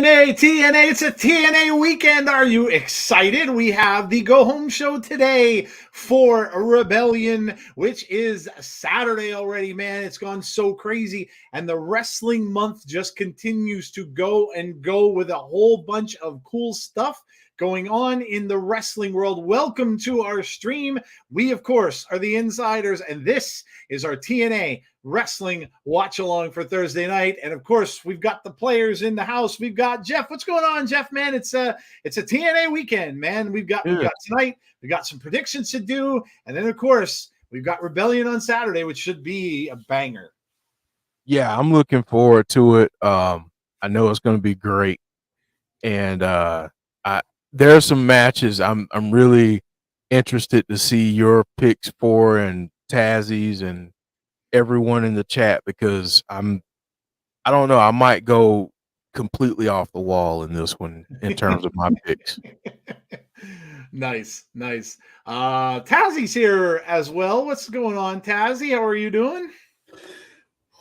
TNA, it's a TNA weekend. Are you excited? We have the go home show today for Rebellion, which is Saturday already, man. It's gone so crazy. And the wrestling month just continues to go and go with a whole bunch of cool stuff going on in the wrestling world. Welcome to our stream. We, of course, are the insiders, and this is our TNA Wrestling watch along for Thursday night. And of course, we've got the players in the house. We've got Jeff. What's going on, Jeff, man? It's a TNA weekend, man. We've got tonight. We've got some predictions to do. And then, of course, we've got Rebellion on Saturday, which should be a banger. Yeah, I'm looking forward to it. I know it's going to be great. And there are some matches I'm really interested to see your picks for, and Tazzy's and everyone in the chat, because I don't know, I might go completely off the wall in this one in terms of my picks. Nice. Tazzy's here as well. What's going on, Tazzy? How are you doing?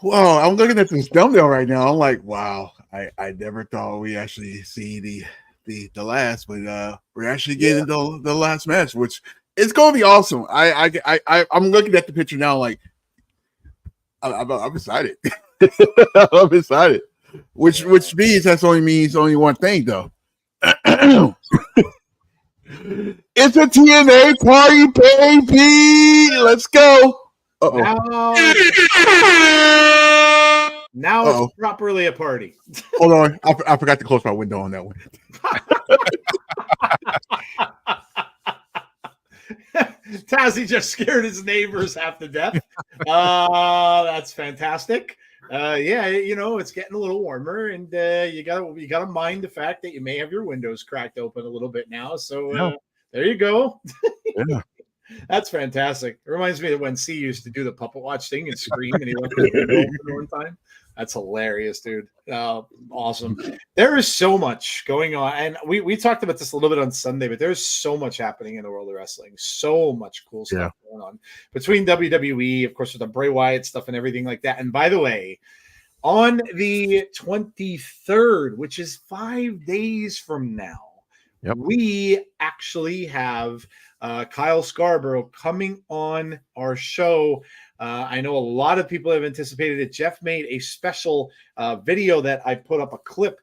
Well, I'm looking at this thumbnail right now. I'm like, wow, I never thought we actually see the last, but we're actually getting the last match, which it's going to be awesome. I'm looking at the picture now, like I'm excited. I'm excited. Which means means only one thing, though. It's a TNA party, baby. Let's go. Now it's properly a party. Hold on, I forgot to close my window on that one. Tazzy just scared his neighbors half to death. That's fantastic. It's getting a little warmer, and you gotta mind the fact that you may have your windows cracked open a little bit now. So there you go. Yeah. That's fantastic. It reminds me of when C used to do the puppet watch thing and scream, and he left his window open one time. That's hilarious, dude. Awesome. There is so much going on. And we talked about this a little bit on Sunday, but there's so much happening in the world of wrestling. So much cool stuff going on. Between WWE, of course, with the Bray Wyatt stuff and everything like that. And by the way, on the 23rd, which is 5 days from now, we actually have Kyle Scarborough coming on our show. I know a lot of people have anticipated it. Jeff made a special video that I put up a clip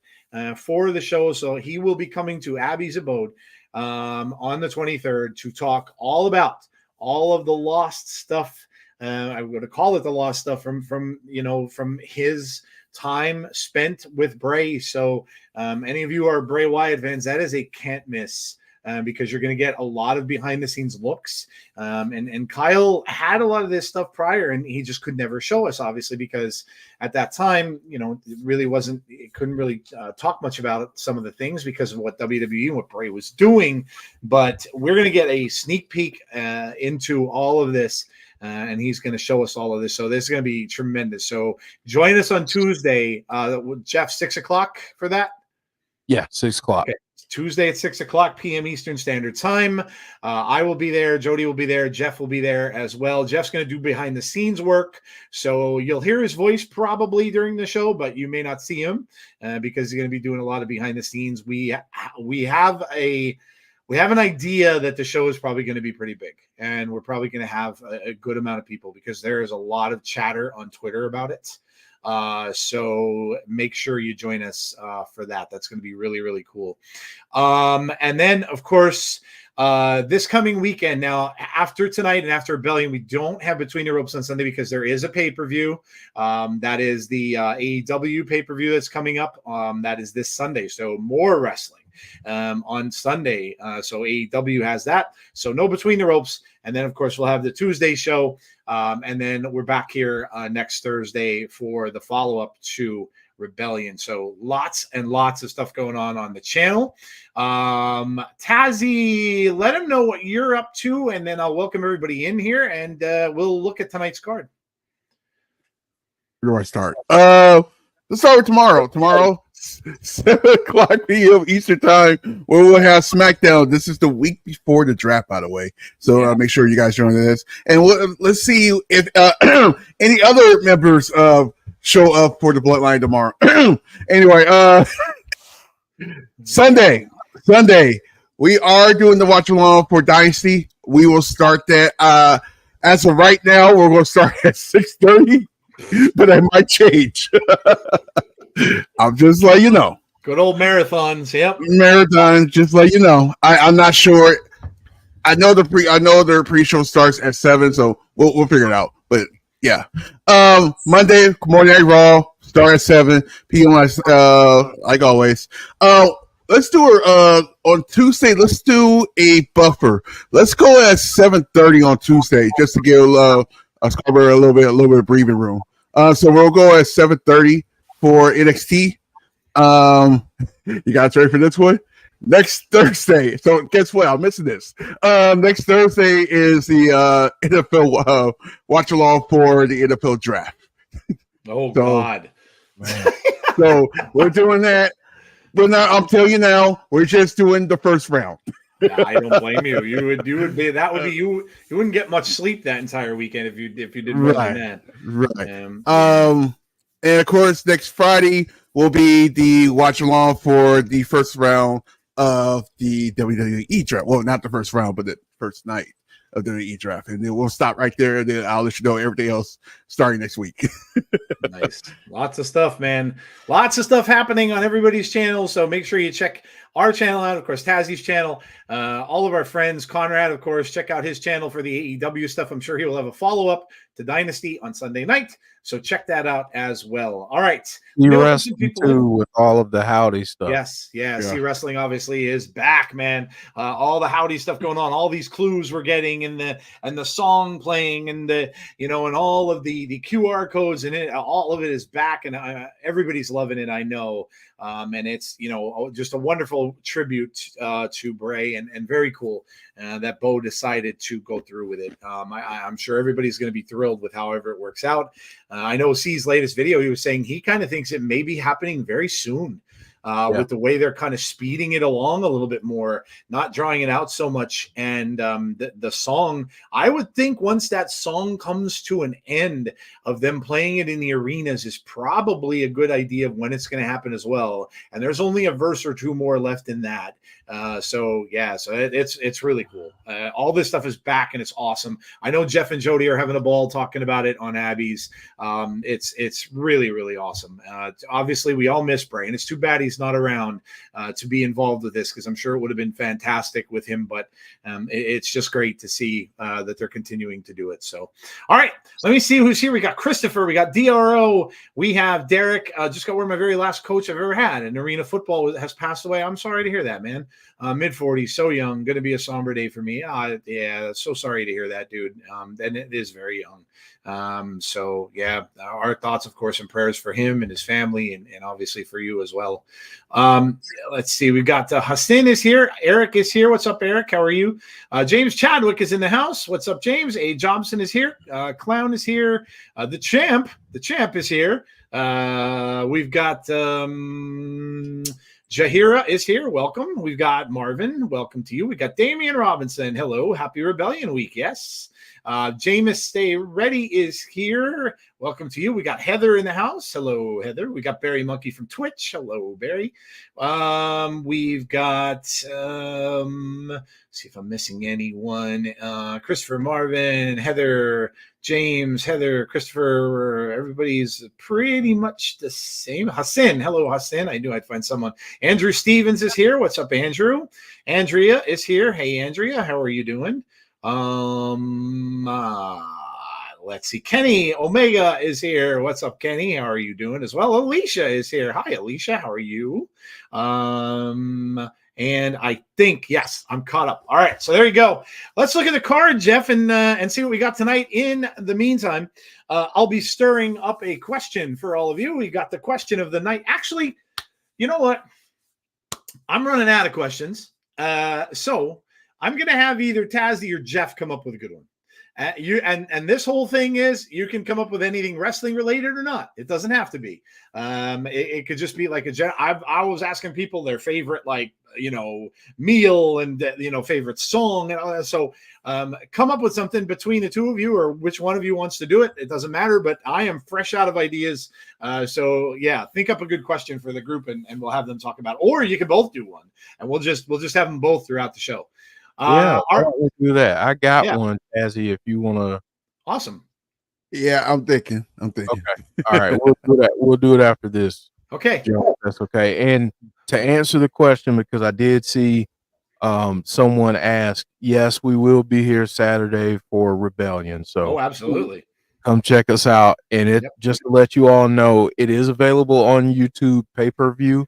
for the show. So he will be coming to Abby's abode on the 23rd to talk all about all of the lost stuff. I'm going to call it the lost stuff from his time spent with Bray. So any of you are Bray Wyatt fans, that is a can't miss. Because you're going to get a lot of behind-the-scenes looks. And Kyle had a lot of this stuff prior, and he just could never show us, obviously, because at that time, it couldn't really talk much about some of the things because of what WWE and what Bray was doing. But we're going to get a sneak peek into all of this, and he's going to show us all of this. So this is going to be tremendous. So join us on Tuesday. Jeff, 6 o'clock for that? Yeah, 6 o'clock. Okay. Tuesday at 6 o'clock p.m. Eastern Standard Time. I will be there. Jody will be there. Jeff will be there as well. Jeff's going to do behind the scenes work. So you'll hear his voice probably during the show, but you may not see him because he's going to be doing a lot of behind the scenes. We have an idea that the show is probably going to be pretty big, and we're probably going to have a good amount of people because there is a lot of chatter on Twitter about it. So make sure you join us for that. That's going to be really, really cool. And then, of course, this coming weekend, now after tonight and after Rebellion, we don't have Between the Ropes on Sunday because there is a pay-per-view. That is the AEW pay-per-view that's coming up. That is this Sunday. So more wrestling on Sunday. So AEW has that. So no Between the Ropes. And then, of course, we'll have the Tuesday show. And then we're back here next Thursday for the follow-up to Rebellion. So lots and lots of stuff going on the channel. Tazzy, let him know what you're up to, and then I'll welcome everybody in here, and we'll look at tonight's card. Where do I start? Let's start with tomorrow. Tomorrow, 7 o'clock p.m. Eastern Time, where we'll have SmackDown. This is the week before the draft, by the way. So make sure you guys join this. And let's see if any other members show up for the Bloodline tomorrow. Anyway, Sunday, we are doing the watch along for Dynasty. We will start that. As of right now, we're going to start at 6:30, but that might change. I'm just letting you know. Good old marathons. Yep. Marathon, just let you know. I'm not sure. I know their pre-show starts at 7, so we'll figure it out. But yeah, Monday Monday Night Raw start at 7 p.m. Like always. Let's do on Tuesday. Let's do a buffer. Let's go at 7:30 on Tuesday, just to give Scarborough a little bit of breathing room. So we'll go at 7:30 for NXT. You guys ready for this one? Next Thursday. So guess what? I'm missing this. Next Thursday is the NFL watch along for the NFL draft. Oh God. So we're doing that. But now I'm telling you now, we're just doing the first round. Yeah, I don't blame you. You would be that would be you. You wouldn't get much sleep that entire weekend if you did more than that. Right. And of course, next Friday will be the watch along for the first round of the WWE draft. Well, not the first round, but the first night of the WWE draft. And then we'll stop right there. And then I'll let you know everything else starting next week. Nice. Lots of stuff, man. Lots of stuff happening on everybody's channel. So make sure you check our channel out. Of course, Tazzy's channel. All of our friends, Conrad, of course, check out his channel for the AEW stuff. I'm sure he will have a follow-up to Dynasty on Sunday night. So check that out as well. All right. You wrestling too with all of the howdy stuff. Yes. Yeah. See, wrestling obviously is back, man. All the howdy stuff going on, all these clues we're getting, and the song playing, and and all of the QR codes, and all of it is back, and everybody's loving it. I know. And it's just a wonderful tribute to Bray, and very cool that Bo decided to go through with it. I'm sure everybody's going to be thrilled with however it works out. I know C's latest video, he was saying he kind of thinks it may be happening very soon. With the way they're kind of speeding it along a little bit more, not drawing it out so much. And the song, I would think once that song comes to an end of them playing it in the arenas is probably a good idea of when it's going to happen as well. And there's only a verse or two more left in that. So it's really cool. All this stuff is back and it's awesome. I know Jeff and Jody are having a ball talking about it on Abby's. It's really, really awesome. Obviously we all miss Bray, and it's too bad he's not around to be involved with this, because I'm sure it would have been fantastic with him, but it's just great to see that they're continuing to do it. So, all right, let me see who's here. We got Christopher, we got DRO, we have Derek. Just got where my very last coach I've ever had in arena football has passed away. I'm sorry to hear that, man. Mid-40s, so young, going to be a somber day for me. Yeah, so sorry to hear that, dude. And it is very young. So yeah, our thoughts, of course, and prayers for him and his family, and obviously for you as well. Let's see, we've got Hassan is here. Eric is here. What's up, Eric? How are you? James Chadwick is in the house. What's up, James? A. Jobson is here. Clown is here. The champ is here. We've got Jahira is here. Welcome. We've got Marvin. Welcome to you. We got Damian Robinson. Hello. Happy Rebellion Week. Yes. Jameis Stay Ready is here. Welcome to you. We got Heather in the house. Hello, Heather. We got Barry Monkey from Twitch. Hello, Barry. We've got see if I'm missing anyone. Christopher, Marvin, Heather, James, Heather, Christopher. Everybody's pretty much the same. Hassan. Hello, Hassan. I knew I'd find someone. Andrew Stevens is here. What's up, Andrew? Andrea is here. Hey, Andrea. How are you doing? Let's see. Kenny Omega is here. What's up, Kenny? How are you doing as well? Alicia is here. Hi, Alicia. How are you? And I think, yes, I'm caught up. All right, so there you go. Let's look at the card, Jeff, and see what we got tonight. In the meantime, I'll be stirring up a question for all of you. We got the question of the night. Actually, you know what? I'm running out of questions. So I'm going to have either Tazzy or Jeff come up with a good one. And this whole thing is you can come up with anything wrestling related or not. It doesn't have to be. It could just be like I was asking people their favorite, like, meal and favorite song and all that. So come up with something between the two of you, or which one of you wants to do it. It doesn't matter, but I am fresh out of ideas. So yeah, think up a good question for the group and we'll have them talk about it. Or you can both do one and we'll just have them both throughout the show. We'll do that. I got Yeah. one, Azzy, if you want to. Awesome. Yeah, I'm thinking. Okay. All right. We'll do that. We'll do it after this. Okay. Joe, that's okay. And to answer the question, because I did see someone ask, yes, we will be here Saturday for Rebellion. So absolutely. Come check us out. And just to let you all know, it is available on YouTube pay-per-view,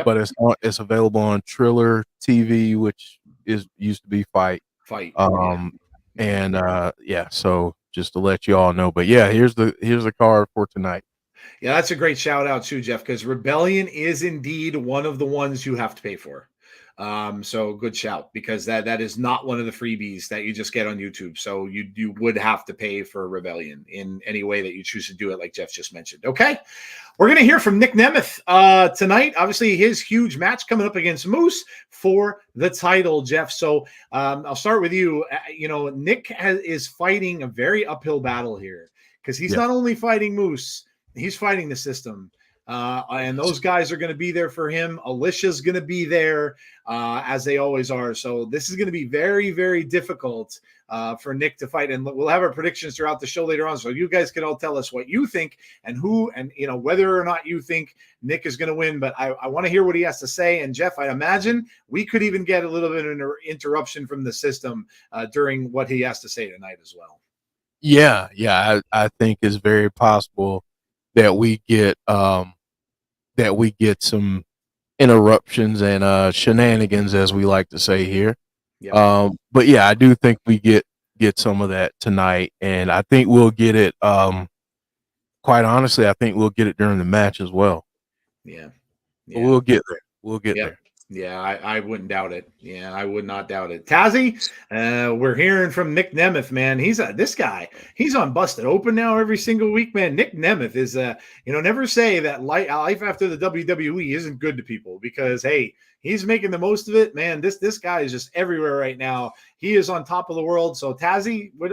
but it's available on Triller TV, which used to be Fight. So just to let you all know. But yeah, here's the card for tonight. Yeah, that's a great shout out too, Jeff, because Rebellion is indeed one of the ones you have to pay for. So good shout, because that is not one of the freebies that you just get on YouTube. So you would have to pay for Rebellion in any way that you choose to do it, like Jeff just mentioned. Okay. We're going to hear from Nick Nemeth tonight. Obviously, his huge match coming up against Moose for the title, Jeff. So I'll start with you. Nick is fighting a very uphill battle here, because he's not only fighting Moose, he's fighting the system. And those guys are going to be there for him. Alicia's going to be there, as they always are. So this is going to be very, very difficult for Nick to fight. And we'll have our predictions throughout the show later on. So you guys can all tell us what you think and whether or not you think Nick is going to win. But I want to hear what he has to say. And Jeff, I imagine we could even get a little bit of an interruption from the system during what he has to say tonight as well. Yeah. I think it's very possible that we get some interruptions and shenanigans, as we like to say here. Yep. But yeah, I do think we get some of that tonight, and I think we'll get it. Quite honestly, I think we'll get it during the match as well. Yeah. But we'll get there. We'll get there. Yeah, I wouldn't doubt it. Yeah, I would not doubt it. Tazzy, we're hearing from Nick Nemeth, man. He's on Busted Open now every single week, man. Nick Nemeth is, never say that life after the WWE isn't good to people, because, hey, he's making the most of it, man. This guy is just everywhere right now. He is on top of the world. So Tazzy, what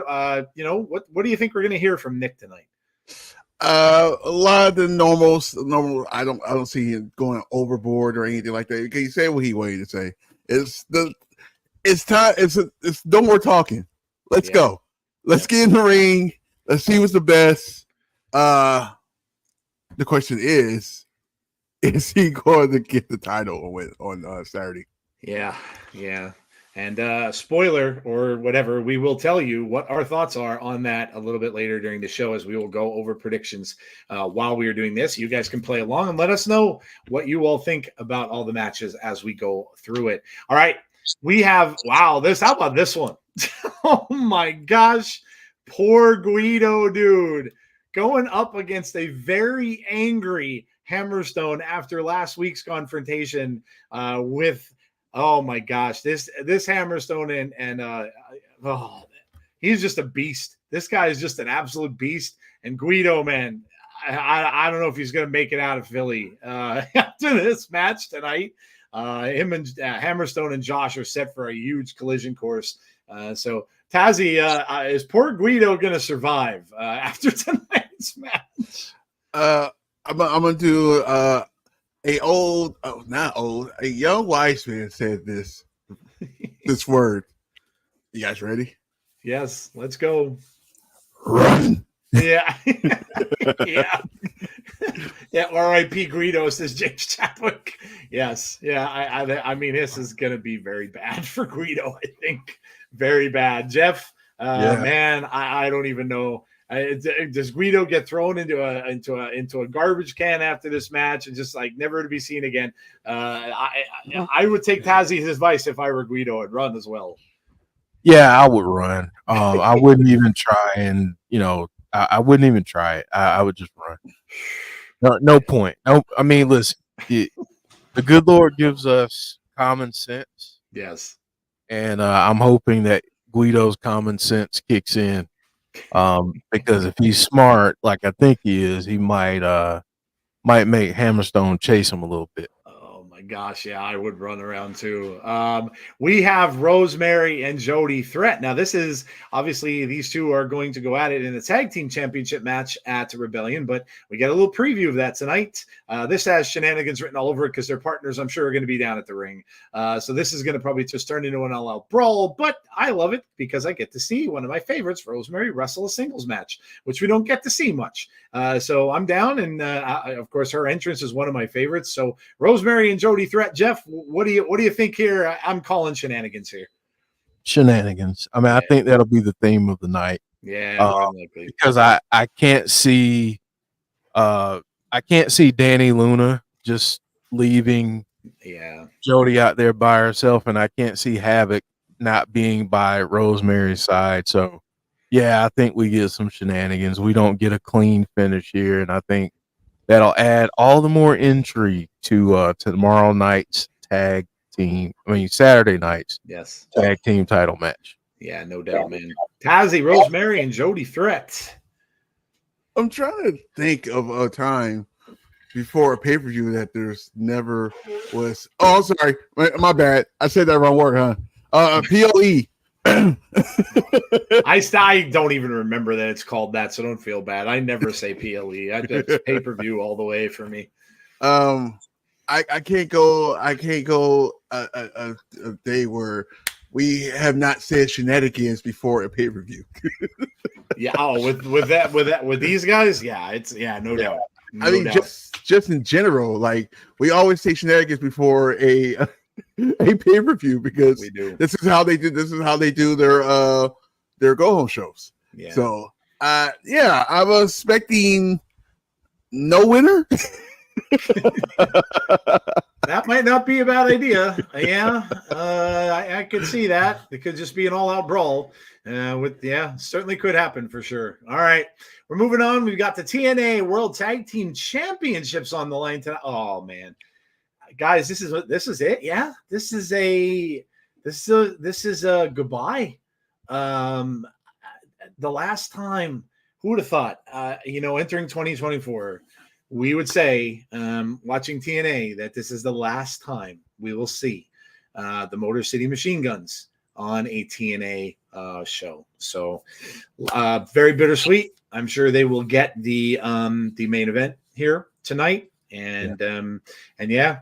do you think we're going to hear from Nick tonight? A lot of the normal. I don't see him going overboard or anything like that. Can you say what he wanted to say? It's time. It's no more talking. Let's go. Let's get in the ring. Let's see what's the best. The question is he going to get the title on Saturday? Yeah. And spoiler or whatever, we will tell you what our thoughts are on that a little bit later during the show, as we will go over predictions while we are doing this. You guys can play along and let us know what you all think about all the matches as we go through it. All right. We have, how about this one? Oh my gosh. Poor Guido, dude. Going up against a very angry Hammerstone after last week's confrontation with, oh my gosh, this Hammerstone and he's just a beast. This guy is just an absolute beast. And Guido, man, I don't know if he's going to make it out of Philly after this match tonight. Him and Hammerstone and Josh are set for a huge collision course. So Tazzy, is poor Guido going to survive after tonight's match? I'm gonna do a young wise man said this word. You guys ready? Yes, let's go. Run. Yeah. Yeah. R.I.P. Guido, says James Chadwick. Yes. Yeah. I mean, this is gonna be very bad for Guido, I think. Very bad. Jeff, man, I don't even know. Does Guido get thrown into a garbage can after this match and just like never to be seen again? I would take Tazzy's advice if I were Guido and run as well. Yeah, I would run. I wouldn't even try, and I wouldn't even try it. I would just run. No point. No, I mean, listen, the good Lord gives us common sense. Yes, and I'm hoping that Guido's common sense kicks in Because if he's smart, like I think he is, he might make Hammerstone chase him a little bit. Oh my gosh, yeah, I would run around too. We have Rosemary and Jody Threat. Now, this is obviously these two are going to go at it in a tag team championship match at Rebellion, but we get a little preview of that tonight. This has shenanigans written all over it because their partners, I'm sure, are going to be down at the ring. So this is going to probably just turn into an all-out brawl, but I love it because I get to see one of my favorites, Rosemary, wrestle a singles match, which we don't get to see much. So I'm down, and of course, her entrance is one of my favorites. So Rosemary and Jody Threat. Jeff, what do you think here? I'm calling shenanigans here. Shenanigans. I mean, I think that'll be the theme of the night. Yeah, because I can't see Danny Luna just leaving Jody out there by herself, and I can't see Havoc not being by Rosemary's side. So yeah, I think we get some shenanigans. We don't get a clean finish here, and I think that'll add all the more intrigue to tomorrow night's Saturday night's tag team title match. Yeah, no doubt, man. Tazzy, Rosemary, and Jody Threat. I'm trying to think of a time before a pay-per-view that there's never was. Oh, I'm sorry. My bad. I said that wrong word, huh? PLE. I don't even remember that it's called that, so don't feel bad. I never say PLE. It's pay-per-view all the way for me. I can't go a day where we have not said shenanigans before a pay-per-view. Yeah, with these guys, no doubt. No doubt. Just in general, like we always say shenanigans before a pay-per-view because we do. This is how they do their go-home shows. Yeah. So I was expecting no winner. That might not be a bad idea. Yeah, I could see that. It could just be an all-out brawl. Certainly could happen for sure. All right, we're moving on. We've got the TNA World Tag Team Championships on the line tonight. Oh man, guys, this is it. Yeah, this is a goodbye. The last time, who would have thought? Entering 2024. We would say, watching TNA, that this is the last time we will see the Motor City Machine Guns on a TNA show. So very bittersweet. I'm sure they will get the main event here tonight. And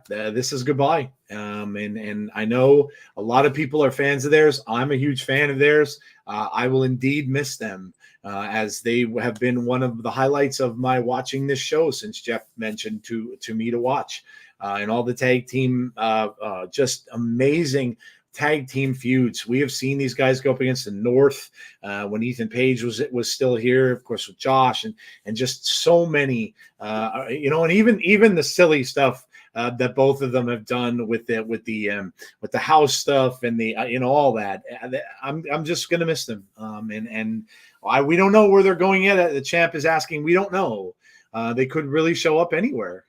this is goodbye. And I know a lot of people are fans of theirs. I'm a huge fan of theirs. I will indeed miss them. As they have been one of the highlights of my watching this show since Jeff mentioned to me to watch, and all the tag team, just amazing tag team feuds. We have seen these guys go up against the North when Ethan Page was still here, of course, with Josh, and just so many, and even the silly stuff that both of them have done with the house stuff and the all that. I'm just gonna miss them. We don't know where they're going yet. The champ is asking. We don't know. They could really show up anywhere.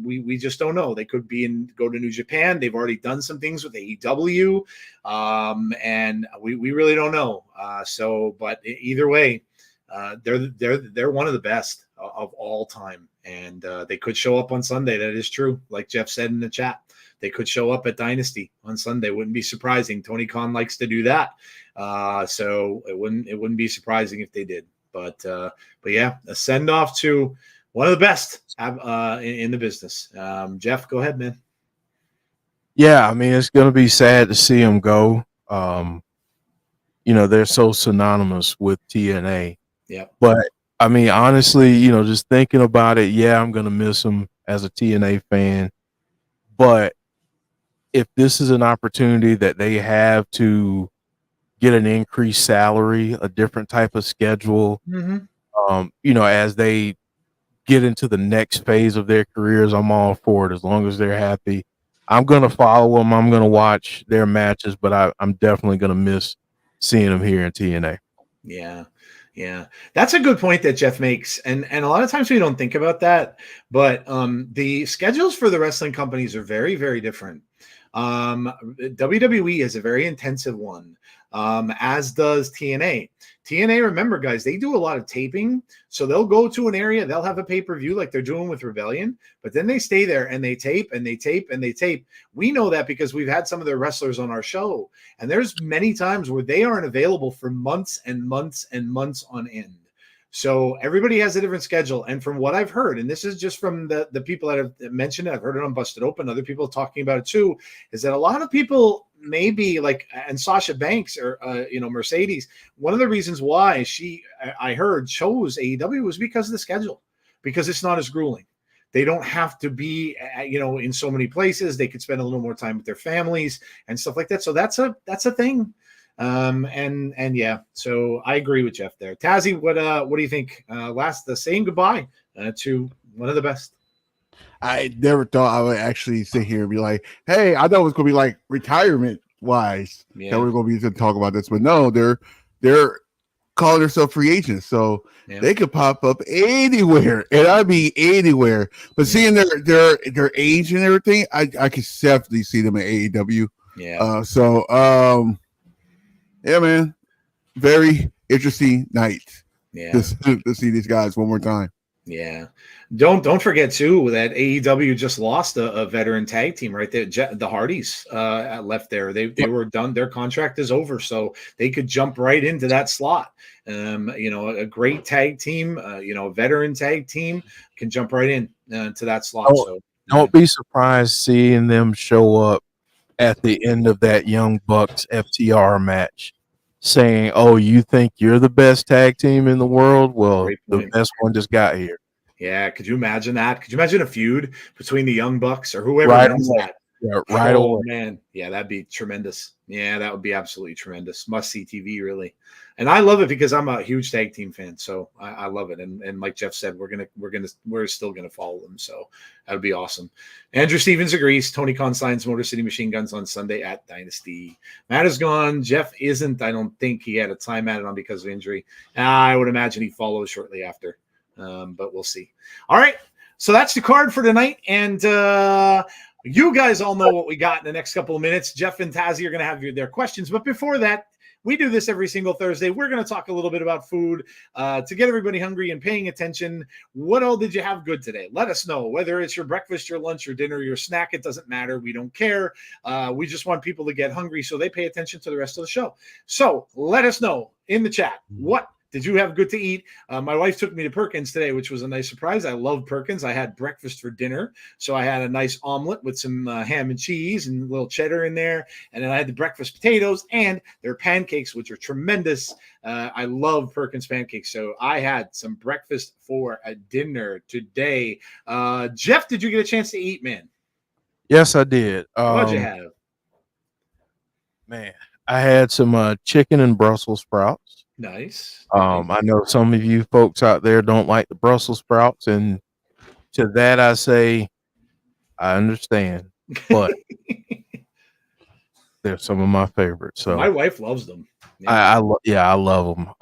We just don't know. They could go to New Japan. They've already done some things with AEW, and we really don't know. But either way, they're one of the best of all time, and they could show up on Sunday. That is true, like Jeff said in the chat. They could show up at Dynasty on Sunday. Wouldn't be surprising. Tony Khan likes to do that, so it wouldn't be surprising if they did. But yeah, a send off to one of the best in the business. Jeff, go ahead, man. Yeah, I mean, it's going to be sad to see them go. They're so synonymous with TNA. Yeah. But I mean, honestly, just thinking about it, yeah, I'm going to miss them as a TNA fan. But if this is an opportunity that they have to get an increased salary, a different type of schedule, as they get into the next phase of their careers, I'm all for it as long as they're happy. I'm going to follow them. I'm going to watch their matches, but I'm definitely going to miss seeing them here in TNA. Yeah. That's a good point that Jeff makes. And a lot of times we don't think about that, but the schedules for the wrestling companies are very, very different. WWE is a very intensive one, as does TNA. TNA, remember, guys, they do a lot of taping. So they'll go to an area, they'll have a pay-per-view like they're doing with Rebellion, but then they stay there and they tape and they tape and they tape. We know that because we've had some of their wrestlers on our show, and there's many times where they aren't available for months and months and months on end. So everybody has a different schedule. And from what I've heard, and this is just from the people that have mentioned it, I've heard it on Busted Open, other people talking about it too, is that a lot of people maybe like, and Sasha Banks or, Mercedes, one of the reasons why I heard chose AEW was because of the schedule, because it's not as grueling. They don't have to be, in so many places. They could spend a little more time with their families and stuff like that. So that's a thing. And yeah, so I agree with Jeff there. Tazzy, what do you think? Saying goodbye to one of the best. I never thought I would actually sit here and be like, hey, I thought it was gonna be like retirement wise that we're gonna be to talk about this, but no, they're calling themselves free agents, so they could pop up anywhere, and I mean anywhere. But seeing their age and everything, I could definitely see them at AEW. Yeah, man. Very interesting night. Yeah. To see these guys one more time. Yeah. Don't forget too that AEW just lost a veteran tag team right there. The Hardys left there. They were done. Their contract is over, so they could jump right into that slot. A great tag team, a veteran tag team can jump right in to that slot. Don't be surprised seeing them show up at the end of that Young Bucks FTR match saying, oh, you think you're the best tag team in the world? Well, the best one just got here. Yeah, could you imagine that? Could you imagine a feud between the Young Bucks or whoever wins that? Yeah, right away. Man. Yeah, that'd be tremendous. Yeah, that would be absolutely tremendous. Must-see TV, really. And I love it because I'm a huge tag team fan, so I love it. And like Jeff said, we're still gonna follow them. So that would be awesome. Andrew Stevens agrees. Tony Khan signs Motor City Machine Guns on Sunday at Dynasty. Matt is gone. Jeff isn't. I don't think he had a time added on because of injury. I would imagine he follows shortly after. But we'll see. All right. So that's the card for tonight. And you guys all know what we got in the next couple of minutes. Jeff and Tazzy are going to have their questions. But before that, we do this every single Thursday. We're going to talk a little bit about food to get everybody hungry and paying attention. What all did you have good today? Let us know. Whether it's your breakfast, your lunch, your dinner, your snack, it doesn't matter. We don't care. We just want people to get hungry so they pay attention to the rest of the show. So let us know in the chat. What did you have good to eat? My wife took me to Perkins today, which was a nice surprise. I love Perkins. I had breakfast for dinner. So I had a nice omelet with some ham and cheese and a little cheddar in there. And then I had the breakfast potatoes and their pancakes, which are tremendous. I love Perkins pancakes. So I had some breakfast for a dinner today. Jeff, did you get a chance to eat, man? Yes, I did. What'd you have? Man, I had some chicken and Brussels sprouts. Nice. I know some of you folks out there don't like the Brussels sprouts, and to that I say, I understand, but they're some of my favorites. So my wife loves them. Yeah. I love them.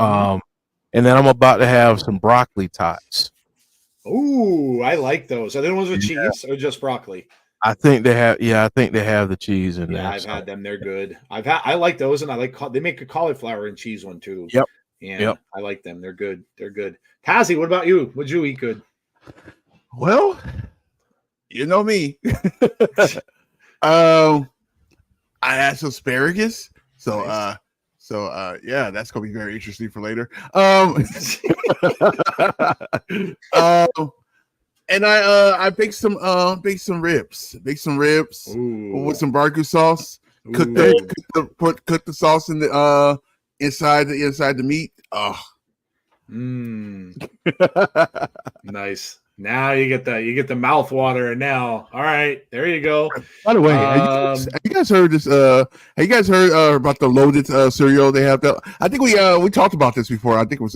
And then I'm about to have some broccoli tots. Ooh, I like those. Are they the ones with cheese or just broccoli? I think they have. Yeah, I think they have the cheese in there. Yeah, I've had them. They're good. I like those, and I like they make a cauliflower and cheese one too. Yep. Yeah, I like them. They're good. They're good. Tazzy, what about you? What'd you eat good? Well, you know me. I had some asparagus. So nice. Yeah, that's gonna be very interesting for later. And I baked some ribs. Baked some ribs with some barbecue sauce. Cook the sauce in the inside the meat. Oh. Nice. Now you get the mouth water. Now, all right, there you go. By the way, have you guys heard this? Have you guys heard about the loaded cereal they have? I think we talked about this before. I think it was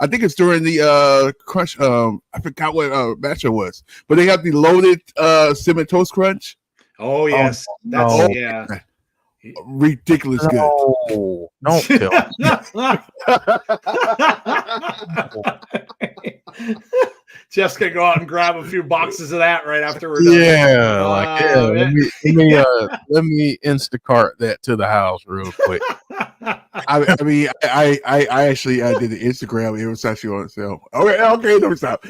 I think it's during the crunch. I forgot what match it was, but they have the loaded cinnamon toast crunch. Oh yes, that's yeah. Ridiculous good. Don't kill Jeff's gonna go out and grab a few boxes of that right after we're done. Let me Instacart that to the house real quick. I mean, I actually did the Instagram. It was actually on sale. Okay, no stop.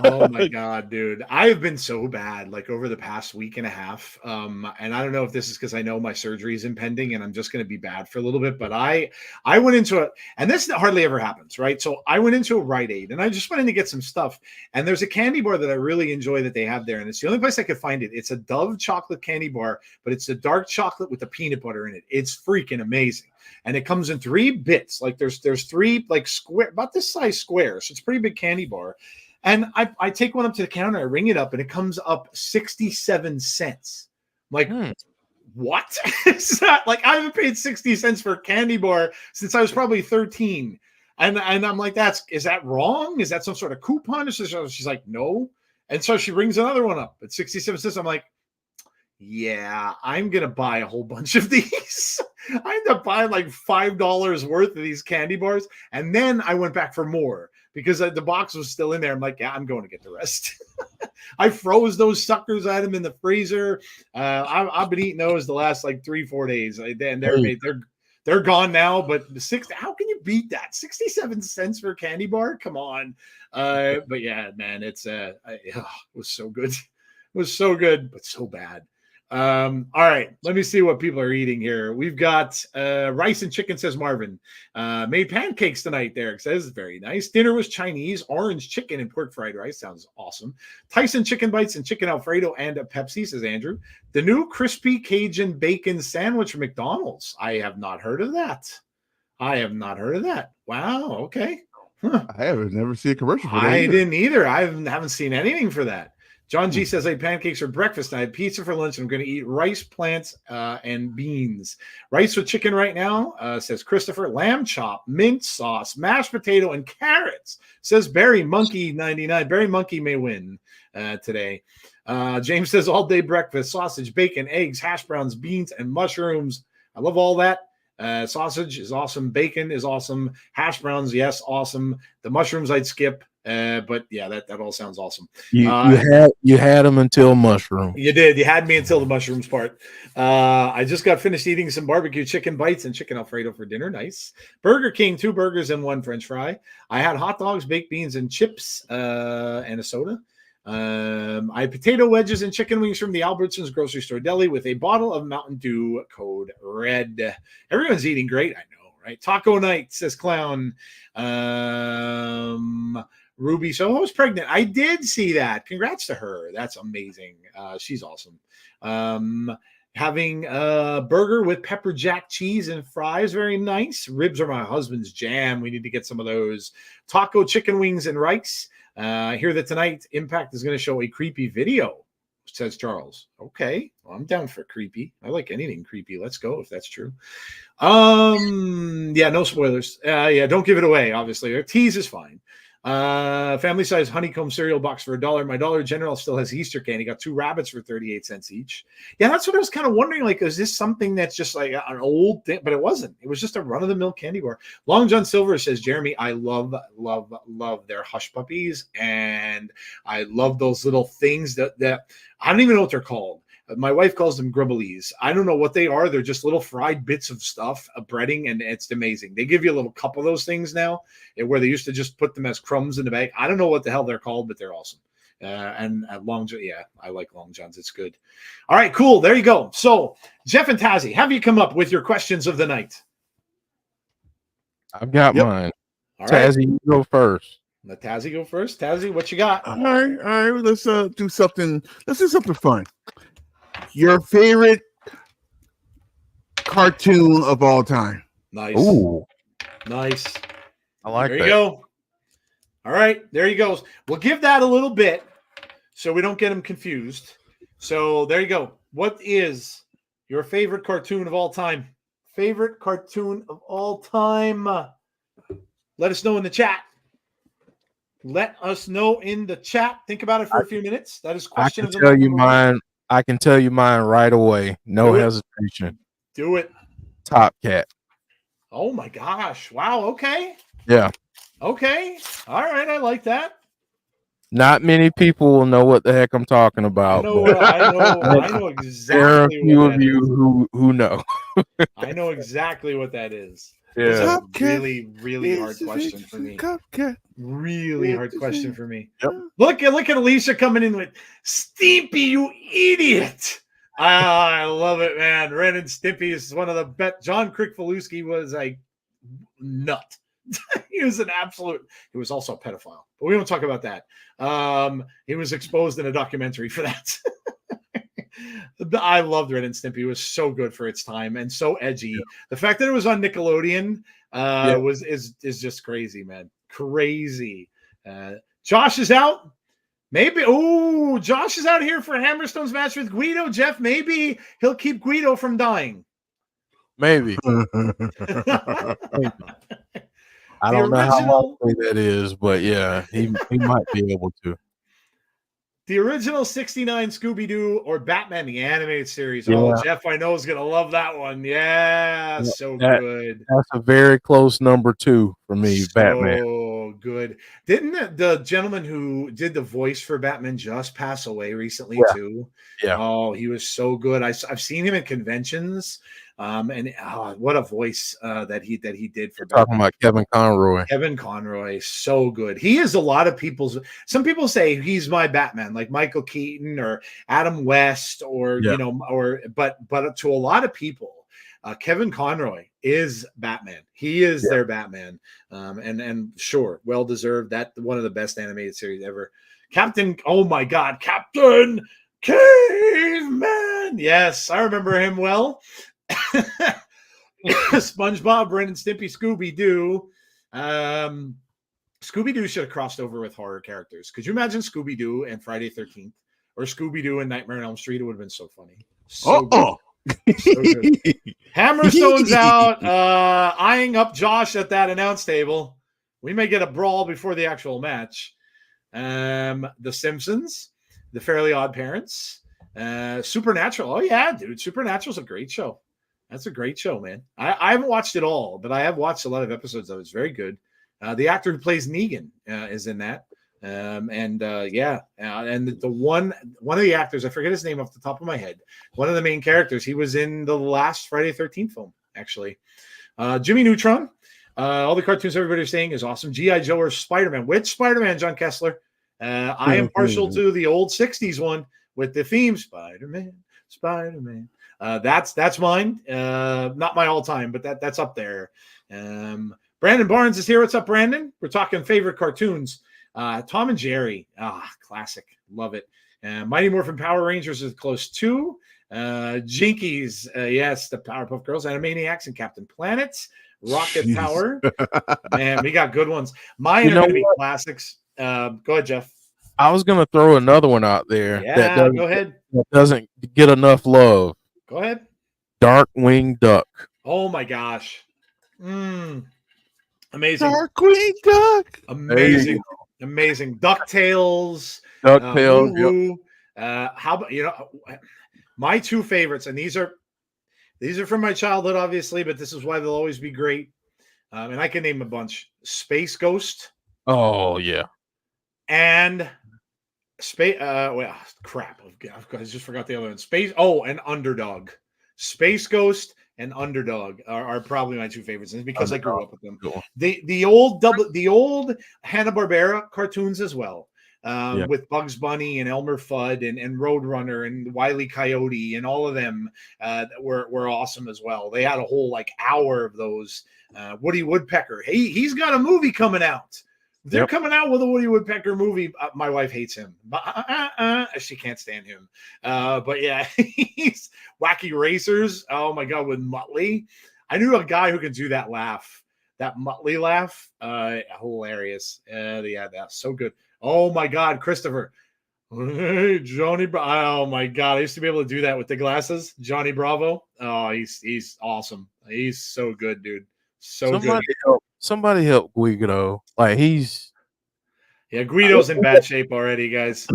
Oh my god, dude! I've been so bad like over the past week and a half, and I don't know if this is because I know my surgery is impending and I'm just going to be bad for a little bit. But I went into it, and this hardly ever happens, right? So I went into a Rite Aid, and I just went in to get some stuff, and there's a candy bar that I really enjoy that they have there, and it's the only place I could find it. It's a Dove chocolate candy bar, but it's the dark chocolate with the peanut butter in it. It's freaking amazing. And it comes in 3 bits. Like there's 3 like square, about this size square. So it's a pretty big candy bar. And I take one up to the counter, I ring it up, and it comes up 67 cents. I'm like, what? It's not like I haven't paid 60 cents for a candy bar since I was probably 13. And I'm like, is that wrong? Is that some sort of coupon? She's like, no. And so she rings another one up at 67 cents. I'm like, yeah, I'm going to buy a whole bunch of these. I ended up buying like $5 worth of these candy bars. And then I went back for more because the box was still in there. I'm like, yeah, I'm going to get the rest. I froze those suckers. I had them in the freezer. I've been eating those the last like 3-4 days. And they're gone now, but how can you beat that? 67 cents for a candy bar? Come on. But yeah, man, it was so good. It was so good, but so bad. All right, let me see what people are eating here. We've got rice and chicken, says Marvin. Made pancakes tonight, Derek says. Very nice. Dinner was Chinese, orange chicken and pork fried rice. Sounds awesome. Tyson chicken bites and chicken Alfredo and a Pepsi, says Andrew. The new crispy Cajun bacon sandwich from McDonald's. I have not heard of that. Wow, okay. Huh. I have never seen a commercial for that. I didn't either. I haven't seen anything for that. John G says I had pancakes for breakfast. I had pizza for lunch. And I'm going to eat rice, plants, and beans. Rice with chicken right now, says Christopher. Lamb chop, mint sauce, mashed potato, and carrots, says Barry Monkey 99. Barry Monkey may win today. James says all day breakfast, sausage, bacon, eggs, hash browns, beans, and mushrooms. I love all that. Sausage is awesome. Bacon is awesome. Hash browns, yes, awesome. The mushrooms I'd skip. But yeah, that all sounds awesome. You had them until mushroom. You did. You had me until the mushrooms part. I just got finished eating some barbecue chicken bites and chicken Alfredo for dinner. Nice. Burger King, 2 burgers and 1 French fry. I had hot dogs, baked beans, and chips, and a soda. I had potato wedges and chicken wings from the Albertsons grocery store deli with a bottle of Mountain Dew, code red. Everyone's eating great. I know, right? Taco night, says Clown. Ruby Soho's pregnant. I did see that. Congrats to her. That's amazing. She's awesome. Having a burger with pepper jack cheese and fries. Very nice. Ribs are my husband's jam. We need to get some of those. Taco chicken wings and rice. I hear that tonight Impact is going to show a creepy video, says Charles. Okay. Well, I'm down for creepy. I like anything creepy. Let's go if that's true. Yeah, no spoilers. Yeah, don't give it away, obviously. A tease is fine. Family size honeycomb cereal box for $1. My Dollar General still has Easter candy. Got 2 rabbits for 38 cents each. Yeah, that's what I was kind of wondering. Like, is this something that's just like an old thing? But it wasn't. It was just a run-of-the-mill candy bar. Long John Silver says, Jeremy, I love their hush puppies, and I love those little things that I don't even know what they're called. My wife calls them grubblies. I don't know what they are. They're just little fried bits of stuff, of breading, and it's amazing. They give you a little cup of those things now, where they used to just put them as crumbs in the bag. I don't know what the hell they're called, but they're awesome. And at Long John, yeah, I like Long John's. It's good. All right, cool. There you go. So, Jeff and Tazzy, have you come up with your questions of the night? I've got mine. All right. Tazzy, you go first. Let Tazzy go first. Tazzy, what you got? All right. Let's do something. Let's do something fun. Your favorite cartoon of all time. Nice. Ooh. Nice. I like that. There you go. All right. There he goes. We'll give that a little bit so we don't get him confused. So there you go. What is your favorite cartoon of all time? Favorite cartoon of all time? Let us know in the chat. Let us know in the chat. Think about it for a few minutes. That is question of the night. I can tell you mine right away. No hesitation. Do it. Top Cat. Oh my gosh. Wow. Okay. Yeah. Okay. All right. I like that. Not many people will know what the heck I'm talking I about. know. But I know there are a exactly few what of that is. you who know. I know exactly what that is. It's Yeah. a really, really hard question for me. Really hard question for me. Yep. Look at Alicia coming in with Stimpy, you idiot. I love it, man. Ren and Stimpy is one of the best. John Kricfaluski was a nut. He was an absolute. He was also a pedophile, but we don't talk about that. He was exposed in a documentary for that. I loved Ren and Stimpy. It was so good for its time and so edgy. Yeah. The fact that it was on Nickelodeon Yeah. is just crazy, man. Crazy. Josh is out. Maybe. Oh, Josh is out here for Hammerstone's match with Guido. Jeff, maybe he'll keep Guido from dying. Maybe. I don't know how likely that is, but yeah, he might be able to. The original 69 Scooby-Doo or Batman, the animated series. Yeah. Oh, Jeff, I know is going to love that one. Yeah, so good. That's a very close number 2 for me, Batman. So good. Didn't the gentleman who did the voice for Batman just pass away recently too? Yeah. Oh, he was so good. I've seen him at conventions. And what a voice that he did for Batman. Talking about Kevin Conroy. Kevin Conroy, so good. He is a lot of people's. Some people say he's my Batman, like Michael Keaton or Adam West, or but to a lot of people, Kevin Conroy is Batman. He is their Batman, and sure, well deserved. That one of the best animated series ever. Captain, oh my God, Captain Caveman. Yes, I remember him well. SpongeBob, Ren and Stimpy, Scooby-Doo. Scooby-Doo should have crossed over with horror characters. Could you imagine Scooby-Doo and Friday 13th or Scooby-Doo and Nightmare on Elm Street? It would have been so funny. So good. So good. Hammerstone's out, eyeing up Josh at that announce table. We may get a brawl before the actual match. The Simpsons, The Fairly Odd Parents, Supernatural. Oh, yeah, dude. Supernatural's a great show. That's a great show, man. I haven't watched it all, but I have watched a lot of episodes of it. It's very good. The actor who plays Negan is in that. And the one of the actors, I forget his name off the top of my head, one of the main characters, he was in the last Friday the 13th film, actually. Jimmy Neutron, all the cartoons everybody's saying is awesome. G.I. Joe or Spider-Man. Which Spider-Man, John Kessler? I am partial to the old 60s one with the theme, Spider-Man. That's mine. Not my all-time, but that's up there. Brandon Barnes is here. What's up, Brandon? We're talking favorite cartoons. Tom and Jerry. Classic. Love it. Mighty Morphin Power Rangers is close too. Jinkies. Yes, the Powerpuff Girls, Animaniacs, and Captain Planet. Rocket Power. Man, we got good ones. Mine are going to be classics. Go ahead, Jeff. I was going to throw another one out there. Yeah, go ahead. That doesn't get enough love. Go ahead. Darkwing Duck. Oh my gosh. Amazing. Darkwing Duck. Amazing. Amazing. DuckTales. DuckTales. How about my two favorites, and these are from my childhood, obviously, but this is why they'll always be great. And I can name a bunch. Space Ghost. Oh yeah. And crap. I just forgot the other one. And Underdog. Space Ghost and Underdog are probably my two favorites, and it's because I grew up with them. Cool. The old Hanna-Barbera cartoons as well, with Bugs Bunny and Elmer Fudd and Roadrunner and Wile E. Coyote and all of them were awesome as well. They had a whole hour of those. Woody Woodpecker. He's got a movie coming out. They're coming out with a Woody Woodpecker movie. My wife hates him. She can't stand him. But yeah, he's Wacky Racers. Oh my God, with Muttley. I knew a guy who could do that laugh, that Muttley laugh. Hilarious. Yeah, that's so good. Oh my God, Christopher. Hey, Johnny. Oh my God, I used to be able to do that with the glasses. Johnny Bravo. Oh, he's awesome. He's so good, dude. So good. Somebody help Guido. Guido's in bad shape already, guys.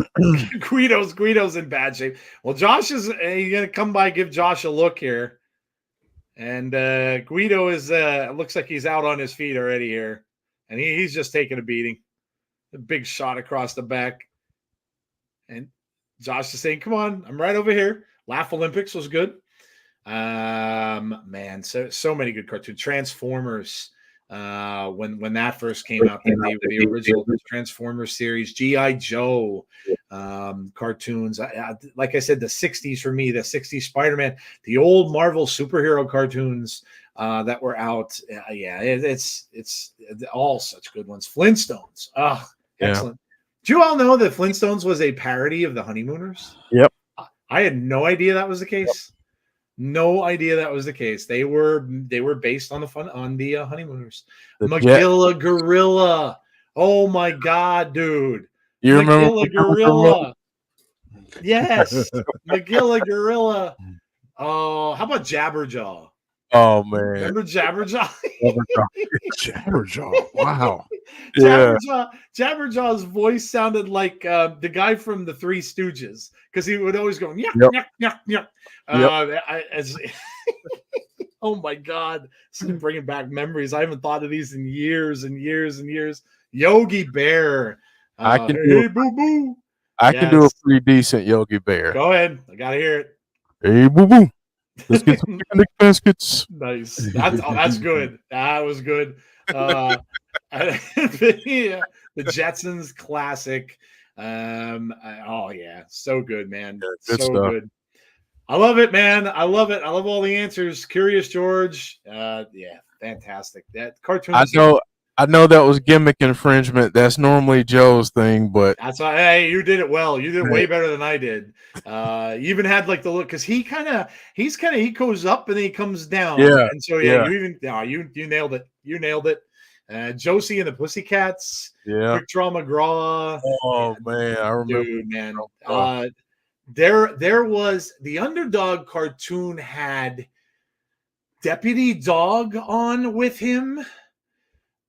Guido's in bad shape. Well, Josh is gonna come by, give Josh a look here, and Guido is looks like he's out on his feet already here, and he's just taking a beating. A big shot across the back. And Josh is saying, come on, I'm right over here. Laugh Olympics was good. Man, so many good cartoons. Transformers, when that first came out, the original Transformers series, G.I. Joe, cartoons. Like I said, the 60s for me, the 60s Spider-Man, the old Marvel superhero cartoons that were out. It's all such good ones. Flintstones. Excellent. Do you all know that Flintstones was a parody of the Honeymooners? Yep. I had no idea that was the case. No idea that was the case. They were based on the Honeymooners. Magilla Gorilla. Oh my God, dude. You remember Magilla Gorilla? Yes. Magilla Gorilla. Oh, how about Jabberjaw? Oh man. Remember Jabberjaw? Jabberjaw. Wow. Jabberjaw's voice sounded like the guy from the Three Stooges, because he would always go yuck, yuck, yuck, yuck. Oh my God, this is bringing back memories. I haven't thought of these in years and years and years. Yogi Bear. I can do a pretty decent Yogi Bear. Go ahead, I gotta hear it. Hey, boo boo. Let's get some picnic baskets. Nice. That's good. That was good. The Jetsons classic. So good, man. Good so stuff. Good. I love it, man. I love it. I love all the answers. Curious George. Fantastic. That cartoon. I know that was gimmick infringement. That's normally Joe's thing, but that's why. Hey, you did it well. You did it way better than I did. You even had like the look, because he goes up and then he comes down. Yeah. And so you nailed it. You nailed it. Josie and the Pussycats. Yeah. Quick Draw McGraw. Oh man, I remember. Dude, man. There was the Underdog cartoon had Deputy Dog on with him.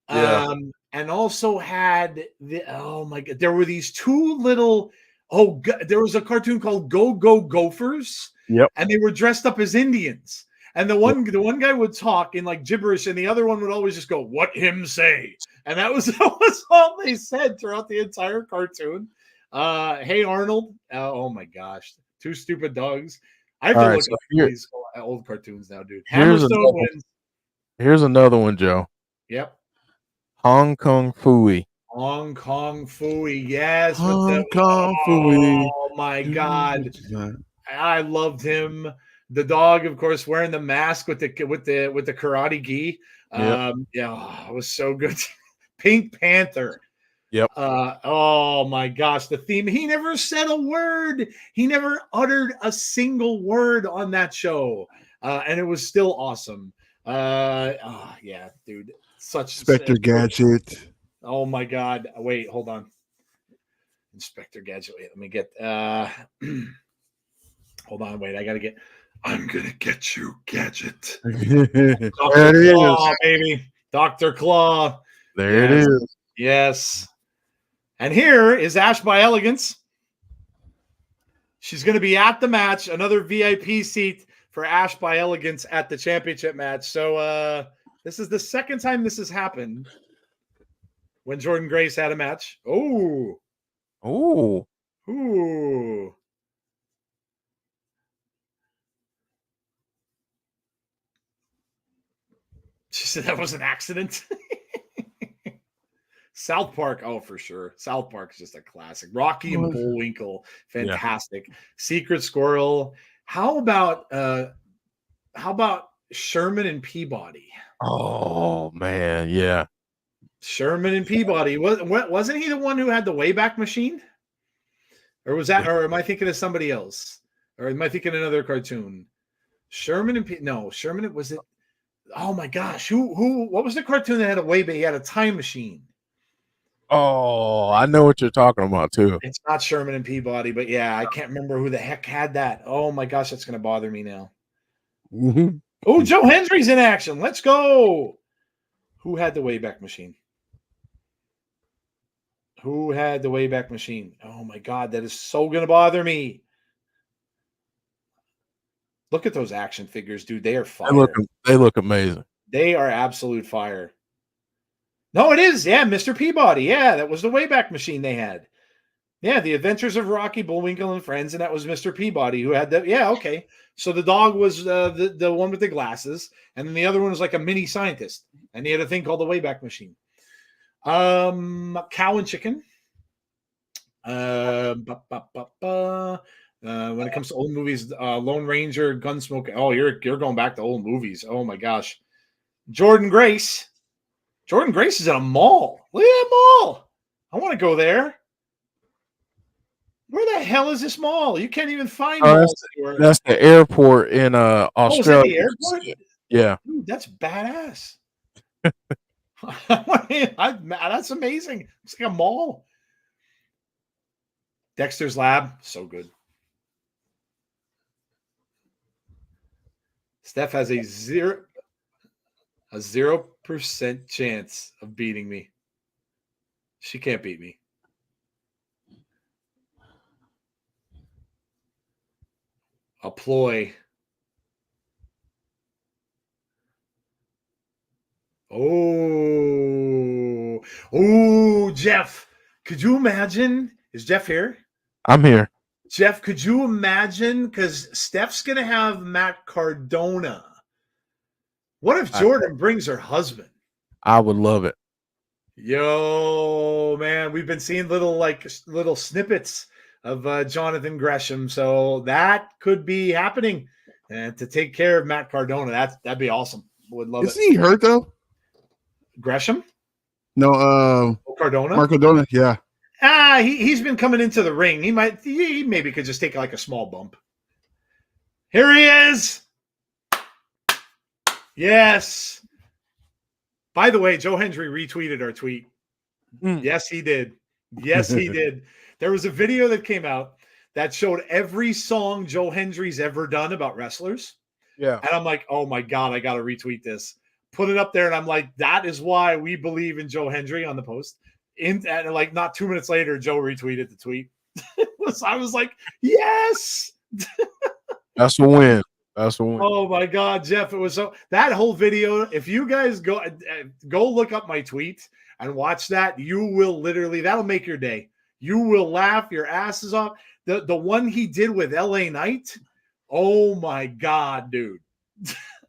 Yeah. And also had there were these two little there was a cartoon called Go Go Gophers. Yep. And they were dressed up as Indians. And the one guy would talk in like gibberish, and the other one would always just go, "What him say?" And that was all they said throughout the entire cartoon. Hey Arnold. Oh my gosh. Two Stupid Dogs. I have to look at these old cartoons now, dude. Hammerstone wins. Here's another one, Joe. Yep. Hong Kong Phooey. Hong Kong Phooey, yes. Hong Kong Phooey. Oh my God, I loved him. The dog, of course, wearing the mask with the karate gi. It was so good. Pink Panther. Yep. Oh my gosh, the theme. He never said a word. He never uttered a single word on that show, and it was still awesome. Dude. Inspector Gadget. Oh my God. Wait, hold on. Inspector Gadget. Wait, let me get hold on, wait. I'm gonna get you, Gadget. Dr. Claw, baby. Dr. Claw. There it is. Yes. And here is Ash by Elegance. She's gonna be at the match, another VIP seat for Ash by Elegance at the championship match. So this is the second time this has happened when Jordan Grace had a match. Oh. She said that was an accident. South Park, for sure. South Park is just a classic. Rocky and Bullwinkle, fantastic. Yeah. Secret Squirrel. How about Sherman and Peabody? Oh man, yeah. Sherman and Peabody. Wasn't he the one who had the Wayback Machine? Or was that? Or am I thinking of somebody else? Or am I thinking another cartoon? Sherman was it? Oh my gosh, what was the cartoon that had a Wayback? He had a time machine. Oh, I know what you're talking about too. It's not Sherman and Peabody, but yeah, I can't remember who the heck had that. Oh my gosh, that's gonna bother me now. Mm-hmm. Oh, Joe Hendry's in action. Let's go. Who had the Wayback Machine? Oh my God, that is so gonna bother me. Look at those action figures, dude. They are fire. They look amazing. They are absolute fire. No, it is. Yeah, Mr. Peabody. Yeah, that was the Wayback Machine they had. Yeah, The Adventures of Rocky, Bullwinkle, and Friends, and that was Mr. Peabody who had the. Yeah, okay. So the dog was the one with the glasses, and then the other one was like a mini scientist, and he had a thing called the Wayback Machine. Cow and Chicken. Ba, ba, ba, ba. When it comes to old movies, Lone Ranger, Gunsmoke. Oh, you're going back to old movies. Oh my gosh, Jordan Grace. Jordan Grace is at a mall. Look at that mall. I want to go there. Where the hell is this mall? You can't even find malls anywhere. That's the airport in Oh, is that Australia. the airport? Yeah. Dude, that's badass. That's amazing. It's like a mall. Dexter's Lab, so good. Steph has a 0% chance of beating me. She can't beat me. A ploy. Oh, Jeff. Could you imagine? Is Jeff here? I'm here. Jeff, could you imagine? Because Steph's going to have Matt Cardona. What if Jordan brings her husband? I would love it. Yo, man, we've been seeing little snippets of Jonathan Gresham, so that could be happening. And to take care of Matt Cardona, that'd be awesome. Would love it. Is he hurt though? Gresham? No, Cardona? Mark Cardona, yeah. He's been coming into the ring. He maybe could just take like a small bump. Here he is. Yes. By the way, Joe Hendry retweeted our tweet. Yes, he did. Yes, he did. There was a video that came out that showed every song Joe Hendry's ever done about wrestlers. Yeah. And I'm like, oh my God, I got to retweet this. Put it up there. And I'm like, that is why we believe in Joe Hendry on the post. And like not 2 minutes later, Joe retweeted the tweet. I was like, yes. That's a win. That's a win. Oh my God, Jeff. It was so that whole video. If you guys go look up my tweet and watch that, you will literally, that'll make your day. You will laugh your asses off. The one he did with LA Knight. Oh my God, dude.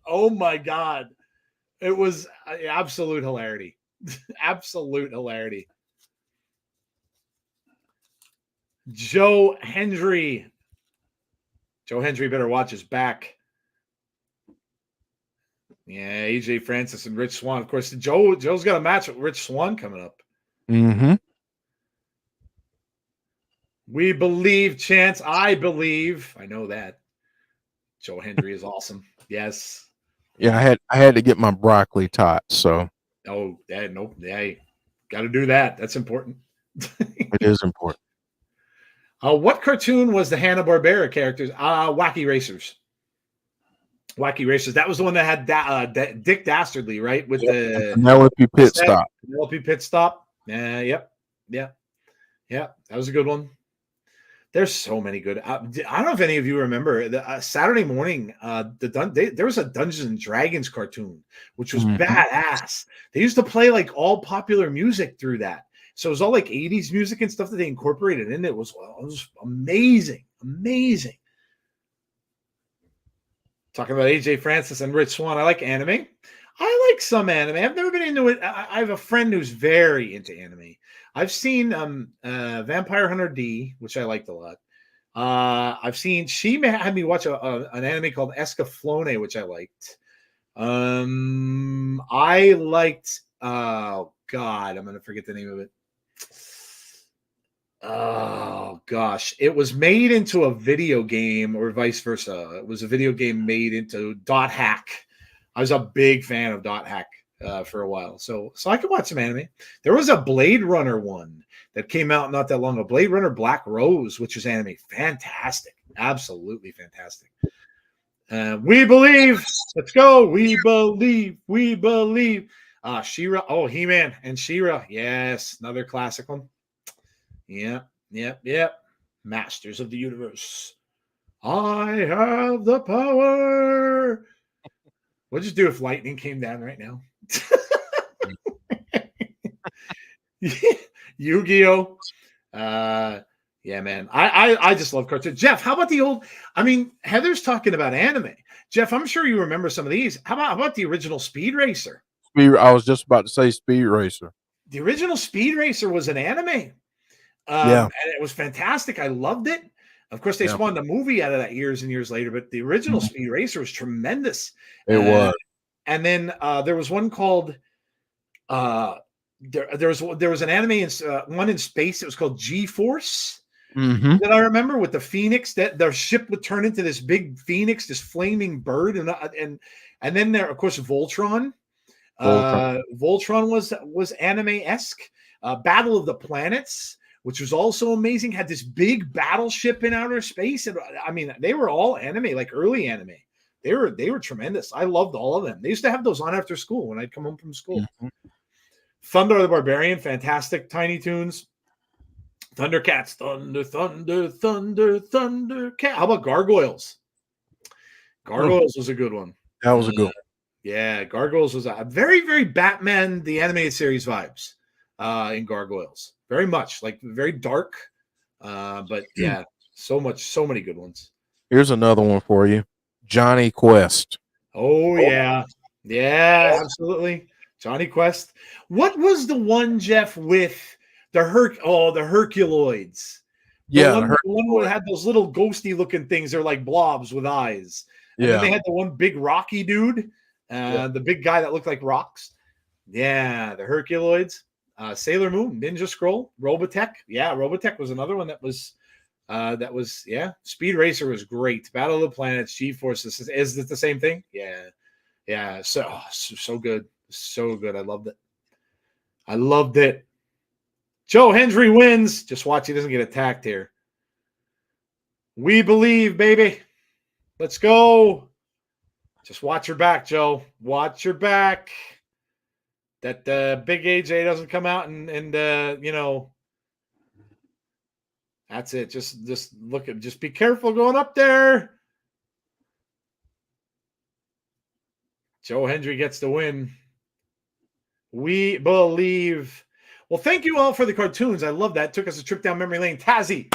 Oh my God. It was absolute hilarity. Absolute hilarity. Joe Hendry. Joe Hendry better watch his back. Yeah, AJ Francis and Rich Swann. Of course, Joe's got a match with Rich Swann coming up. Mm-hmm. We believe, Chance. I believe. I know that. Joe Hendry is awesome. Yes. Yeah, I had to get my broccoli tot, so. Oh, yeah, nope. Yeah, got to do that. That's important. It is important. What cartoon was the Hanna-Barbera characters? Wacky Racers. Wacky Racers. That was the one that had Dick Dastardly, right? With the Penelope Pit Stop. Penelope Pit Stop. Yep. That was a good one. There's so many good. I don't know if any of you remember the Saturday morning. There was a Dungeons and Dragons cartoon, which was badass. They used to play like all popular music through that, so it was all like 80s music and stuff that they incorporated in it. It was amazing, amazing. Talking about AJ Francis and Rich Swann. I like anime. I like some anime. I've never been into it. I have a friend who's very into anime. I've seen Vampire Hunter D, which I liked a lot. I've seen, she had me watch an anime called Escaflowne, which I liked. I liked, oh God, I'm going to forget the name of it. Oh gosh, it was made into a video game or vice versa. It was a video game made into Dot Hack. I was a big fan of Dot Hack for a while. So I could watch some anime. There was a Blade Runner one that came out not that long ago. Blade Runner Black Rose, which is anime. Fantastic. Absolutely fantastic. We believe. Let's go. We believe. We believe. She-Ra. Oh, He-Man and She-Ra. Yes. Another classic one. Yep. Masters of the Universe. I have the power. What'd you do if lightning came down right now? Yu-Gi-Oh! Yeah, man. I just love cartoons. Jeff, how about the old? I mean, Heather's talking about anime. Jeff, I'm sure you remember some of these. How about the original Speed Racer? I was just about to say Speed Racer. The original Speed Racer was an anime. Yeah. And it was fantastic. I loved it. Of course, they Yeah. spawned a movie out of that years and years later, but the original Speed Racer was tremendous. It was. And then there was one called there was an anime one in space. It was called G-Force. That I remember with the Phoenix, that their ship would turn into this big Phoenix, this flaming bird, and then there, of course, Voltron. Voltron was anime-esque. Battle of the Planets, which was also amazing, had this big battleship in outer space. And I mean, they were all anime, like early anime. They were tremendous. I loved all of them. They used to have those on after school when I'd come home from school. Thunder the Barbarian, fantastic. Tiny Toons. Thundercats, thunder, thunder, thunder, Thundercat. How about Gargoyles? Gargoyles was a good one. That was a good one. Yeah, Gargoyles was a very, very Batman, the animated series vibes in Gargoyles. Very much, like very dark. But yeah, so many good ones. Here's another one for you. Johnny Quest. Oh, yeah. Yeah, absolutely. Johnny Quest. What was the one, Jeff, with the Herculoids? The one that had those little ghosty looking things. They're like blobs with eyes. And then they had the one big rocky dude, the big guy that looked like rocks. Yeah, the Herculoids. Sailor Moon, Ninja Scroll, Robotech. Yeah, Robotech was another one that was Speed Racer was great. Battle of the Planets, G-Force. Is it the same thing? Yeah. So good. So good. I loved it. Joe Hendry wins. Just watch he doesn't get attacked here. We believe, baby. Let's go. Just watch your back, Joe. Watch your back. That big AJ doesn't come out and that's it. Just be careful going up there. Joe Hendry gets the win. We believe. Well, thank you all for the cartoons. I love that. Took us a trip down memory lane. Tazzy,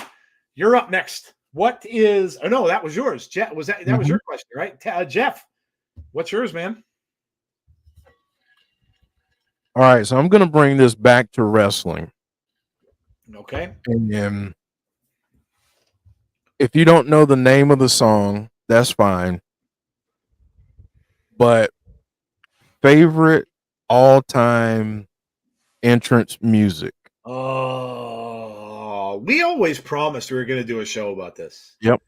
you're up next. What is? Oh no, that was yours. Jeff, was that was your question, right? Jeff, what's yours, man? All right, so I'm going to bring this back to wrestling. Okay. And if you don't know the name of the song, that's fine. But favorite all-time entrance music. Oh, we always promised we were going to do a show about this. Yep.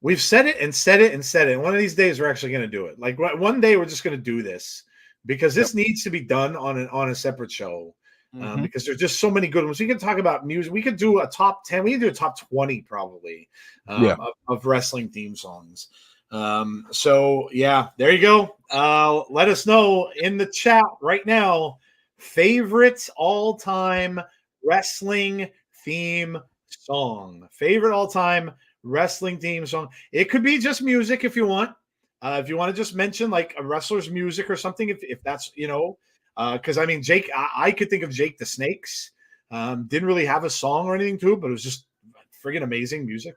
We've said it and said it and said it. And one of these days we're actually going to do it. Like one day we're just going to do this because this needs to be done on a separate show. Because there's just so many good ones. We can talk about music. We could do a top 10. We could do a top 20 probably of wrestling theme songs. So yeah, there you go. Let us know in the chat right now. Favorite all-time wrestling theme song. Favorite all-time wrestling theme song. It could be just music if you want. If you want to just mention like a wrestler's music or something, if that's because I mean Jake, I could think of Jake the Snakes. Didn't really have a song or anything to it, but it was just friggin' amazing music.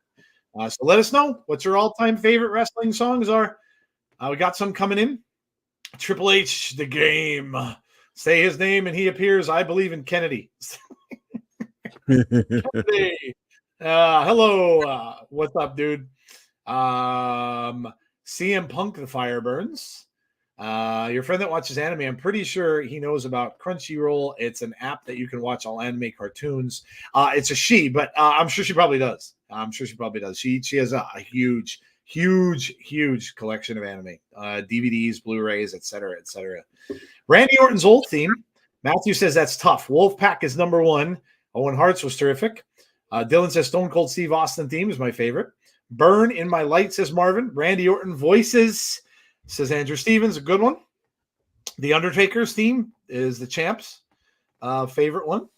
So let us know what your all-time favorite wrestling songs are. We got some coming in. Triple H, the game. Say his name and he appears. I believe in Kennedy. Kennedy. Hello. What's up, dude? CM Punk, the fire burns. Your friend that watches anime, I'm pretty sure he knows about Crunchyroll. It's an app that you can watch all anime cartoons. It's a she, but I'm sure she probably does. She has a huge collection of anime, DVDs, Blu-rays, etc. Randy Orton's old theme. Matthew says that's tough. Wolfpack is number one. Owen Hart's was terrific. Dylan says Stone Cold Steve Austin theme is my favorite. Burn in My Light, says Marvin. Randy Orton voices, says Andrew Stevens, a good one. The Undertaker's theme is the Champs' favorite one.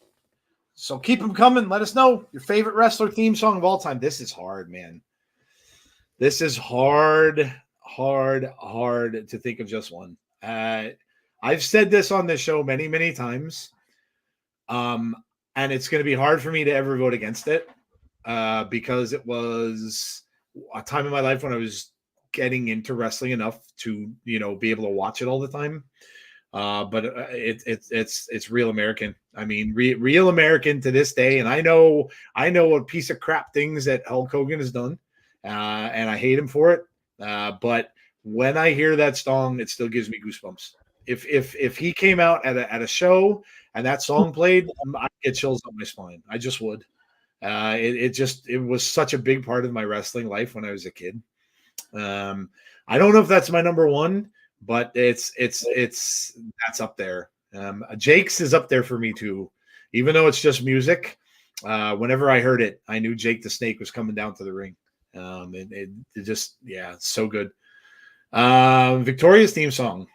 So keep them coming. Let us know your favorite wrestler theme song of all time. This is hard, man. This is hard to think of just one. I've said this on this show many times. And it's going to be hard for me to ever vote against it. because it was a time in my life when I was getting into wrestling enough to, be able to watch it all the time. But it's Real American. I mean, Real American to this day. And I know a piece of crap things that Hulk Hogan has done, and I hate him for it. But when I hear that song, it still gives me goosebumps. If he came out at a show and that song played, I'd get chills up my spine. I just would. It was such a big part of my wrestling life when I was a kid. I don't know if that's my number one, but it's that's up there. Jake's is up there for me too, even though it's just music. Whenever I heard it, I knew Jake the Snake was coming down to the ring. It just, it's so good. Victoria's theme song,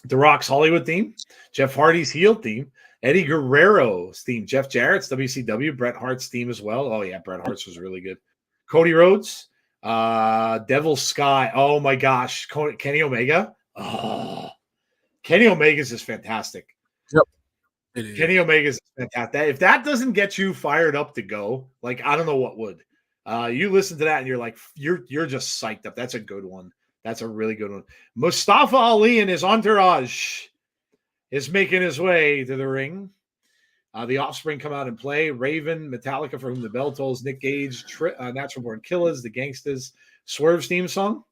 The Rock's Hollywood theme, Jeff Hardy's heel theme, Eddie Guerrero's theme, Jeff Jarrett's WCW, Bret Hart's theme as well. Oh yeah, Bret Hart's was really good. Cody Rhodes, Devil Sky. Oh my gosh, Kenny Omega. Oh, Kenny Omega's is fantastic. Yep, it is. Kenny Omega's is fantastic. If that doesn't get you fired up to go, like, I don't know what would. You listen to that and you're like, you're just psyched up. That's a good one. That's a really good one. Mustafa Ali and his entourage is making his way to the ring. The Offspring come out and play. Raven, Metallica, For Whom the Bell Tolls, Nick Gage, Natural Born Killers, The Gangstas, Swerve's theme song,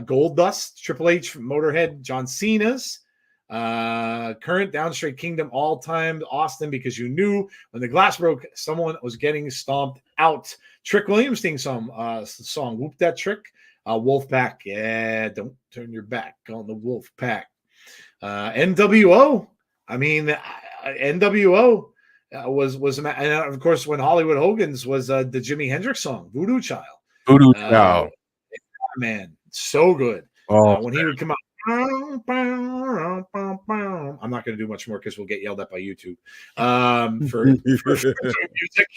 Gold Dust, Triple H, Motorhead, John Cena's, current Down Straight Kingdom, all-time Austin, Because You Knew, When the Glass Broke, Someone Was Getting Stomped Out. Trick Williams theme song, Whoop That Trick. Wolfpack, yeah, don't turn your back on the Wolfpack. NWO, I mean, NWO was, and of course, when Hollywood Hogan's was the Jimi Hendrix song, Voodoo Child. Voodoo Child. Man, so good. When he would come out, I'm not going to do much more because we'll get yelled at by YouTube for music.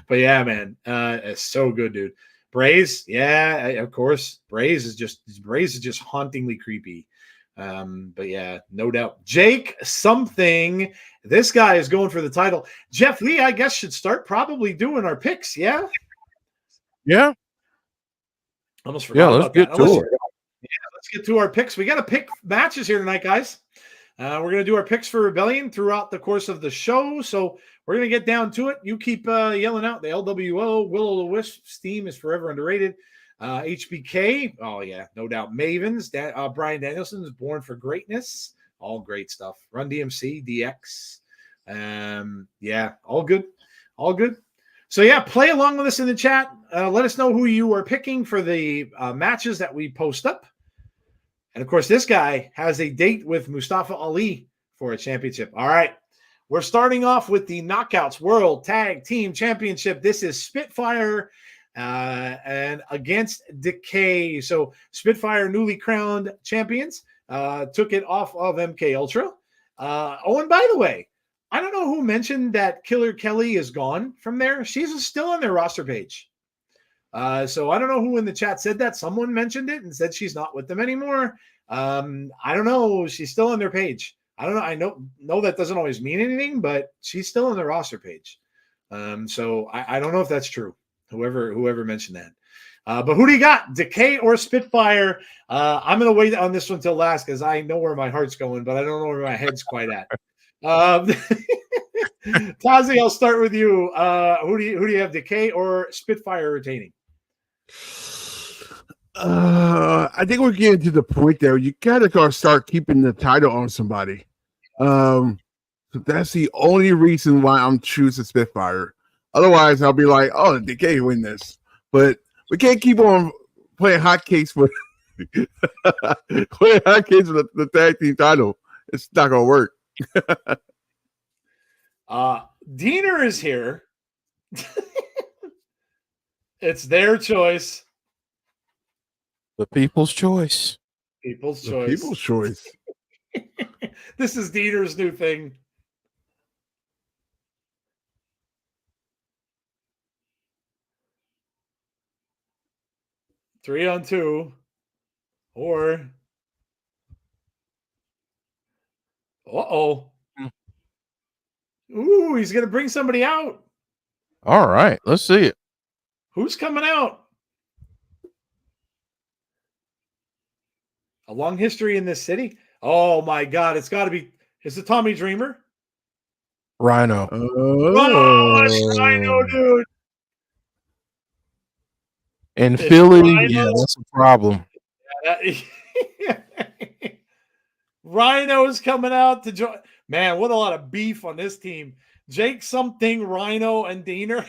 But yeah, man, it's so good, dude. Braze, yeah, of course. Braze is just hauntingly creepy. But yeah, no doubt. Jake something. This guy is going for the title. Jeff Lee, I guess, should start probably doing our picks. Yeah. Yeah. Almost forgot about that. Let's get to our picks. We got to pick matches here tonight, guys. We're going to do our picks for Rebellion throughout the course of the show. So we're going to get down to it. You keep yelling out the LWO. Will-O-the-Wisp's theme is forever underrated. HBK, oh yeah, no doubt. Mavens, Bryan Danielson's Born for Greatness, all great stuff. Run DMC, DX, yeah, all good. So yeah, play along with us in the chat. Let us know who you are picking for the matches that we post up. And of course, this guy has a date with Mustafa Ali for a championship. All right, we're starting off with the Knockouts World Tag Team Championship. This is Spitfire and against Decay. So Spitfire, newly crowned champions, took it off of MK Ultra. Oh, and by the way, I don't know who mentioned that Killer Kelly is gone from there. She's still on their roster page. So I don't know who in the chat said that. Someone mentioned it and said she's not with them anymore. I don't know. She's still on their page. I don't know. I know that doesn't always mean anything, but she's still on the roster page. So I don't know if that's true. Whoever mentioned that. But who do you got? Decay or Spitfire? I'm going to wait on this one till last because I know where my heart's going, but I don't know where my head's quite at. Tazi, I'll start with you. Who do you have, Decay or Spitfire retaining? I think we're getting to the point there. You gotta start keeping the title on somebody. So that's the only reason why I'm choosing Spitfire. Otherwise, I'll be like, "Oh, Decay win this," but we can't keep on playing hotcakes with the tag team title. It's not gonna work. Diener is here. It's their choice. The people's choice. People's choice. This is Diener's new thing. Three on two, or ooh, he's gonna bring somebody out. All right, let's see it. Who's coming out? A long history in this city. Oh my God! It's got to be. Is it Tommy Dreamer? Rhino. Oh, it's Rhino, dude. In It's Philly, yeah, Rhino. that's a problem. Rhino's coming out to join. Man, what a lot of beef on this team. Jake something, Rhino, and Diener.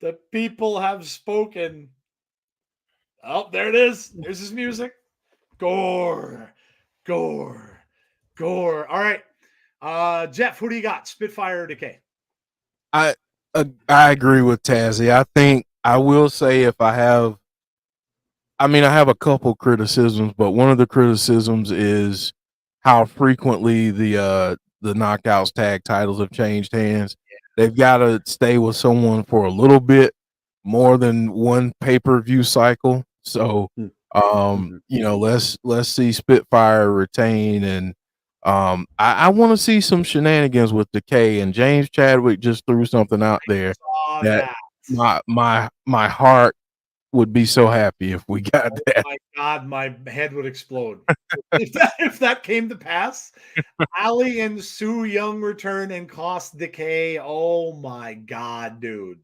The people have spoken. Oh, there it is. There's his music. Gore, gore, gore. All right. Jeff, who do you got? Spitfire or Decay? I agree with Tazzy. I think I will say if I have a couple criticisms, but one of the criticisms is how frequently the Knockouts tag titles have changed hands. They've got to stay with someone for a little bit more than one pay-per-view cycle. So, let's see Spitfire retain, and I want to see some shenanigans with Decay. And James Chadwick just threw something out there that my heart would be so happy if we got that. My God, my head would explode if that came to pass. Ali and Su Young return and cost Decay. Oh my God, dude.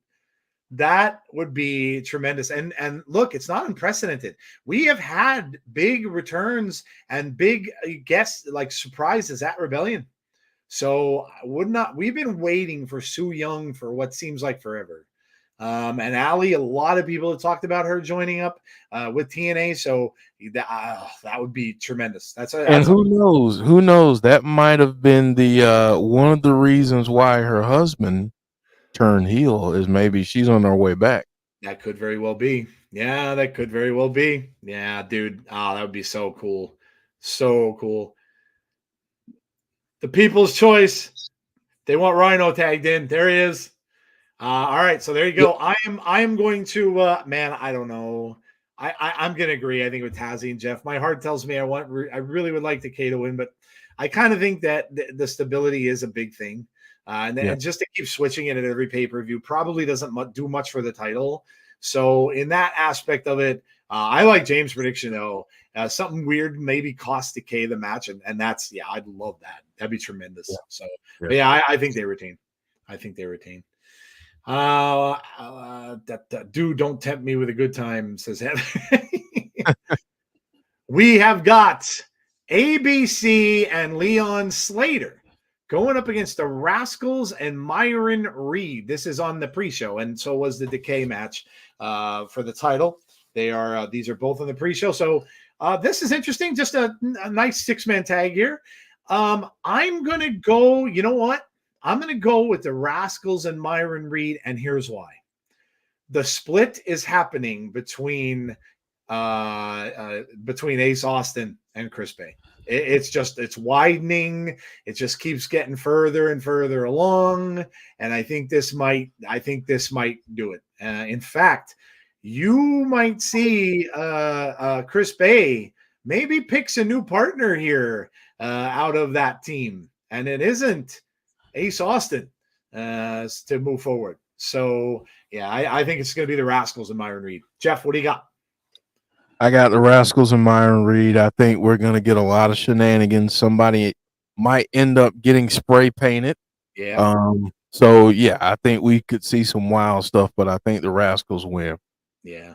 That would be tremendous. And look, it's not unprecedented. We have had big returns and big guests like surprises at Rebellion. So we've been waiting for Su Young for what seems like forever. And Ali, a lot of people have talked about her joining up with TNA. So that would be tremendous. Who knows? Who knows? That might have been the one of the reasons why her husband turned heel is maybe she's on her way back. That could very well be. Yeah, that could very well be. Yeah, dude. Oh, that would be so cool. So cool. The people's choice. They want Rhino tagged in. There he is. All right, so there you go. I am going to man, I don't know. I'm gonna agree. I think with Tazzy and Jeff. My heart tells me I really would like Decay to win, but I kind of think that the stability is a big thing. And just to keep switching it at every pay-per-view probably doesn't do much for the title. So in that aspect of it, I like James' prediction though. Something weird maybe cost Decay the match, and that's I'd love that. That'd be tremendous. So I think they retain. Dude, don't tempt me with a good time, says Heather. We have got ABC and Leon Slater going up against the Rascals and Myron Reed. This is on the pre-show, and so was the Decay match for the title. These are both on the pre-show. So this is interesting. Just a nice 6-man tag here. I'm gonna go. You know what? I'm going to go with the Rascals and Myron Reed, and here's why. The split is happening between Ace Austin and Chris Bay. It's widening. It just keeps getting further and further along, and I think this might do it. In fact, you might see Chris Bay maybe picks a new partner here out of that team, and it isn't Ace Austin to move forward. So, I think it's going to be the Rascals and Myron Reed. Jeff, what do you got? I got the Rascals and Myron Reed. I think we're going to get a lot of shenanigans. Somebody might end up getting spray painted. Yeah. I think we could see some wild stuff, but I think the Rascals win. Yeah.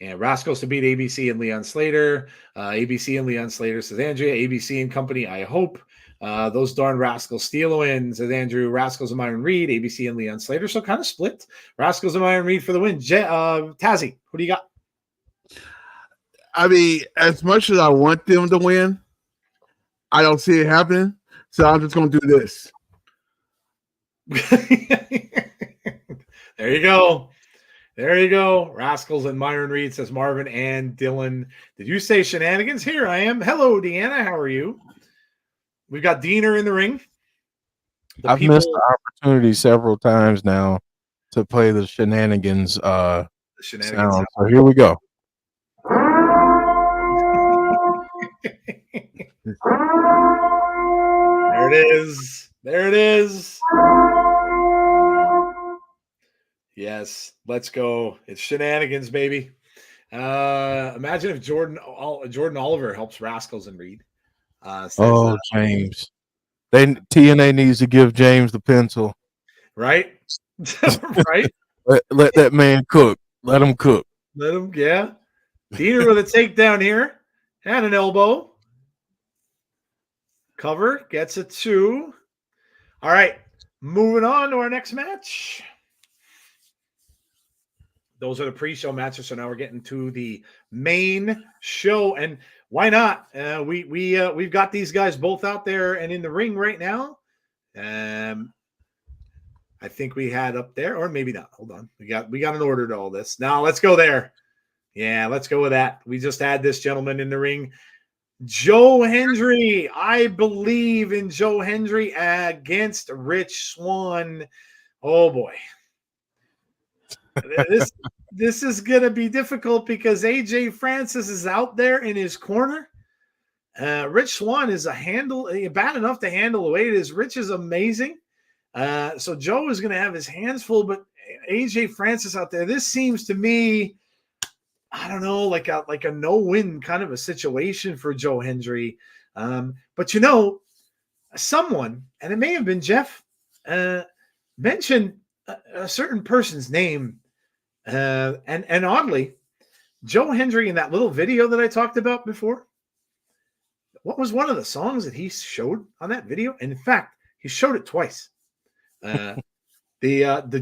And Rascals to beat ABC and Leon Slater. ABC and Leon Slater, says Andrea. ABC and company, I hope. Those darn Rascals steal a win, says Andrew. Rascals and Myron Reed, ABC and Leon Slater. So kind of split. Rascals and Myron Reed for the win. Tazzy, who do you got? I mean, as much as I want them to win, I don't see it happening. So I'm just going to do this. There you go. There you go. Rascals and Myron Reed, says Marvin and Dylan. Did you say shenanigans? Here I am. Hello, Deanna. How are you? We've got Diener in the ring. I've missed the opportunity several times now to play the shenanigans, sound. So here we go. There it is. There it is. Yes, let's go. It's shenanigans, baby. Imagine if Jordan Oliver helps Rascals and Reed. Oh, James. TNA needs to give James the pencil. Right? Right? Let that man cook. Let him cook. Let him, yeah. Diener with a takedown here and an elbow. Cover gets a 2. All right, moving on to our next match. Those are the pre-show matches, so now we're getting to the main show, and why not? We've got these guys both out there and in the ring right now. I think we had up there, or maybe not. Hold on, we got an order to all this. Now let's go there. Yeah, let's go with that. We just had this gentleman in the ring, Joe Hendry. I believe in Joe Hendry against Rich Swann. Oh boy. This is going to be difficult because AJ Francis is out there in his corner. Rich Swann is bad enough to handle the way it is. Rich is amazing. So Joe is going to have his hands full, but AJ Francis out there, this seems to me, I don't know, like a no-win kind of a situation for Joe Hendry. But someone, and it may have been Jeff, mentioned a certain person's name. And oddly, Joe Hendry in that little video that I talked about before, what was one of the songs that he showed on that video? And in fact, he showed it twice. The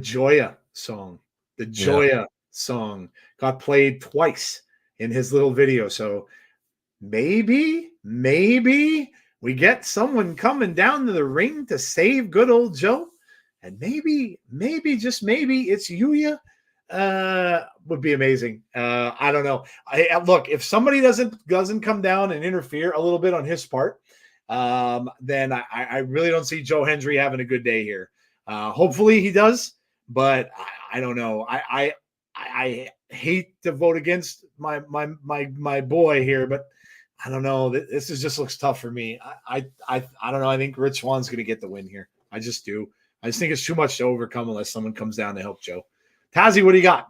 Joya song. The Joya song got played twice in his little video. So maybe we get someone coming down to the ring to save good old Joe. And maybe, just maybe it's Yuya. Would be amazing. I don't know. Look, if somebody doesn't come down and interfere a little bit on his part, then I really don't see Joe Hendry having a good day here. Hopefully he does, but I don't know. I hate to vote against my boy here, but I don't know. This just looks tough for me. I don't know. I think Rich Swann's going to get the win here. I just do. I just think it's too much to overcome unless someone comes down to help Joe. Tazzy, what do you got?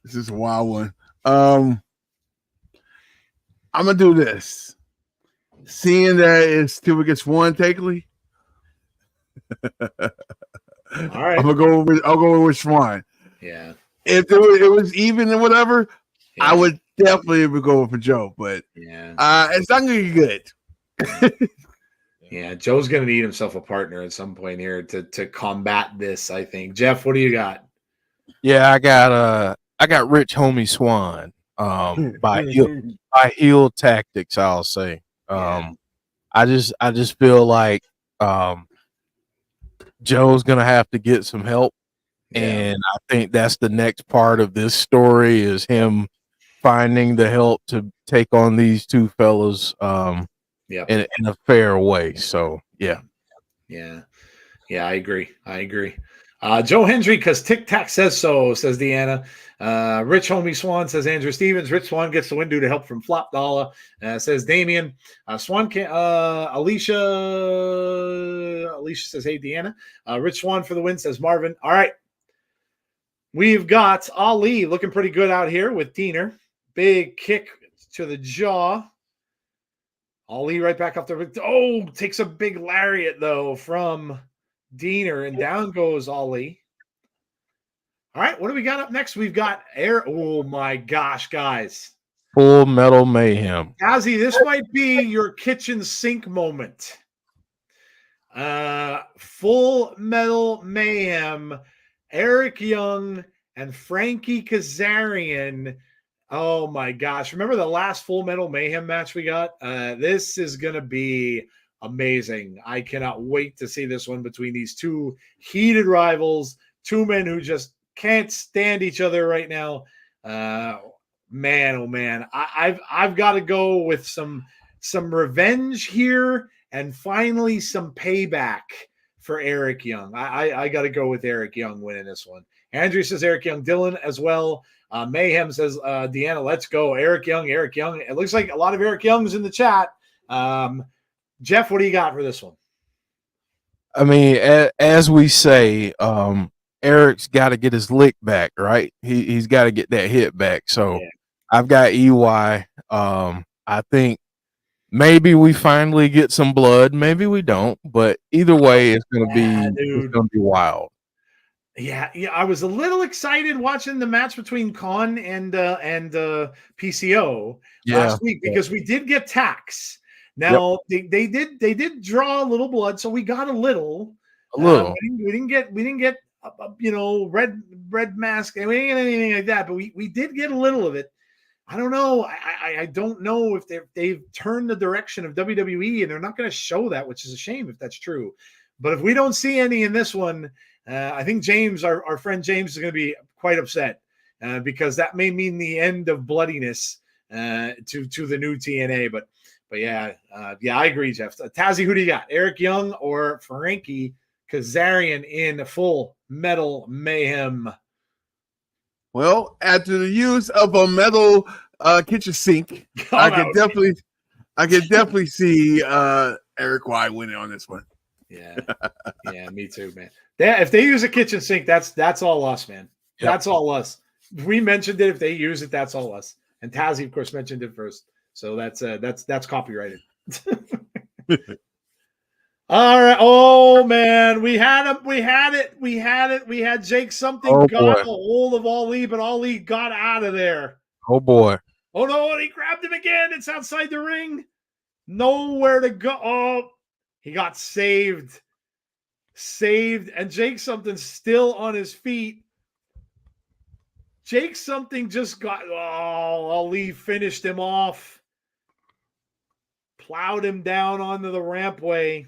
This is a wild one. I'm gonna do this. Seeing that it's 2 against 1, technically. All right. I'll go with Swan. Yeah. If it was even or whatever, I would definitely go for Joe, but it's not gonna be good. Yeah, Joe's going to need himself a partner at some point here to combat this, I think. Jeff, what do you got? Yeah, I got Rich Homie Swann by heel tactics, I'll say. I just feel like Joe's going to have to get some help, and I think that's the next part of this story is him finding the help to take on these two fellas in a fair way. So yeah, I agree. Joe Hendry, because Tic Tac says so, says Deanna. Rich Homie Swann, says Andrew Stevens. Rich Swann gets the win due to help from Flop Dollar, says Damien. Swan can Alicia says, hey Deanna. Rich Swann for the win, says Marvin. All right, we've got Ali looking pretty good out here with Diener. Big kick to the jaw. Ali right back off the takes a big lariat though from Diener, and down goes Ali. All right, what do we got up next? We've got oh my gosh, guys. Full Metal Mayhem. Ozzy, this might be your kitchen sink moment. Full Metal Mayhem, Eric Young and Frankie Kazarian. Oh my gosh. Remember the last Full Metal Mayhem match we got? This is going to be amazing. I cannot wait to see this one between these two heated rivals, two men who just can't stand each other right now. Man, oh man. I've got to go with some revenge here and finally some payback for Eric Young. I got to go with Eric Young winning this one. Andrew says Eric Young. Dylan as well. Mayhem says, Deanna, let's go. Eric Young. It looks like a lot of Eric Young's in the chat. Jeff, what do you got for this one? I mean, as we say, Eric's got to get his lick back, right? He's got to get that hit back. So I've got EY. I think maybe we finally get some blood. Maybe we don't. But either way, it's gonna be wild. Yeah. I was a little excited watching the match between Khan and PCO last week because we did get Tax. Now they did draw a little blood, so we got a little. We didn't get red mask. We didn't get anything like that, but we did get a little of it. I don't know. I don't know if they've turned the direction of WWE, and they're not going to show that, which is a shame if that's true. But if we don't see any in this one, I think James, our friend James, is going to be quite upset because that may mean the end of bloodiness to the new TNA. But yeah, I agree, Jeff. Tazzy, who do you got? Eric Young or Frankie Kazarian in Full Metal Mayhem? Well, after the use of a metal kitchen sink, I could definitely see Eric Y winning on this one. Yeah, me too, man. If they use a kitchen sink, that's all us, man. Yep. That's all us. We mentioned it. If they use it, that's all us. And Tazzy, of course, mentioned it first. So that's copyrighted. All right. Oh man, we had it. We had Jake something got a hold of Ali, but Ali got out of there. Oh boy. Oh no, and he grabbed him again. It's outside the ring. Nowhere to go. Oh, he got saved. And Jake something's still on his feet. Jake something just got Ali finished him off. Plowed him down onto the rampway.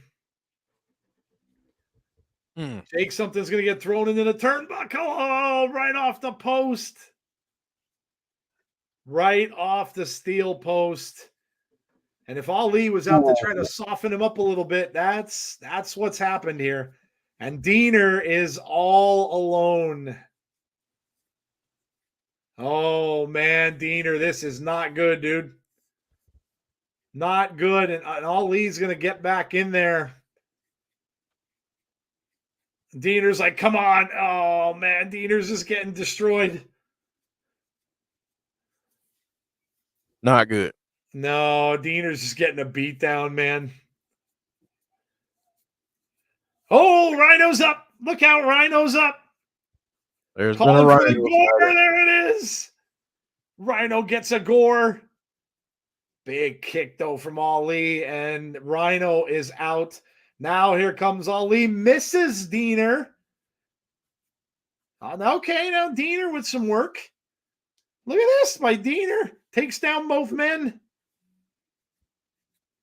Jake something's going to get thrown into the turnbuckle. Oh, right off the post. Right off the steel post. And if Ali was out to try to soften him up a little bit, that's what's happened here. And Diener is all alone. Oh, man, Diener, this is not good, dude. Not good. And Ali's going to get back in there. Diener's like, come on. Oh, man, Diener's just getting destroyed. Not good. No, Diener's just getting a beat down, man. Oh, Rhino's up. Look out, Rhino's up. There's been a Rhino. There it is. Rhino gets a gore. Big kick, though, from Ali, and Rhino is out. Now here comes Ali. Misses Diener. Okay, now Diener with some work. Look at this. My Diener takes down both men.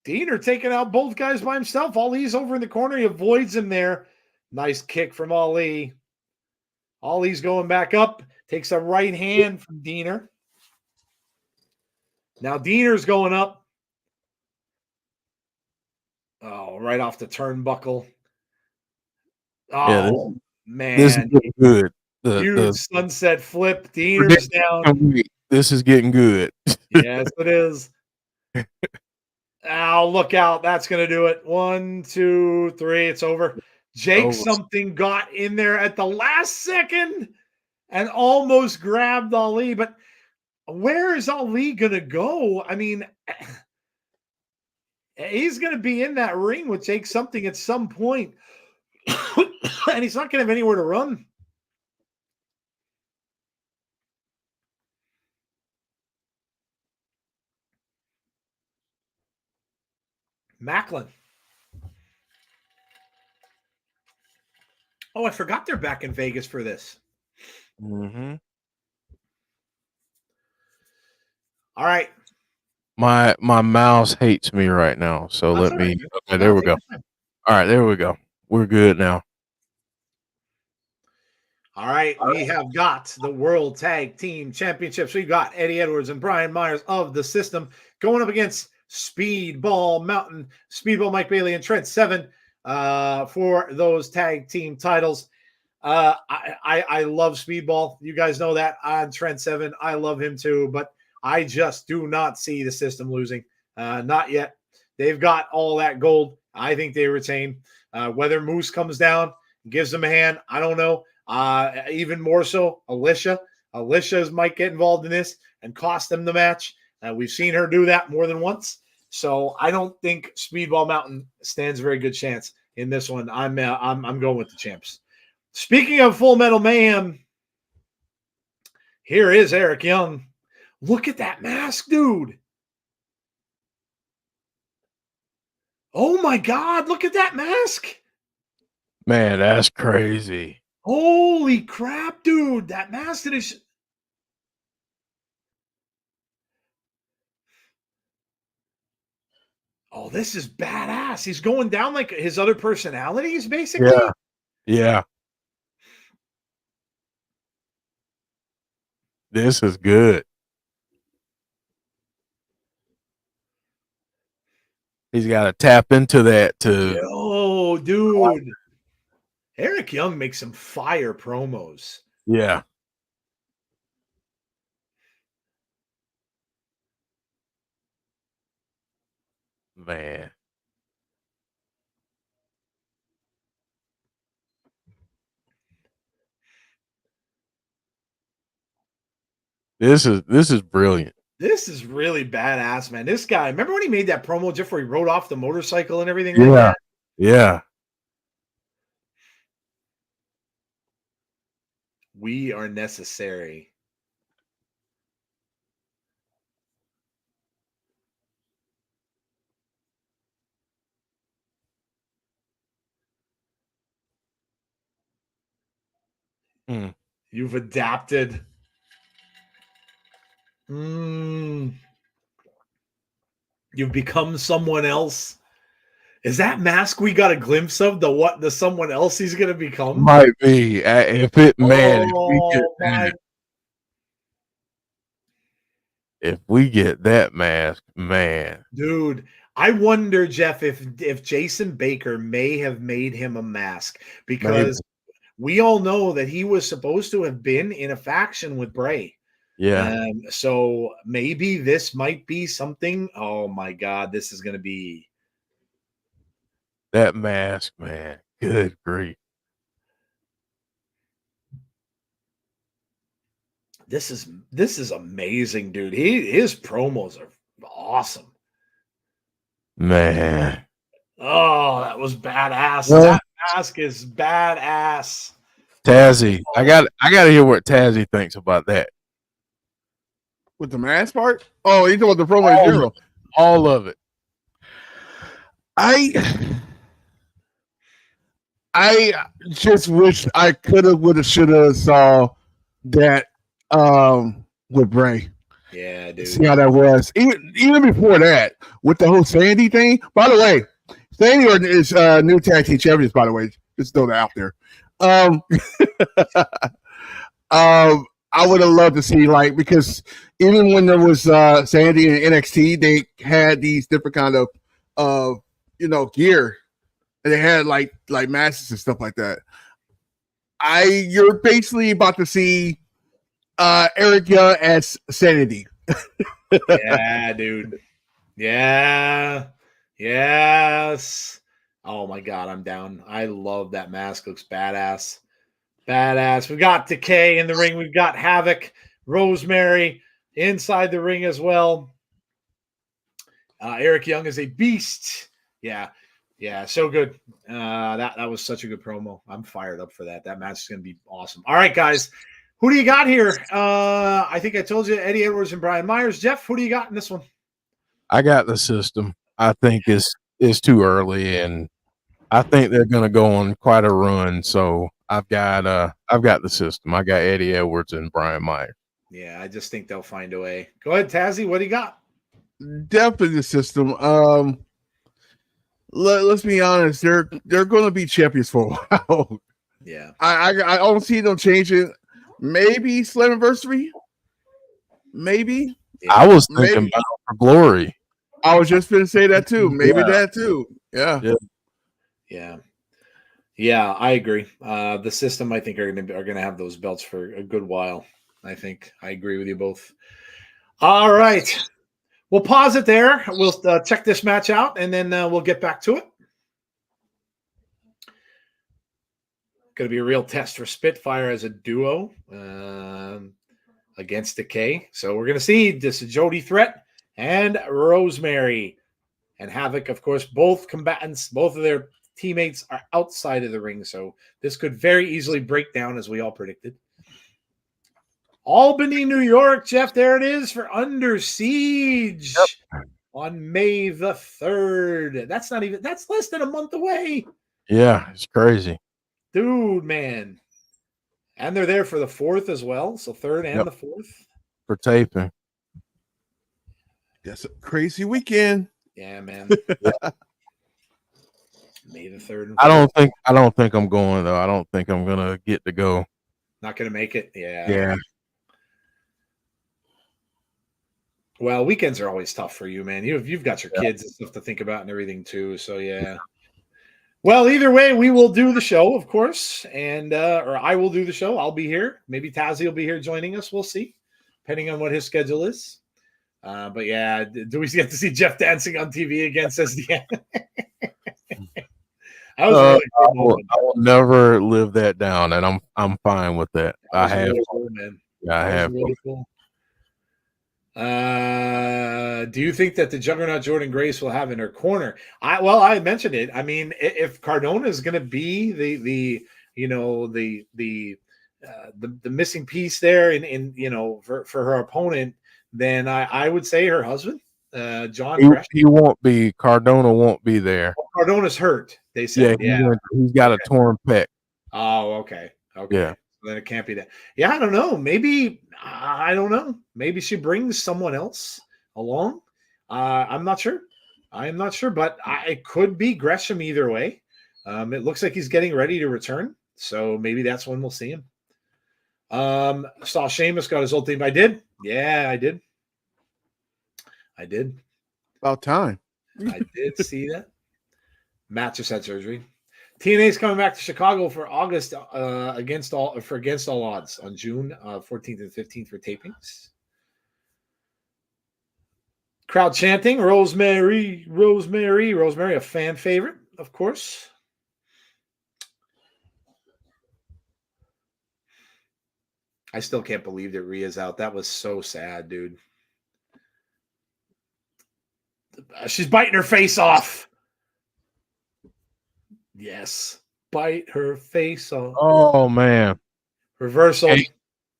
Diener taking out both guys by himself. Ali's over in the corner. He avoids him there. Nice kick from Ali. Ali's going back up. Takes a right hand from Diener. Now Diener's going up. Oh, right off the turnbuckle. Oh, man. This is good. Huge sunset flip. Diener's down. This is getting good. Yes, it is. Oh, look out. That's going to do it. 1, 2, 3. It's over. Jake something got in there at the last second and almost grabbed Ali. But where is Ali going to go? I mean, he's going to be in that ring with Jake something at some point. And he's not going to have anywhere to run. Macklin. Oh, I forgot they're back in Vegas for this. Mm-hmm. All right. My mouse hates me right now, so let me. Okay, there we go. All right, there we go. We're good now. All right, we have got the World Tag Team Championships. We've got Eddie Edwards and Brian Myers of the System going up against Speedball Mike Bailey, and Trent Seven for those tag team titles. I love Speedball. You guys know that. On Trent 7, I love him too, but I just do not see the system losing. Not yet. They've got all that gold. I think they retain. Whether Moose comes down, gives them a hand, I don't know. Even more so, Alicia. Alicia might get involved in this and cost them the match. We've seen her do that more than once. So I don't think Speedball Mountain stands a very good chance in this one. I'm going with the champs. Speaking of Full Metal Mayhem, here is Eric Young. Look at that mask, dude. Oh my God, look at that mask. Man, that's crazy. Holy crap, dude. That mask is. Oh, this is badass. He's going down like his other personalities, basically. Yeah. Yeah. This is good. He's got to tap into that to. Oh, dude. Eric Young makes some fire promos. Yeah. Man. This is brilliant. This is really badass, man. This guy, remember when he made that promo just where he rode off the motorcycle and everything like that? Yeah. We are necessary. You've adapted. You've become someone else. Is that mask we got a glimpse of the someone else he's gonna become? Might be. If it, man, if we get that mask, man. Dude, I wonder, Jeff, if Jason Baker may have made him a mask, because we all know that he was supposed to have been in a faction with Bray. Yeah. So maybe this might be something. Oh my God, this is going to be that mask, man. Good grief. This is amazing, dude. His promos are awesome. Man. Oh, that was badass. Yeah. That mask is badass. Tazzy. I got to hear what Tazzy thinks about that. With the mask part? Oh, you talking about the promo in general? All of it. I just wish I could have, would have, should have saw that with Bray. Yeah, dude. See how that was. Even before that, with the whole Sandy thing. By the way, Sandy is new tag team champions, by the way. Just throw that out there. I would have loved to see, like, because even when there was Sandy and NXT, they had these different kind of gear. And they had like masks and stuff like that. You're basically about to see Eric Young as Sanity. Yeah, dude. Yeah. Yes. Oh my God, I'm down. I love that mask. Looks badass. Badass. We've got Decay in the ring. We've got Havoc, Rosemary inside the ring as well. Eric Young is a beast. Yeah. Yeah, so good. That was such a good promo. I'm fired up for that. That match is going to be awesome. All right, guys. Who do you got here? I think I told you Eddie Edwards and Brian Myers. Jeff, who do you got in this one? I got the system. I think it's too early, and I think they're going to go on quite a run. So I've got the system. I got Eddie Edwards and Brian Myers. Yeah, I just think they'll find a way. Go ahead, Tazzy. What do you got? Definitely the system. Let's be honest. They're going to be champions for a while. Yeah, I don't see them changing. Maybe Slammiversary. Maybe. Yeah. I was thinking Battle for Glory. I was just going to say that too. Maybe that too. Yeah. Yeah, I agree. The system, I think, are gonna have those belts for a good while. I think I agree with you both. All right, we'll pause it there. We'll check this match out, and then we'll get back to it. Going to be a real test for Spitfire as a duo against Decay. So we're going to see this Jody Threat and Rosemary and Havoc. Of course, both combatants, both of their teammates are outside of the ring. So this could very easily break down, as we all predicted. Albany, New York, Jeff. There it is for Under Siege on May the 3rd. That's less than a month away. Yeah, it's crazy. Dude, man. And they're there for the 4th as well. So 3rd and the 4th. For taping. That's a crazy weekend. Yeah, man. May the 3rd. I don't think I'm going though. I don't think I'm gonna get to go. Not gonna make it. Yeah. Yeah. Well, weekends are always tough for you, man. You've got your kids and stuff to think about and everything too. So yeah. Well, either way, we will do the show, of course, and or I will do the show. I'll be here. Maybe Tazzy will be here joining us. We'll see, depending on what his schedule is. But yeah, do we get to see Jeff dancing on TV again? Says the I will never live that down, and I'm fine with that. I have, really cool, man. Yeah, I have. Really cool. Do you think that the Juggernaut Jordan Grace will have in her corner? I mentioned it. I mean, if Cardona is going to be the missing piece there in for her opponent, then I would say her husband, John. He won't be. Cardona won't be there. Cardona's hurt. They said, he's got a torn pec. Oh, okay. Yeah. Then it can't be that. Yeah, I don't know. Maybe I don't know. Maybe she brings someone else along. I'm not sure. I am not sure, but it could be Gresham either way. It looks like he's getting ready to return, so maybe that's when we'll see him. Saw Sheamus got his old team. I did. Yeah, I did. About time. I did see that. Matt just had surgery. TNA is coming back to Chicago for August against all odds on June 14th and 15th for tapings. Crowd chanting, Rosemary, Rosemary, Rosemary, a fan favorite, of course. I still can't believe that Rhea's out. That was so sad, dude. She's biting her face off. Yes. Bite her face off. Oh man. Reversal.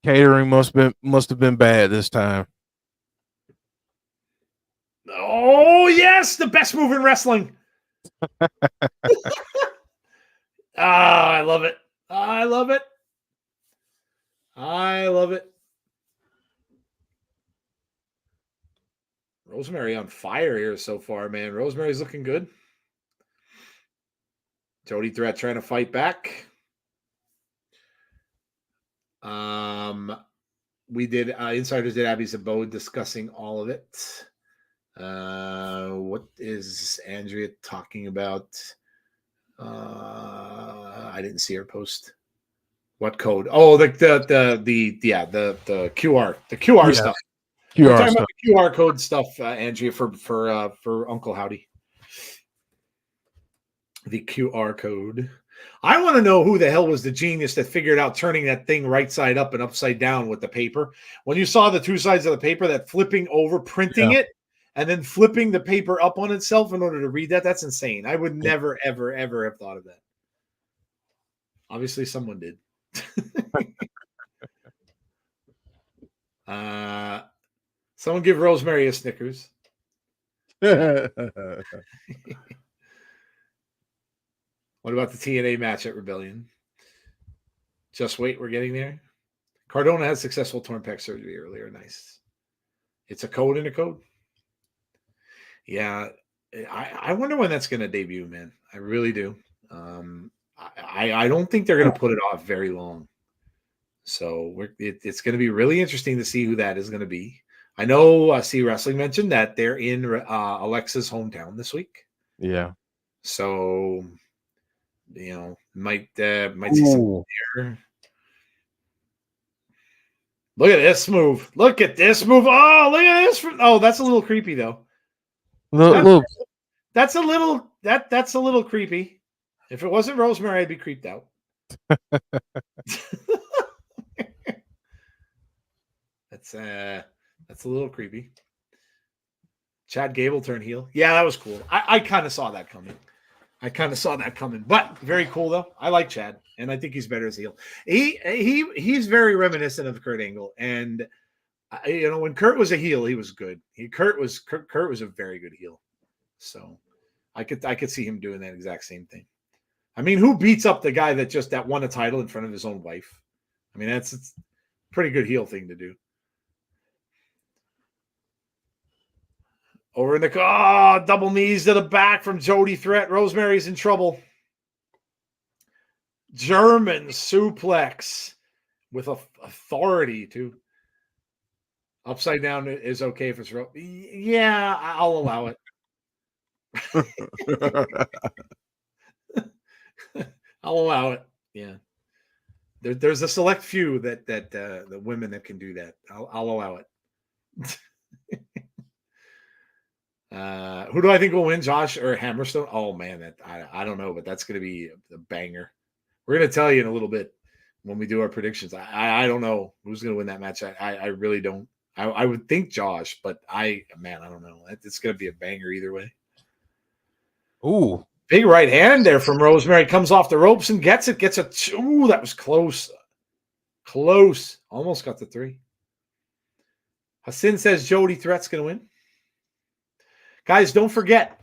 Catering must have been bad this time. Oh yes, the best move in wrestling. I love it. I love it. I love it. Rosemary on fire here so far, man. Rosemary's looking good. Jody Threat trying to fight back. We did Insiders did Abby's Abode discussing all of it. What is Andrea talking about? I didn't see her post. What code? Oh, the QR stuff. We're talking about the QR code stuff, Andrea, for Uncle Howdy. The QR code. I want to know who the hell was the genius that figured out turning that thing right side up and upside down with the paper. When you saw the two sides of the paper, that flipping over, printing it, and then flipping the paper up on itself in order to read that's insane. I would never, ever, ever have thought of that. Obviously, someone did. Someone give Rosemary a Snickers. What about the TNA match at Rebellion? Just wait, we're getting there. Cardona had successful torn pec surgery earlier. Nice. It's a code in a code. Yeah, I wonder when that's going to debut, man. I really do. I don't think they're going to put it off very long. So it's going to be really interesting to see who that is going to be. I know C Wrestling mentioned that they're in Alexa's hometown this week. Yeah. So Might see some there. Look at this move. Look at this move. Oh, look at this. Oh, that's a little creepy though. That's a little creepy. If it wasn't Rosemary, I'd be creeped out. That's a little creepy. Chad Gable turned heel. Yeah, that was cool. I kind of saw that coming. But very cool though. I like Chad, and I think he's better as heel. He's very reminiscent of Kurt Angle, and when Kurt was a heel, he was good. Kurt was a very good heel. So I could see him doing that exact same thing. I mean, who beats up the guy that won a title in front of his own wife? I mean, it's a pretty good heel thing to do. Over in the double knees to the back from Jody threat. Rosemary's in trouble. German suplex with authority too. Upside down is okay if it's yeah, I'll allow it. I'll allow it. Yeah. There's a select few that the women that can do that. I'll allow it. Who do I think will win, Josh or Hammerstone? Oh man, I don't know, but that's going to be a banger. We're going to tell you in a little bit when we do our predictions. I don't know who's going to win that match. I really don't. I would think Josh, but I don't know. It's going to be a banger either way. Ooh, big right hand there from Rosemary. Comes off the ropes and gets it. Ooh, that was close. Close. Almost got the 3. Hassan says Jody threat's going to win. Guys, don't forget.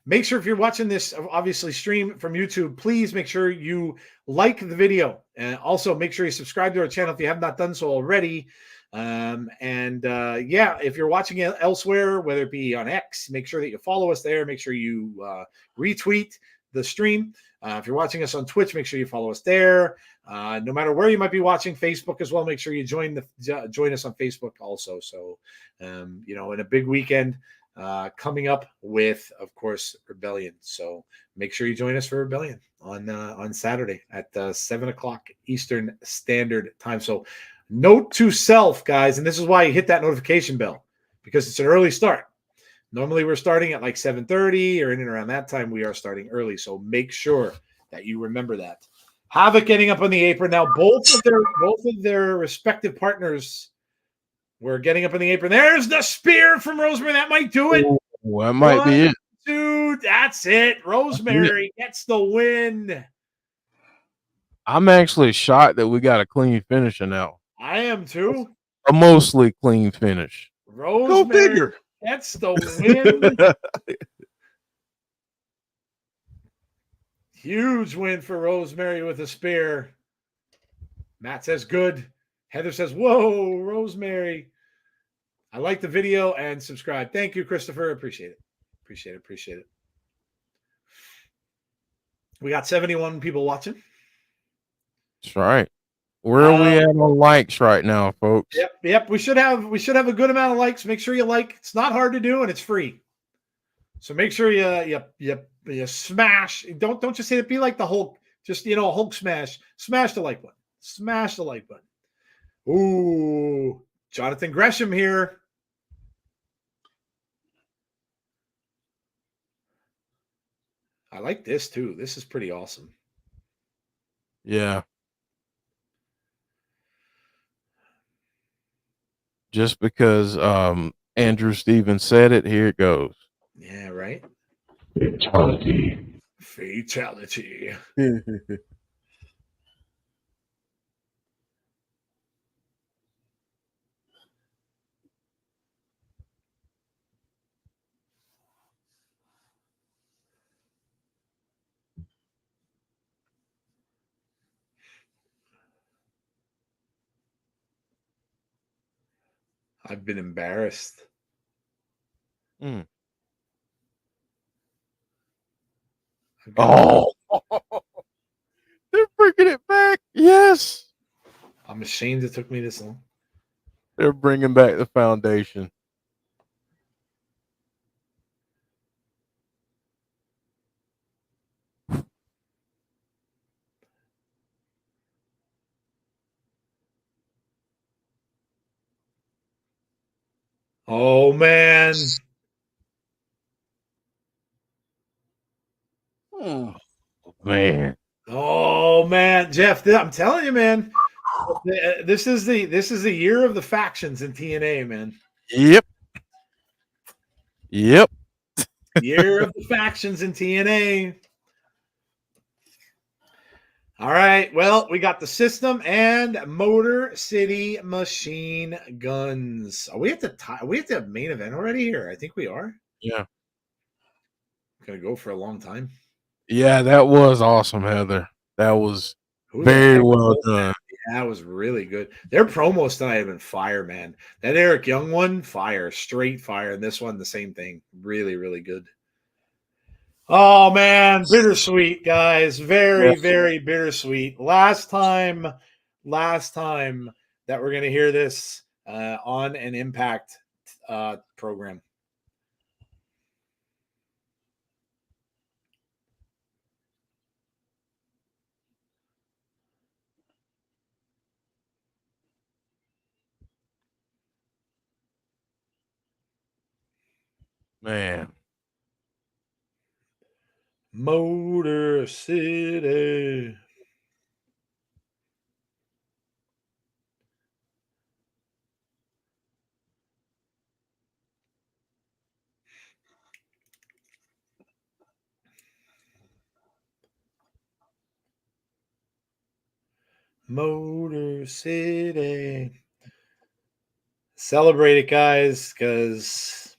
Make sure if you're watching this, obviously stream from YouTube, please make sure you like the video. And also make sure you subscribe to our channel if you have not done so already. If you're watching it elsewhere, whether it be on X, make sure that you follow us there. Make sure you retweet the stream. If you're watching us on Twitch, make sure you follow us there. No matter where you might be watching, Facebook as well. Make sure you join us on Facebook also. So, in a big weekend coming up with, of course, Rebellion. So make sure you join us for Rebellion on Saturday at 7:00 Eastern Standard Time. So note to self, guys, and this is why you hit that notification bell, because it's an early start. Normally we're starting at like 7:30 or in and around that time. We are starting early, so make sure that you remember that. Havoc getting up on the apron now. Both of their respective partners were getting up on the apron. There's the spear from Rosemary. That might do it. Ooh, that might be it. Dude, that's it. Rosemary gets the win. I'm actually shocked that we got a clean finisher now. I am too. A mostly clean finish. Rosemary Go figure. Gets the win. Huge win for Rosemary with a spear. Matt says good. Heather says, whoa, Rosemary. I like the video and subscribe. Thank you, Christopher. Appreciate it. Appreciate it. We got 71 people watching. That's right. Where are we at on likes right now, folks? Yep. We should have a good amount of likes. Make sure you like. It's not hard to do and it's free. So make sure you smash. Don't just say it. Be like the Hulk. Just Hulk smash. Smash the like button. Smash the like button. Ooh, Jonathan Gresham here. I like this too. This is pretty awesome. Yeah. Just because Andrew Stevens said it, here it goes. Yeah, right? Fatality. I've been embarrassed. Oh, they're bringing it back. Yes. I'm ashamed it took me this long. They're bringing back the foundation. Oh man. Oh, Man. Oh man, Jeff, I'm telling you, man. This is the year of the factions in TNA, man. Yep. Yep. Year of the factions in TNA. All right. Well, we got the System and Motor City Machine Guns. Are we at the main event already here? I think we are. Yeah. Gonna go for a long time. Yeah, that was awesome, Heather. That was Who the very heck well was done. that? That was really good. Their promos tonight have been fire, man. That Eric Young one, fire, straight fire. And this one, the same thing. Really, really good. Oh man, bittersweet, guys. Very, Yes. very bittersweet. Last time that we're gonna hear this on an Impact program. Man. Motor City. Motor City. Celebrate it, guys, because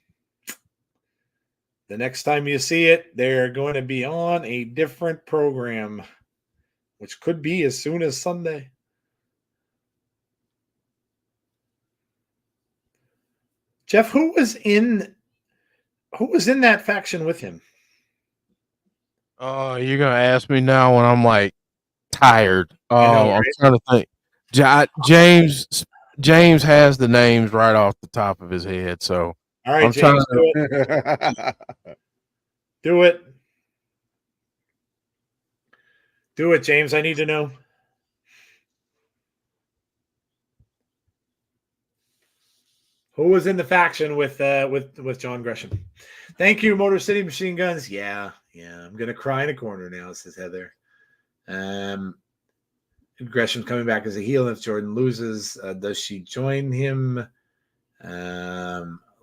the next time you see it, they're going to be on a different program, which could be as soon as Sunday. Jeff, who was in that faction with him? Oh, you're gonna ask me now when I'm like tired. I know, I'm right? trying to think. James has the names right off the top of his head, so All right, I'm trying James, to. do it. Do it. Do it, James. I need to know. Who was in the faction with John Gresham? Thank you, Motor City Machine Guns. Yeah. I'm gonna cry in a corner now, says Heather. Gresham's coming back as a heel. If Jordan loses, does she join him?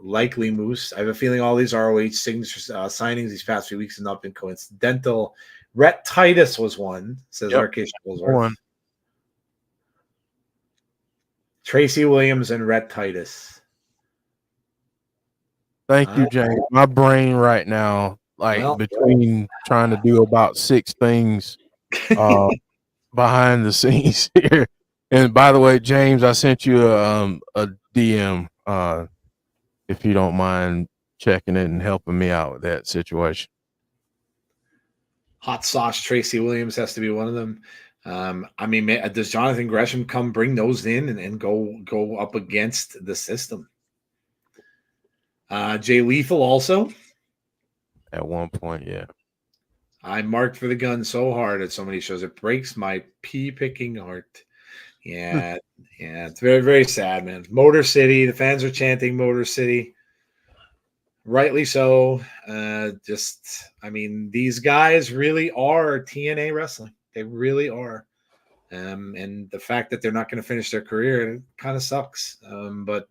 Likely Moose. I have a feeling all these ROH signings these past few weeks have not been coincidental. Rhett Titus was one, says RK Shuttlesworth. Tracy Williams and Rhett Titus. Thank you, James. My brain right now, between trying to do about 6 things behind the scenes here. And by the way, James, I sent you a DM if you don't mind checking it and helping me out with that situation. Hot Sauce Tracy Williams has to be one of them. I mean, does Jonathan Gresham come bring those in and go up against the System? Jay Lethal also. At one point, yeah. I marked for the gun so hard at so many shows. It breaks my pea-picking heart. Yeah, it's very, very sad, man. Motor City. The fans are chanting Motor City. Rightly so. I mean, these guys really are TNA wrestling. They really are. And the fact that they're not going to finish their career, it kind of sucks. But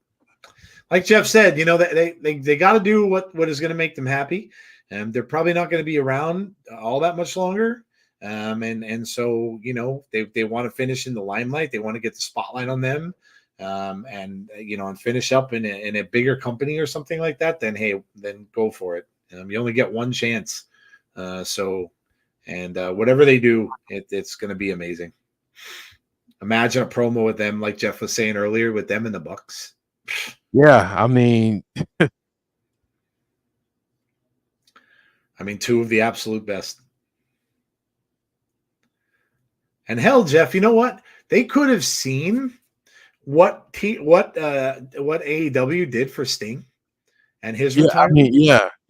like Jeff said, they got to do what is going to make them happy. And they're probably not going to be around all that much longer. And so, they want to finish in the limelight. They want to get the spotlight on them. And finish up in a bigger company or something like that, then go for it. You only get one chance. Whatever they do, it's going to be amazing. Imagine a promo with them, like Jeff was saying earlier, with them in the Bucks. Yeah, I mean, two of the absolute best. And hell, Jeff, you know what? They could have seen what AEW did for Sting and his retirement.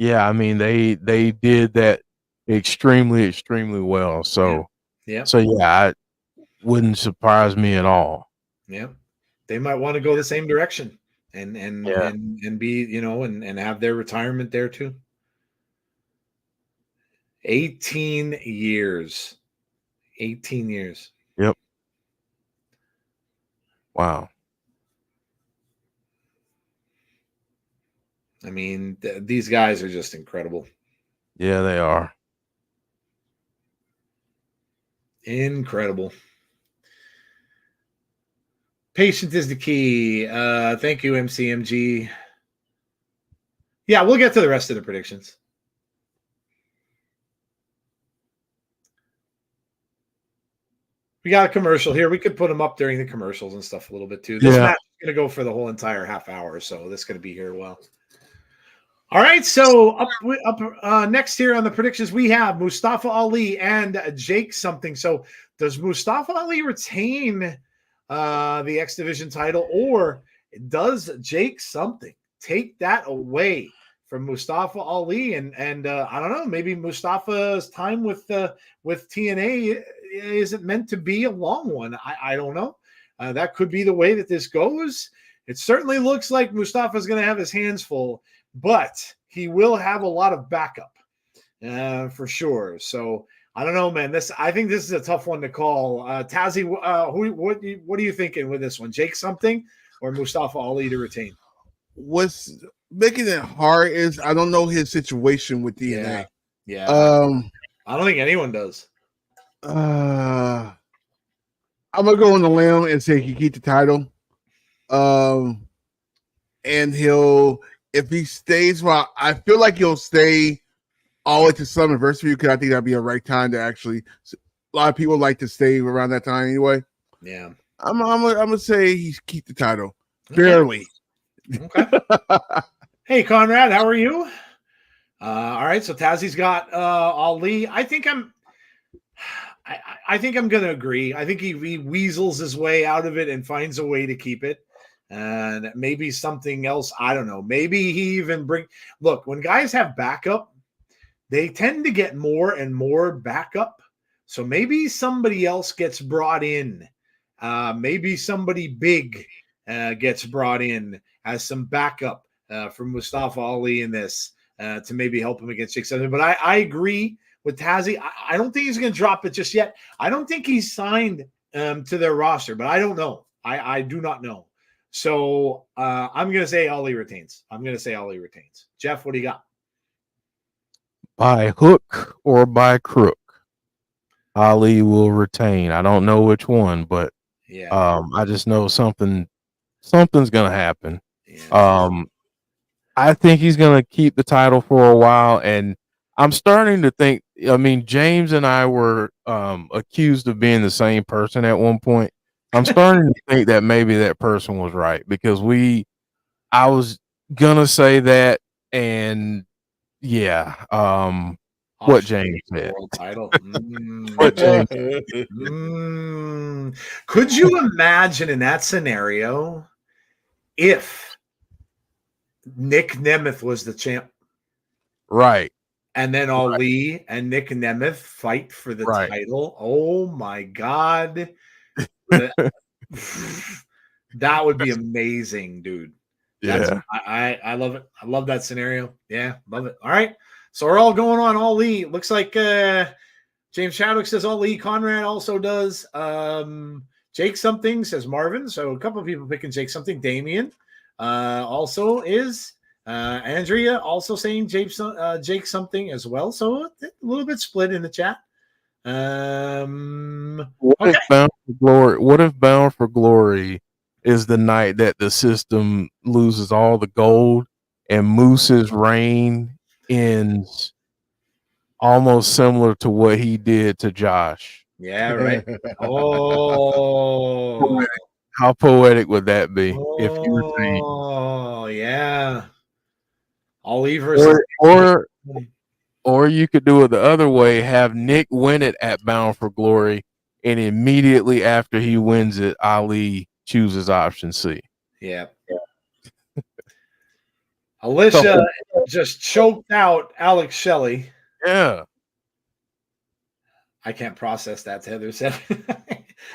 I mean, they did that extremely, extremely well. So it wouldn't surprise me at all. Yeah, they might want to go the same direction. and be, you know, and have their retirement there too. 18 years. 18 years. Yep. Wow. I mean, these guys are just incredible. Yeah, they are. Incredible. Patience is the key. Thank you, MCMG. Yeah, we'll get to the rest of the predictions. We got a commercial here. We could put them up during the commercials and stuff a little bit too. This match is going to go for the whole entire half hour, so this is going to be here a while. All right, so up next here on the predictions, we have Mustafa Ali and Jake something. So does Mustafa Ali retain the X Division title, or does Jake something take that away from Mustafa Ali? And I don't know, maybe Mustafa's time with TNA isn't meant to be a long one. I don't know. That could be the way that this goes. It certainly looks like Mustafa's going to have his hands full, but he will have a lot of backup for sure. So I don't know, man. I think this is a tough one to call. Tazzy, what are you thinking with this one? Jake something or Mustafa Ali to retain? What's making it hard is I don't know his situation with DNA. Yeah. I don't think anyone does. I'm gonna go on the limb and say he keep the title. And if he stays, well, I feel like he'll stay all the way to Summerversary because I think that'd be a right time to actually. A lot of people like to stay around that time anyway. Yeah, I'm gonna say he keep the title barely. Okay. Hey, Conrad, how are you? All right, so Tazzy's got Ali. I think I'm going to agree. I think he weasels his way out of it and finds a way to keep it. And maybe something else. I don't know. Maybe he even look, when guys have backup, they tend to get more and more backup. So maybe somebody else gets brought in. Maybe somebody big gets brought in as some backup from Mustafa Ali in this to maybe help him against Jake Something. But I agree with Tazzy. I don't think he's going to drop it just yet. I don't think he's signed to their roster, but I don't know. I do not know. So I'm going to say Ali retains. Jeff, what do you got? By hook or by crook, Ali will retain. I don't know which one, but I just know something's going to happen. Yeah. I think he's going to keep the title for a while, and I'm starting to think. I mean, James and I were accused of being the same person at one point. I'm starting to think that maybe that person was right because I was gonna say that, and yeah, what James said. World title. What James? Could you imagine in that scenario if Nick Nemeth was the champ, right? And then Ali and Nick Nemeth fight for the title? Oh my God. That would be amazing, dude. I love it. I love that scenario. Yeah, love it. All right. So we're all going on Ali. Looks like James Chadwick says Ali. Conrad also does. Jake something says Marvin. So a couple of people picking Jake something. Damien also is. Andrea also saying Jake something as well. So a little bit split in the chat. What if Bound for Glory is the night that the system loses all the gold and Moose's reign ends almost similar to what he did to Josh? Yeah, right. Oh, how poetic would that be if you were saying? Oh, yeah. Ali versus or you could do it the other way, have Nick win it at Bound for Glory, and immediately after he wins it, Ali chooses option C. Yeah. Alicia just choked out Alex Shelley. Yeah. I can't process that, Heather said.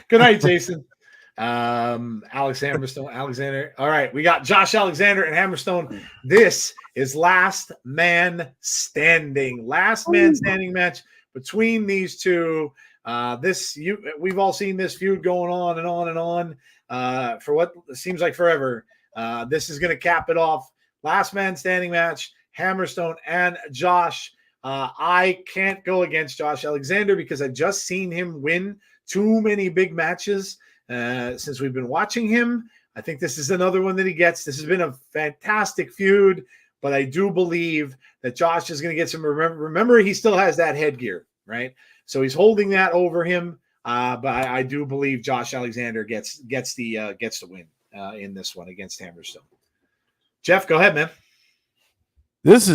Good night, Jason. Alex Hammerstone, Alexander. All right, we got Josh Alexander and Hammerstone. This is last man standing match between these two. We've all seen this feud going on and on and on for what seems like forever. This is going to cap it off. Last man standing match, Hammerstone and Josh. I can't go against Josh Alexander because I've just seen him win too many big matches since we've been watching him. I think this is another one that he gets. This has been a fantastic feud, but I do believe that Josh is going to get some. Remember, he still has that headgear, right? So he's holding that over him. But I do believe Josh Alexander gets the win in this one against Hammerstone. Jeff, go ahead, man. This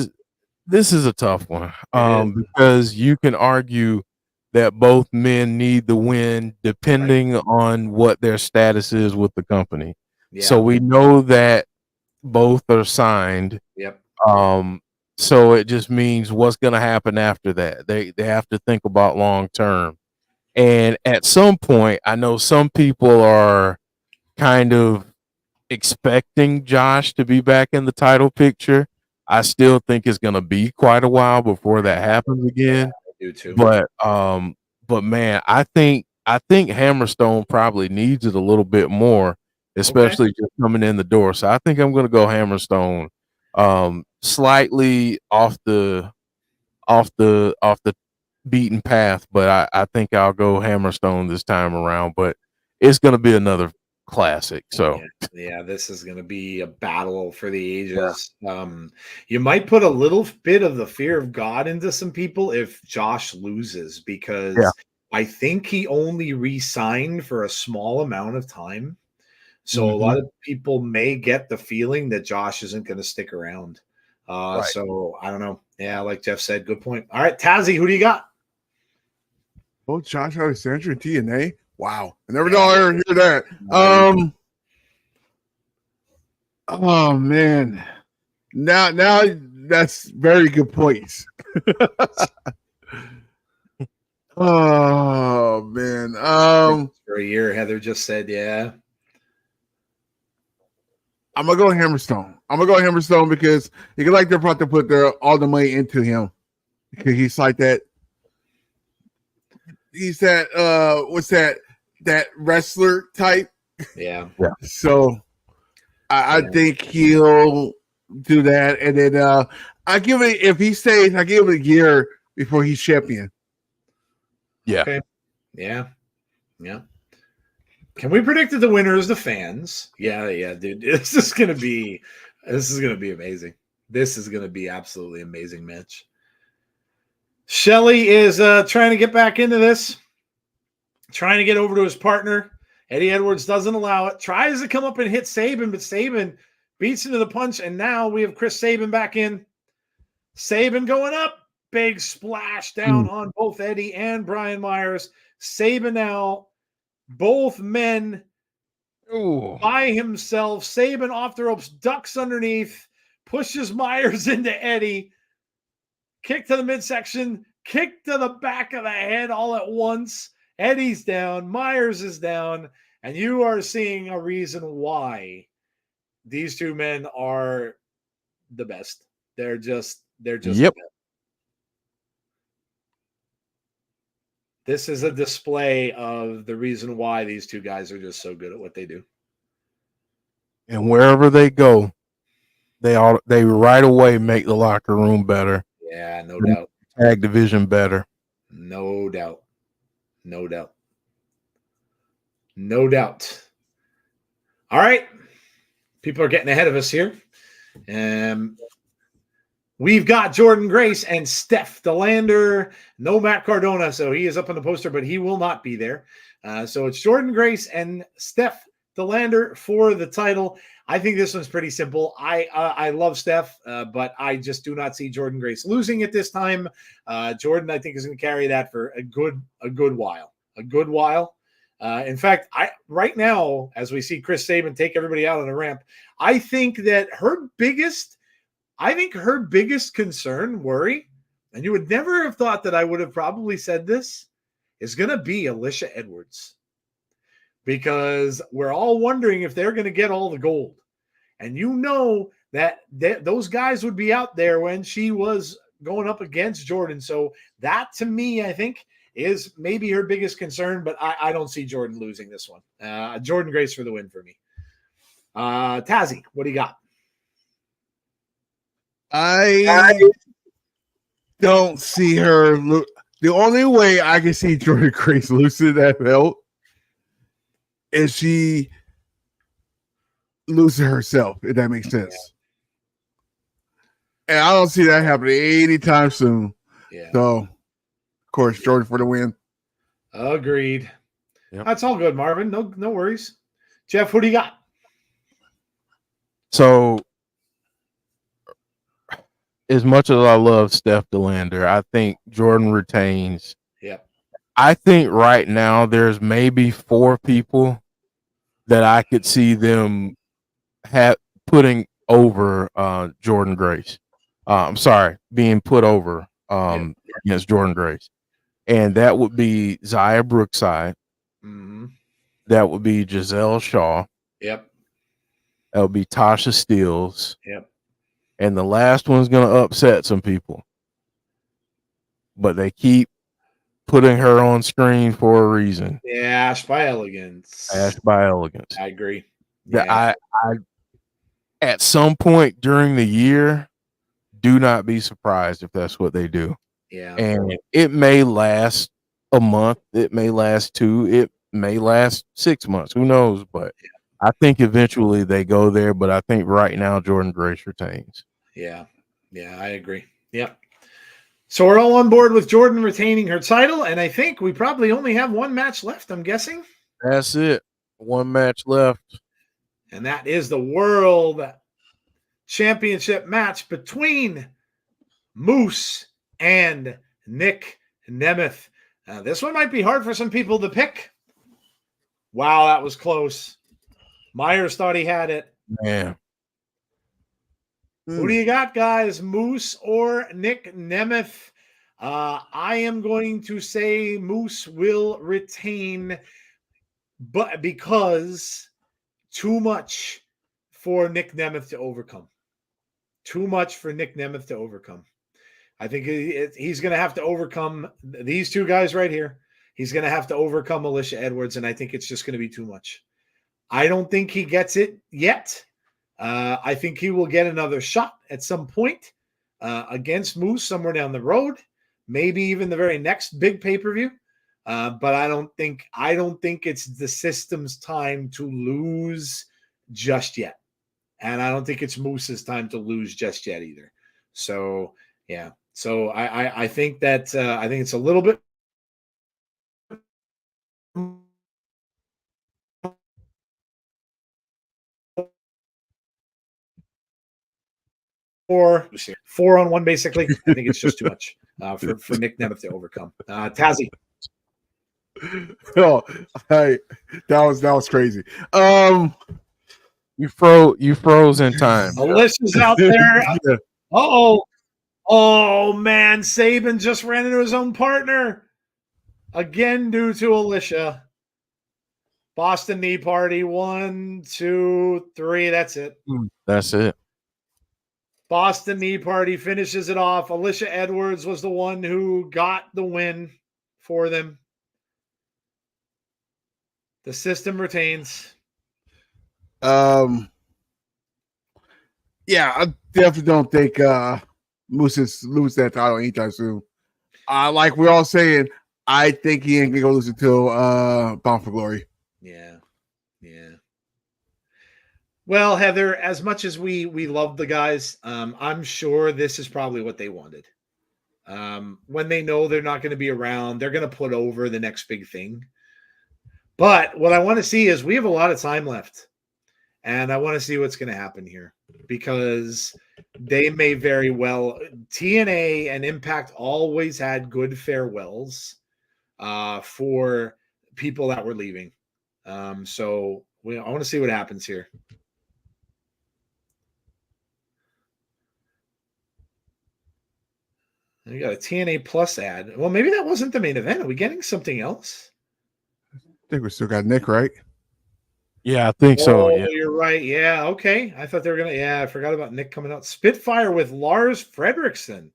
is a tough one because you can argue that both men need the win depending on what their status is with the company. Yeah. So we know that both are signed. Yep. So it just means what's going to happen after that. They have to think about long term. And at some point, I know some people are kind of expecting Josh to be back in the title picture. I still think it's going to be quite a while before that happens again. I do too. But man, I think Hammerstone probably needs it a little bit more, especially just coming in the door. So I think I'm going to go Hammerstone, slightly off the beaten path, but I think I'll go Hammerstone this time around. But it's going to be another classic. So yeah, this is going to be a battle for the ages. Yeah. You might put a little bit of the fear of God into some people if Josh loses, because I think he only re-signed for a small amount of time. So a lot of people may get the feeling that Josh isn't going to stick around. So I don't know. Yeah, like Jeff said, good point. All right, Tazzy, who do you got? Oh, Josh Alexander and TNA. Wow, I never know I ever hear that. Oh man, now that's very good points. Oh man, for a year, Heather just said, yeah. I'm gonna go Hammerstone because you can, like, they're about to put all the money into him because he's like that. He's that what's that wrestler type? Yeah. So I think he'll do that, and then I give it, if he stays, I give it a year before he's champion. Yeah. Okay. Yeah. Can we predict that the winner is the fans? Yeah, dude. This is gonna be amazing. This is gonna be absolutely amazing match. Shelly is trying to get back into this, trying to get over to his partner. Eddie Edwards doesn't allow it. Tries to come up and hit Sabin, but Sabin beats into the punch, and now we have Chris Sabin back in. Sabin going up. Big splash down on both Eddie and Brian Myers. Sabin now, both men by himself. Sabin off the ropes, ducks underneath, pushes Myers into Eddie. Kick to the midsection, kick to the back of the head all at once. Eddie's down, Myers is down, and you are seeing a reason why these two men are the best. They're just the best. This is a display of the reason why these two guys are just so good at what they do. And wherever they go, they right away make the locker room better. Yeah, no doubt. Tag division better. No doubt. All right. People are getting ahead of us here. We've got Jordan Grace and Steph DeLander. No Matt Cardona, so he is up on the poster, but he will not be there. So it's Jordan Grace and Steph DeLander for the title. I think this one's pretty simple. I love Steph, but I just do not see Jordan Grace losing at this time. Jordan, I think, is going to carry that for a good while. In fact, right now, as we see Chris Sabin take everybody out on the ramp, I think that her biggest concern, worry, and you would never have thought that I would have probably said this, is going to be Alicia Edwards. because we're all wondering if they're going to get all the gold. And you know that those guys would be out there when she was going up against Jordan. So that, to me, I think, is maybe her biggest concern, but I don't see Jordan losing this one. Jordan Grace for the win for me. Tazzy, what do you got? I don't see her. The only way I can see Jordan Grace losing that belt is she loses herself, if that makes sense. Yeah. And I don't see that happening anytime soon. Yeah. So, of course, Jordan for the win. Agreed. Yep. That's all good, Marvin. No worries. Jeff, what do you got? So, as much as I love Steph DeLander, I think Jordan retains. Yep. I think right now there's maybe 4 people that I could see them putting over Jordan Grace. I'm sorry, being put over against Jordan Grace. And that would be Zaya Brookside. Mm-hmm. That would be Giselle Shaw. Yep. That would be Tasha Steeles. Yep. And the last one's going to upset some people. But they keep putting her on screen for a reason. Yeah, Ash by Elegance. I agree. Yeah. I at some point during the year, do not be surprised if that's what they do. Yeah. And it may last a month. It may last 2. It may last 6 months. Who knows? But I think eventually they go there. But I think right now Jordan Grace retains. Yeah. Yeah, I agree. Yep. So we're all on board with Jordan retaining her title. And I think we probably only have one match left, I'm guessing. That's it. One match left. And that is the World Championship match between Moose and Nick Nemeth. This one might be hard for some people to pick. Wow, that was close. Myers thought he had it. Man. Who do you got, guys? Moose or Nick Nemeth? I am going to say Moose will retain, but because too much for Nick Nemeth to overcome. Too much for Nick Nemeth to overcome. I think he's going to have to overcome these 2 guys right here. He's going to have to overcome Alicia Edwards, and I think it's just going to be too much. I don't think he gets it yet. I think he will get another shot at some point against Moose somewhere down the road, maybe even the very next big pay-per-view. But I don't think it's the system's time to lose just yet. And I don't think it's Moose's time to lose just yet either. So, yeah. So I think that I think it's a little bit more 4-on-1 basically. I think it's just too much for Nick Nemeth to overcome. Tazzy. Oh, that was crazy. You froze in time. Alicia's out there. Yeah. Oh man, Saban just ran into his own partner again due to Alicia. Boston knee party. 1, 2, 3. That's it. That's it. Boston knee party finishes it off. Alicia Edwards was the one who got the win for them. The system retains. Yeah, I definitely don't think Moose is lose that title anytime soon. Like we're all saying, I think he ain't gonna go lose until Bound for Glory. Yeah. Well, Heather, as much as we love the guys, I'm sure this is probably what they wanted. When they know they're not going to be around, they're going to put over the next big thing. But what I want to see is we have a lot of time left. And I want to see what's going to happen here because they may very well – TNA and Impact always had good farewells for people that were leaving. So I want to see what happens here. We got a TNA Plus ad. Well, maybe that wasn't the main event. Are we getting something else? I think we still got Nick, right? Yeah, I think so. Oh, Yeah. you're right. Yeah, okay. I thought they were gonna. Yeah, I forgot about Nick coming out. Spitfire with Lars Fredrickson.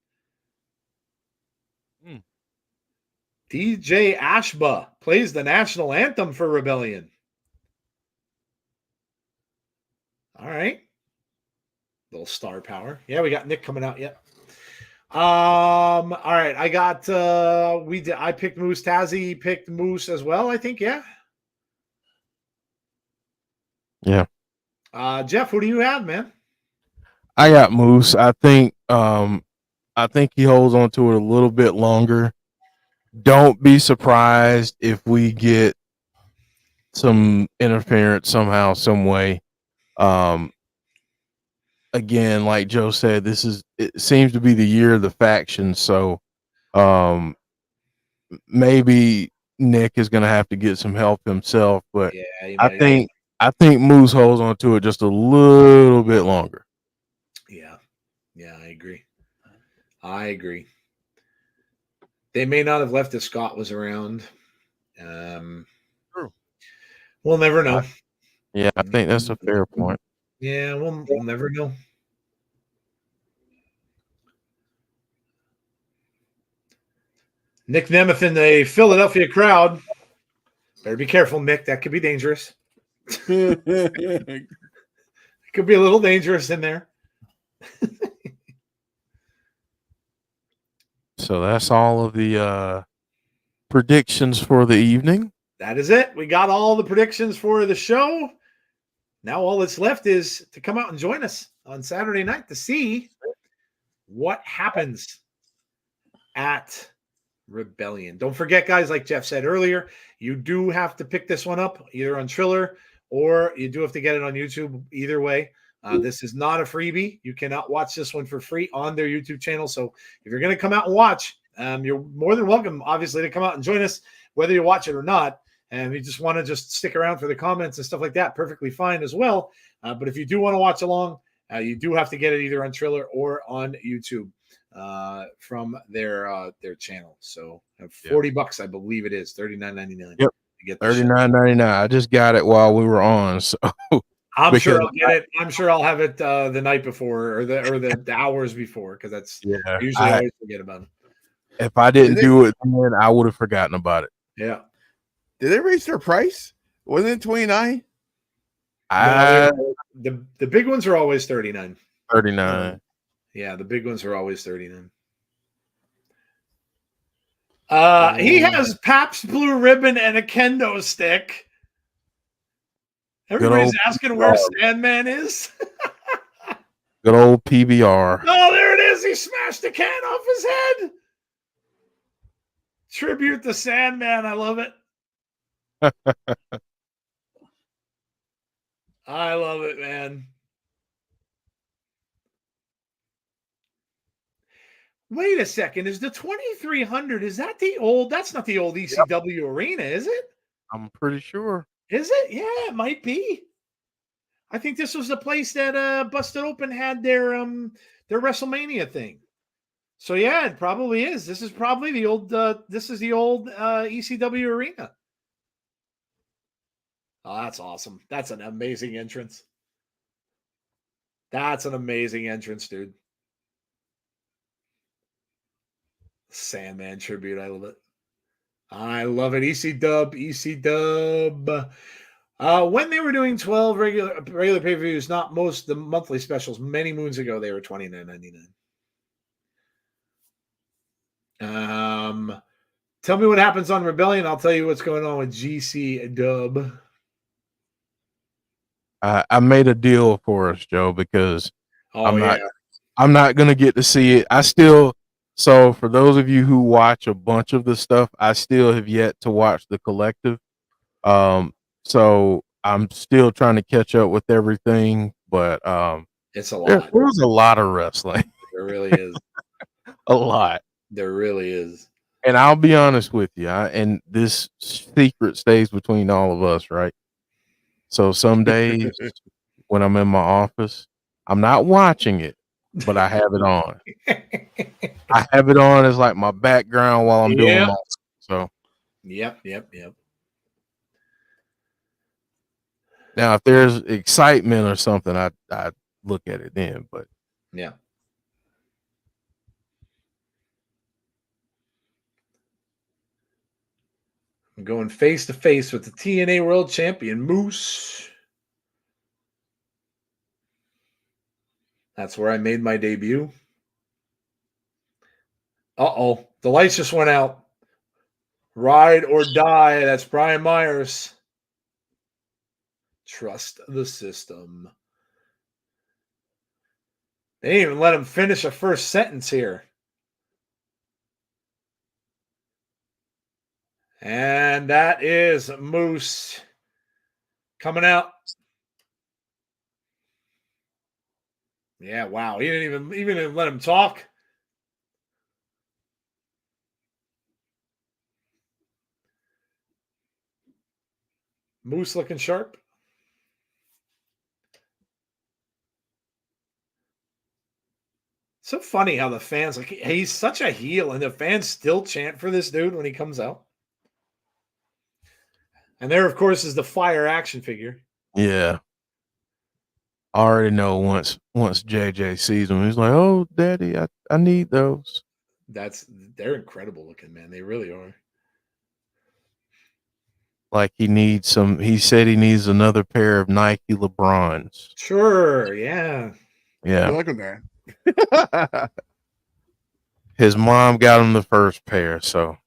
Hmm. DJ Ashba plays the national anthem for Rebellion. All right. Little star power. Yeah, we got Nick coming out. Yep. All right. I got I picked Moose. Tazzy picked Moose as well, I think. Yeah. Yeah. Jeff, who do you have, man? I got Moose. I think he holds on to it a little bit longer. Don't be surprised if we get some interference somehow, some way. Again, like Joe said, it seems to be the year of the faction, so maybe Nick is gonna have to get some help himself, but Yeah, you I might. think Moose holds on to it just a little bit longer. Yeah. Yeah, I agree. They may not have left if Scott was around. True. We'll never know. Yeah, I think that's a fair point. Yeah, we'll never know. Nick Nemeth in the Philadelphia crowd. Better be careful, Nick. That could be dangerous. It could be a little dangerous in there. So that's all of the predictions for the evening. That is it. We got all the predictions for the show. Now all that's left is to come out and join us on Saturday night to see what happens at Rebellion. Don't forget, guys, like Jeff said earlier, you do have to pick this one up either on Triller or you do have to get it on YouTube. Either way, this is not a freebie. You cannot watch this one for free on their YouTube channel. So if you're going to come out and watch, you're more than welcome, obviously, to come out and join us, whether you watch it or not. And you just want to just stick around for the comments and stuff like that, perfectly fine as well. But if you do want to watch along, you do have to get it either on Triller or on YouTube from their channel. So $40, I believe it is $39.99. Yep, $39.99. I just got it while we were on, so I'm sure I'll get it. I'm sure I'll have it the night before or the hours before because that's usually I always forget about it. If I didn't do it, then I would have forgotten about it. Yeah. Did they raise their price? Wasn't it 29? The big ones are always 39. 39. Yeah, the big ones are always 39. He has Pabst Blue Ribbon and a kendo stick. Everybody's asking where Sandman is. Good old PBR. Oh, there it is. He smashed the can off his head. Tribute to Sandman. I love it. I love it, man. Wait a second. Is the 2300, is that the old, that's not the old ECW arena, is it? I'm pretty sure. Is it? Yeah, it might be. I think this was the place that Busted Open had their WrestleMania thing. So yeah, it probably is. This is probably the old ECW arena. Oh, that's awesome. That's an amazing entrance. That's an amazing entrance, dude. Sandman tribute. I love it. I love it. EC Dub. When they were doing 12 regular pay-per-views, not most the monthly specials, many moons ago, they were $29.99. Tell me what happens on Rebellion. I'll tell you what's going on with GC Dub. I made a deal for us, Joe, because I'm not going to get to see it. So for those of you who watch a bunch of the stuff, I still have yet to watch the collective. So I'm still trying to catch up with everything, but it's a lot. There was a lot of wrestling. There really is. A lot. There really is. And I'll be honest with you, and this secret stays between all of us, right? So some days when I'm in my office, I'm not watching it, but I have it on. I have it on as like my background while I'm doing my so. Yep. Now, if there's excitement or something, I look at it then. But Yeah. I'm going face to face with the TNA World Champion, Moose. That's where I made my debut. Uh-oh. The lights just went out. Ride or die. That's Brian Myers. Trust the system. They didn't even let him finish a first sentence here. And that is Moose coming out. Yeah, wow. He didn't even let him talk. Moose looking sharp. So funny how the fans, like, he's such a heel, and the fans still chant for this dude when he comes out. And there, of course, is the Fire action figure. yeah, I already know once JJ sees him, he's like, "Oh, Daddy, I need those." They're incredible looking, man. They really are. Like he needs some. He said he needs another pair of Nike LeBrons. Sure, yeah. Yeah, Good luck with that. his mom got him the first pair, so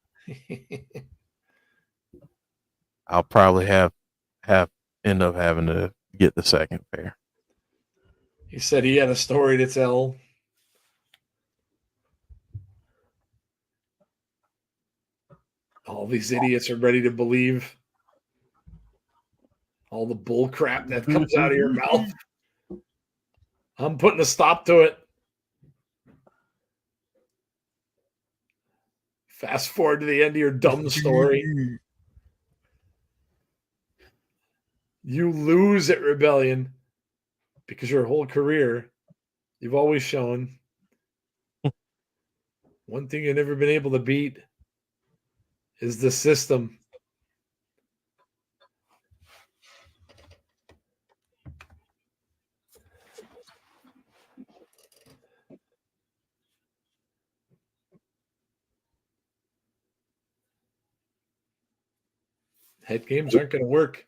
I'll probably have end up having to get the second pair. He said he had a story to tell. All these idiots are ready to believe all the bull crap that comes out of your mouth. I'm putting a stop to it. Fast forward to the end of your dumb story. You lose at Rebellion because your whole career, you've always shown one thing you've never been able to beat is the system. Head games aren't going to work.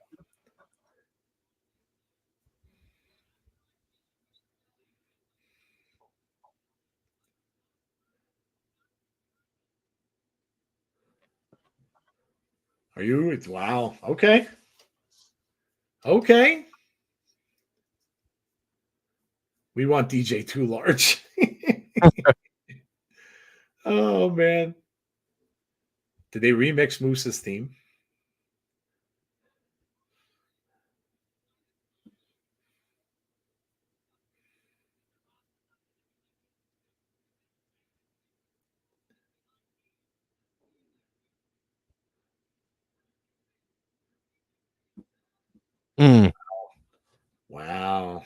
Are you? Wow. Okay. Okay. We want DJ too large. Oh, man. Did they remix Moose's theme? Mm. Wow.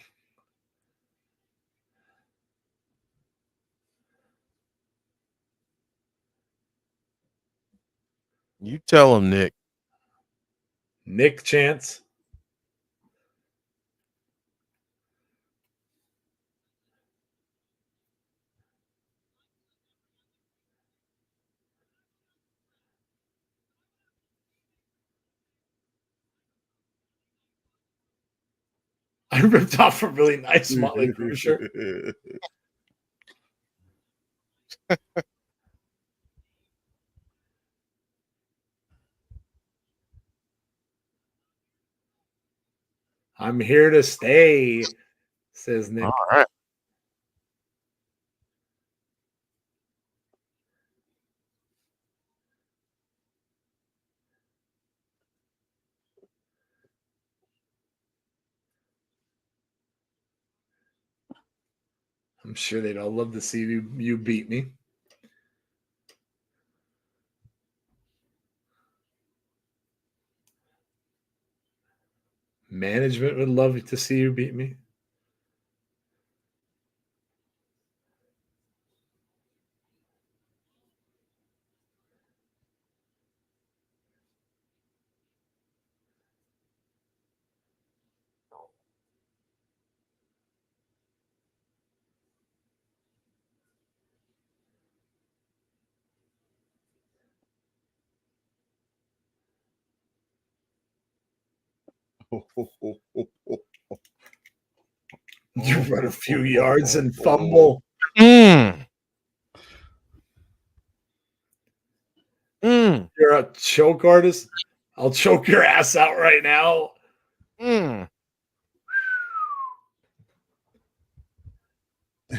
You tell him, Nick. Nick Chance. I ripped off a really nice Motley Crue shirt. I'm here to stay, says Nick. All right. I'm sure they'd all love to see you beat me. Management would love to see you beat me. You run a few yards and fumble. Mm. Mm. You're a choke artist. I'll choke your ass out right now. Mm.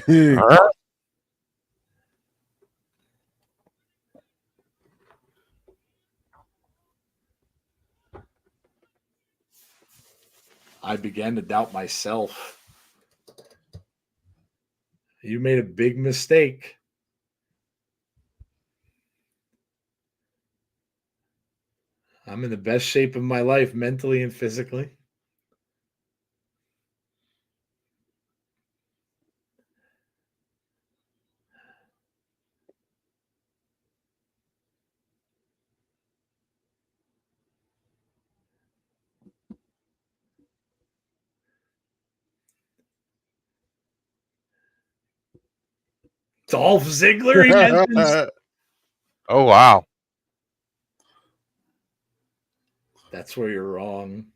All right. I began to doubt myself. You made a big mistake. I'm in the best shape of my life, mentally and physically. Dolph Ziggler, he mentions. Oh wow. That's where you're wrong.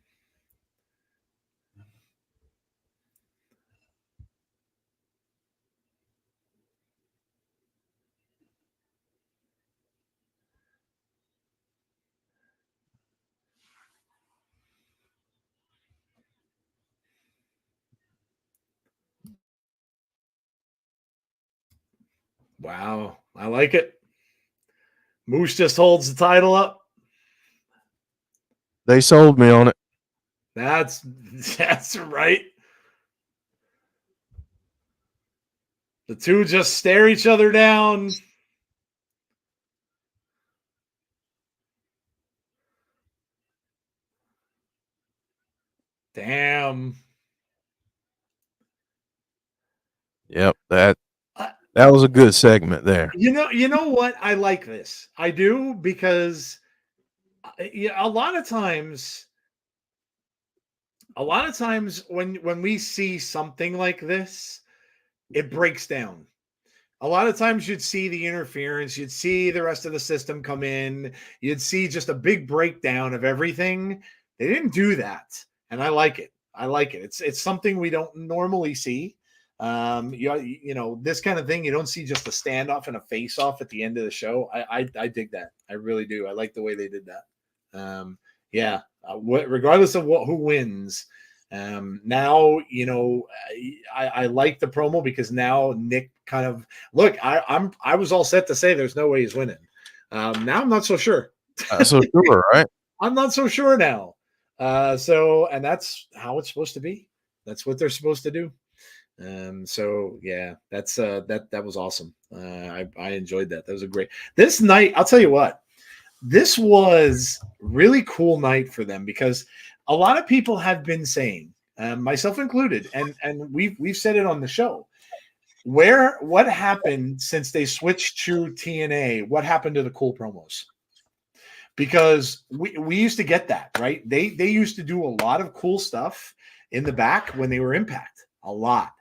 Wow, I like it. Moose just holds the title up. They sold me on it. That's right. The two just stare each other down. Damn. Yep, that was a good segment there. You know what? I like this. I do, because a lot of times when we see something like this, it breaks down. A lot of times you'd see the interference, you'd see the rest of the system come in, you'd see just a big breakdown of everything. They didn't do that, and I like it. I like it. It's something we don't normally see. You know, this kind of thing, you don't see just a standoff and a face off at the end of the show. I dig that. I really do. I like the way they did that. Yeah. Regardless of who wins. Now, you know, I like the promo, because now Nick kind of look. I was all set to say there's no way he's winning. Now I'm not so sure. So sure, right? I'm not so sure now. And that's how it's supposed to be. That's what they're supposed to do. So yeah, that's that was awesome. I enjoyed that. That was a great this night. I'll tell you what, this was really cool night for them, because a lot of people have been saying, myself included, and we've said it on the show, what happened since they switched to TNA? What happened to the cool promos? Because we used to get that, right? They used to do a lot of cool stuff in the back when they were Impact, a lot.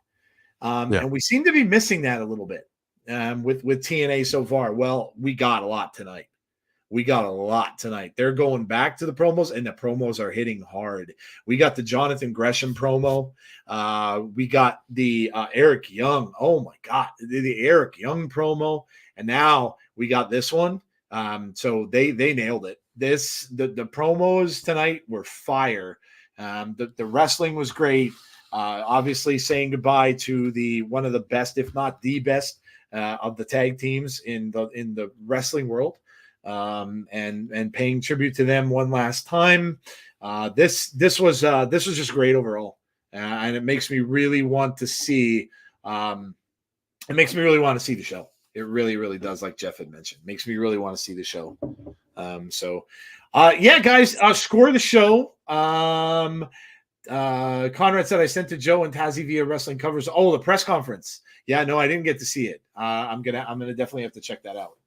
And we seem to be missing that a little bit with TNA so far. Well, we got a lot tonight. They're going back to the promos, and the promos are hitting hard. We got the Jonathan Gresham promo. We got the Eric Young. Oh my God, the Eric Young promo. And now we got this one. So they nailed it. The promos tonight were fire. The wrestling was great. Obviously saying goodbye to one of the best, if not the best, of the tag teams in the wrestling world. And paying tribute to them one last time. This was just great overall, and it makes me really want to see. It makes me really want to see the show. It really, really does. Like Jeff had mentioned, makes me really want to see the show. Yeah, guys, score the show. Conrad said I sent to Joe and Tazzy via Wrestling Covers. Oh, the press conference. Yeah, no, I didn't get to see it. I'm gonna definitely have to check that out.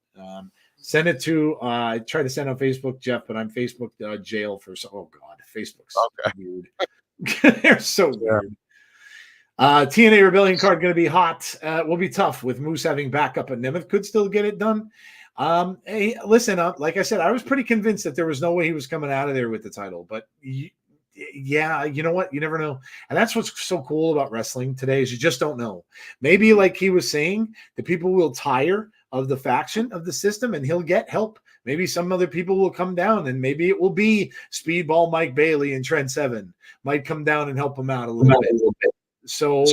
Send it to I tried to send on Facebook, Jeff, but I'm Facebook jail for oh God, Facebook's weird. They're so weird. TNA Rebellion card going to be hot. Will be tough with Moose having backup, and Nemeth could still get it done. Hey, listen, like I said, I was pretty convinced that there was no way he was coming out of there with the title, but yeah, you know what? You never know. And that's what's so cool about wrestling today is you just don't know. Maybe like he was saying, the people will tire of the faction of the system and he'll get help. Maybe some other people will come down and maybe it will be Speedball Mike Bailey and Trent Seven might come down and help him out a little bit. So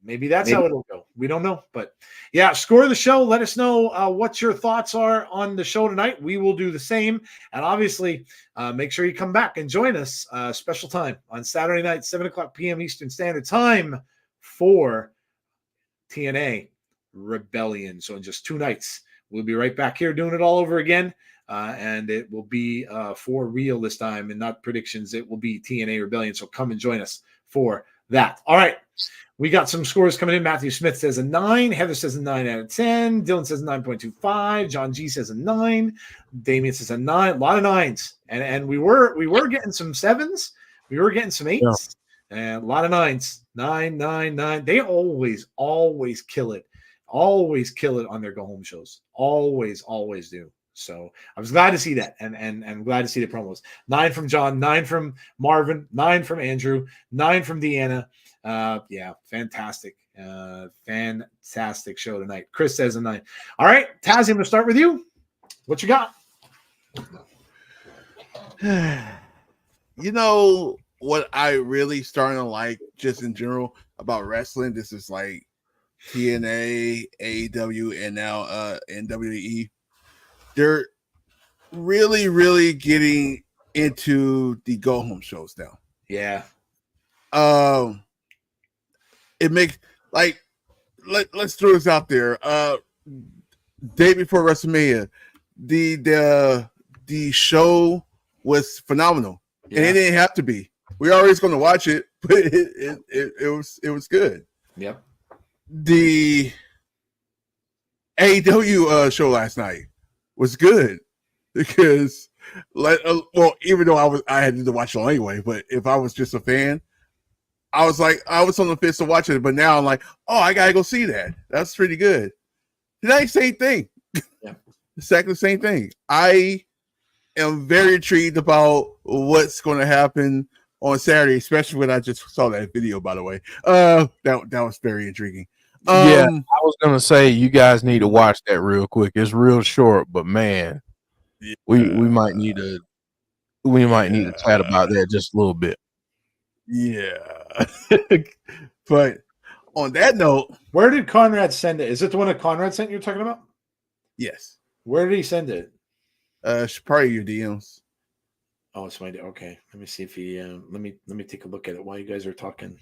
maybe that's how it'll go. We don't know. But yeah, score the show. Let us know what your thoughts are on the show tonight. We will do the same. And obviously, make sure you come back and join us special time on Saturday night, 7 o'clock p.m. Eastern Standard Time for TNA Rebellion. So in just 2 nights, we'll be right back here doing it all over again. And it will be for real this time and not predictions. It will be TNA Rebellion. So come and join us for that. All right. We got some scores coming in. Matthew Smith says a 9. Heather says a 9 out of 10. Dylan says a 9.25. John G says a 9. Damien says a 9. A lot of 9s. And we were getting some 7s. We were getting some 8s. Yeah. And a lot of 9s. 9, 9, 9. They always kill it. Always kill it on their go-home shows. Always do. So I was glad to see that, and glad to see the promos. 9 from John, 9 from Marvin, 9 from Andrew, 9 from Deanna. Yeah, fantastic. Fantastic show tonight. Chris says a 9. All right, Taz, I'm going to start with you. What you got? You know what I really starting to like just in general about wrestling? This is like TNA, AEW, and now WWE. They're really getting into the go home shows now. Yeah. It makes like let's throw this out there. Day before WrestleMania, the show was phenomenal. Yeah. And it didn't have to be. We were always going to watch it, but it was good. Yep. The AEW show last night was good because, even though I had to watch it anyway, but if I was just a fan, I was on the fence to watch it, but now I'm like, oh, I gotta go see that. That's pretty good. Tonight, same thing. Yeah, exactly the same thing. I am very intrigued about what's going to happen on Saturday, especially when I just saw that video. By the way, that was very intriguing. Yeah, I was gonna say you guys need to watch that real quick. It's real short, but man, we might need to chat about that just a little bit. Yeah, but on that note, where did Conrad send it? Is it the one that Conrad sent you're talking about? Yes. Where did he send it? Probably your DMs. Oh, it's my okay. Let me see if he. Let me take a look at it while you guys are talking.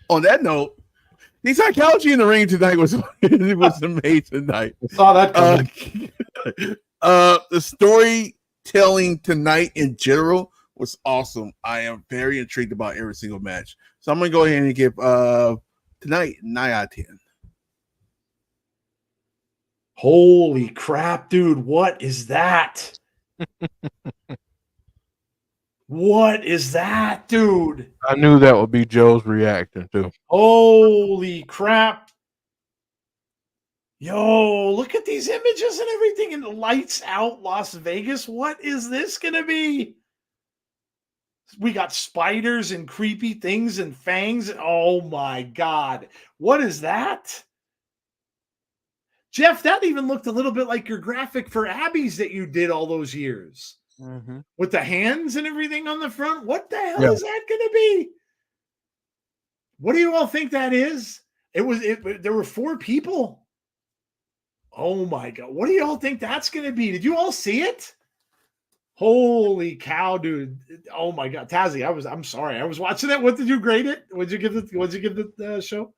On that note. The psychology in the ring tonight was amazing tonight. I saw that. The storytelling tonight in general was awesome. I am very intrigued about every single match. So I'm gonna go ahead and give tonight 9 out of 10. Holy crap, dude! What is that? What is that, dude? I knew that would be Joe's reaction too. Holy crap. Yo, look at these images and everything in lights out Las Vegas. What is this going to be? We got spiders and creepy things and fangs. Oh my God. What is that? Jeff, that even looked a little bit like your graphic for Abby's that you did all those years. Mm-hmm. With the hands and everything on the front. What the hell is that going to be? What do you all think that is? There were 4 people. Oh my God. What do you all think that's going to be? Did you all see it? Holy cow, dude. Oh my God. Tazzy, I'm sorry. I was watching that. What did you grade it? What'd you give the show?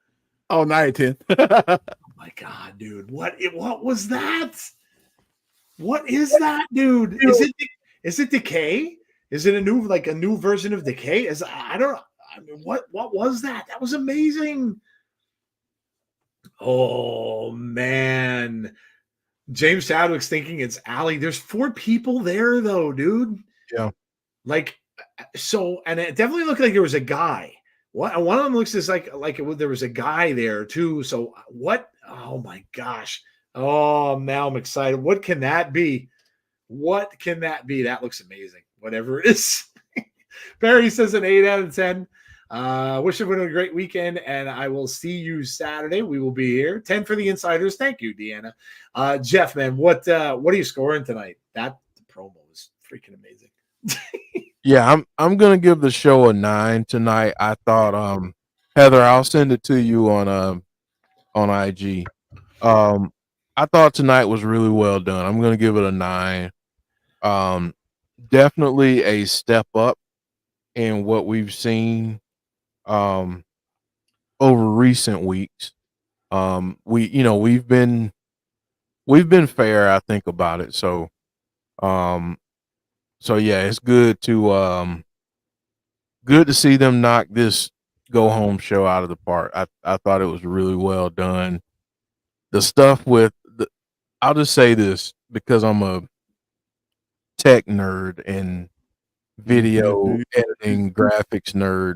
Oh, 9 out of 10. Oh my God, dude. What was that? What is that, dude? Is it Decay? Is it a new version of Decay? What was that? That was amazing. Oh man. James Chadwick's thinking it's Allie. There's 4 people there though, dude. Yeah. And it definitely looked like there was a guy. One of them looks like there was a guy there too. So what? Oh my gosh. Oh, now I'm excited. What can that be? What can that be? That looks amazing. Whatever it is. Barry says an 8 out of 10. Wish everyone a great weekend, and I will see you Saturday. We will be here. 10 for the insiders. Thank you, Deanna. Jeff, man, what are you scoring tonight? That promo was freaking amazing. Yeah, I'm gonna give the show a 9 tonight. I thought Heather, I'll send it to you on IG. I thought tonight was really well done. I'm gonna give it a 9. Definitely a step up in what we've seen over recent weeks. We've been fair, I think, about it. So yeah, it's good to see them knock this go home show out of the park. I thought it was really well done. The stuff with I'll just say this because I'm a tech nerd and video editing graphics nerd.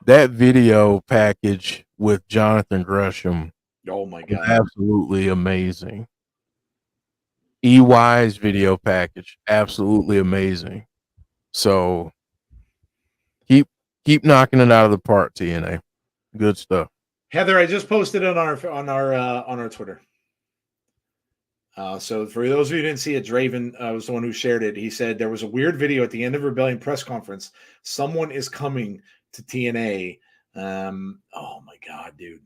That video package with Jonathan Gresham, Oh my was god. absolutely amazing. EY's video package, absolutely amazing. So keep knocking it out of the park, TNA. Good stuff. Heather, I just posted on our Twitter. So for those of you who didn't see it, Draven was the one who shared it. He said there was a weird video at the end of Rebellion press conference. Someone is coming to TNA. Oh my god, dude!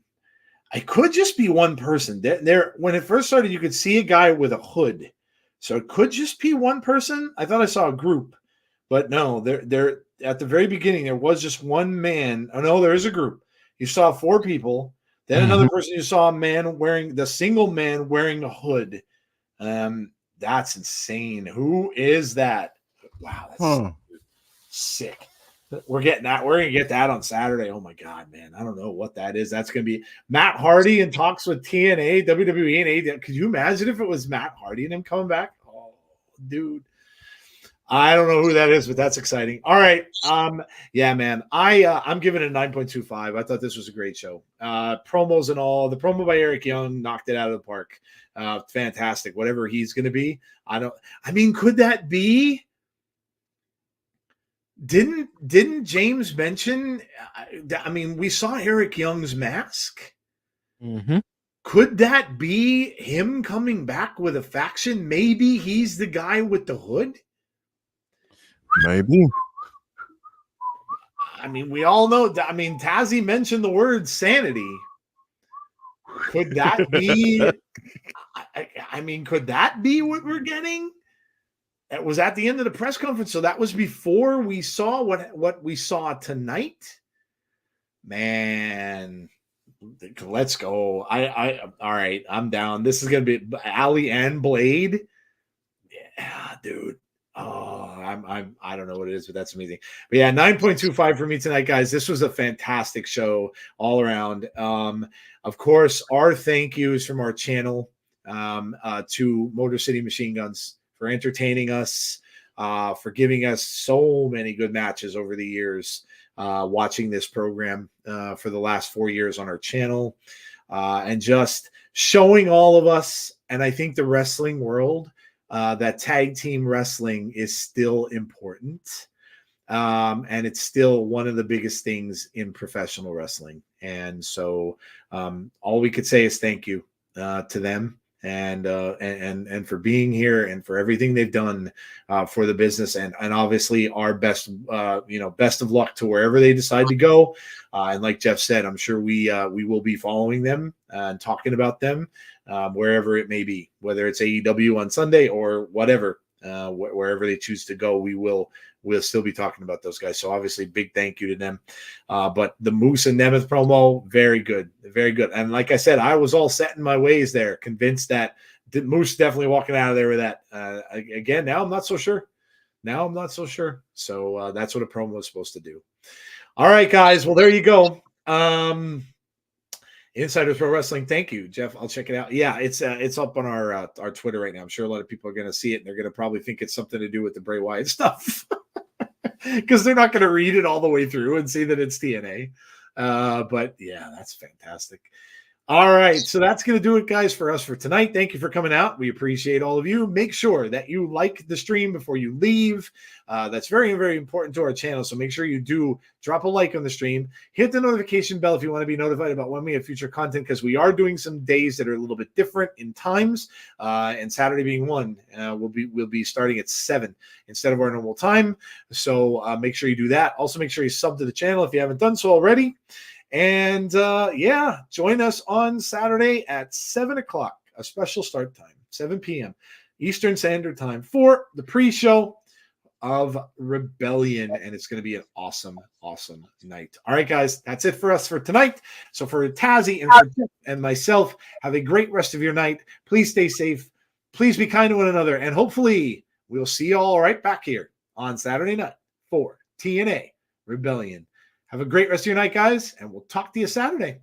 I could just be one person. There, when it first started, you could see a guy with a hood, so it could just be one person. I thought I saw a group, but no. There at the very beginning there was just one man. Oh no, there is a group. You saw 4 people. Then another person. You saw a man wearing the single man wearing a hood. That's insane. Who is that? Wow, that's sick. We're getting that. We're gonna get that on Saturday. Oh my god, man! I don't know what that is. That's gonna be Matt Hardy in talks with TNA, WWE, and AEW. Could you imagine if it was Matt Hardy and him coming back? Oh, dude. I don't know who that is, but that's exciting. All right. Yeah, man. I'm giving it a 9.25. I thought this was a great show. Promos and all. The promo by Eric Young knocked it out of the park. Fantastic. Whatever he's gonna be. Could that be? Didn't James mention? We saw Eric Young's mask. Mm-hmm. Could that be him coming back with a faction? Maybe he's the guy with the hood. Maybe. We all know. Tazzy mentioned the word sanity. Could that be? Could that be what we're getting? It was at the end of the press conference, so that was before we saw what we saw tonight. Man, let's go. All right, I'm down. This is gonna be Ali and Blade. Yeah, dude. Oh, I don't know what it is, but that's amazing. But yeah, 9.25 for me tonight, guys. This was a fantastic show all around. Of course, our thank yous from our channel to Motor City Machine Guns for entertaining us, for giving us so many good matches over the years, watching this program for the last 4 years on our channel, and just showing all of us, and I think the wrestling world, that tag team wrestling is still important. And it's still one of the biggest things in professional wrestling. And so all we could say is thank you to them. And for being here and for everything they've done for the business, and obviously our best of luck to wherever they decide to go. And like Jeff said, I'm sure we will be following them and talking about them wherever it may be, whether it's AEW on Sunday or whatever, wherever they choose to go, we'll still be talking about those guys. So obviously big thank you to them. But the Moose and Nemeth promo, very good. Very good. And like I said, I was all set in my ways there, convinced that Moose definitely walking out of there with that. Again, now I'm not so sure. So that's what a promo is supposed to do. All right, guys. Well, there you go. Insiders Pro Wrestling. Thank you, Jeff. I'll check it out. Yeah, it's up on our Twitter right now. I'm sure a lot of people are going to see it, and they're going to probably think it's something to do with the Bray Wyatt stuff because they're not going to read it all the way through and see that it's TNA. But yeah, that's fantastic. All right, so that's going to do it, guys, for us for tonight. Thank you for coming out. We appreciate all of you. Make sure that you like the stream before you leave. That's very, very important to our channel, so make sure you do drop a like on the stream. Hit the notification bell if you want to be notified about when we have future content, because we are doing some days that are a little bit different in times, and Saturday being one. We'll be starting at 7 instead of our normal time, so make sure you do that. Also, make sure you sub to the channel if you haven't done so already. And join us on Saturday at 7 o'clock, a special start time, 7 p.m. Eastern Standard Time for the pre-show of Rebellion. And it's going to be an awesome, awesome night. All right, guys, that's it for us for tonight. So for Tazzy and for Jeff and myself, have a great rest of your night. Please stay safe. Please be kind to one another. And hopefully we'll see you all right back here on Saturday night for TNA Rebellion. Have a great rest of your night, guys, and we'll talk to you Saturday.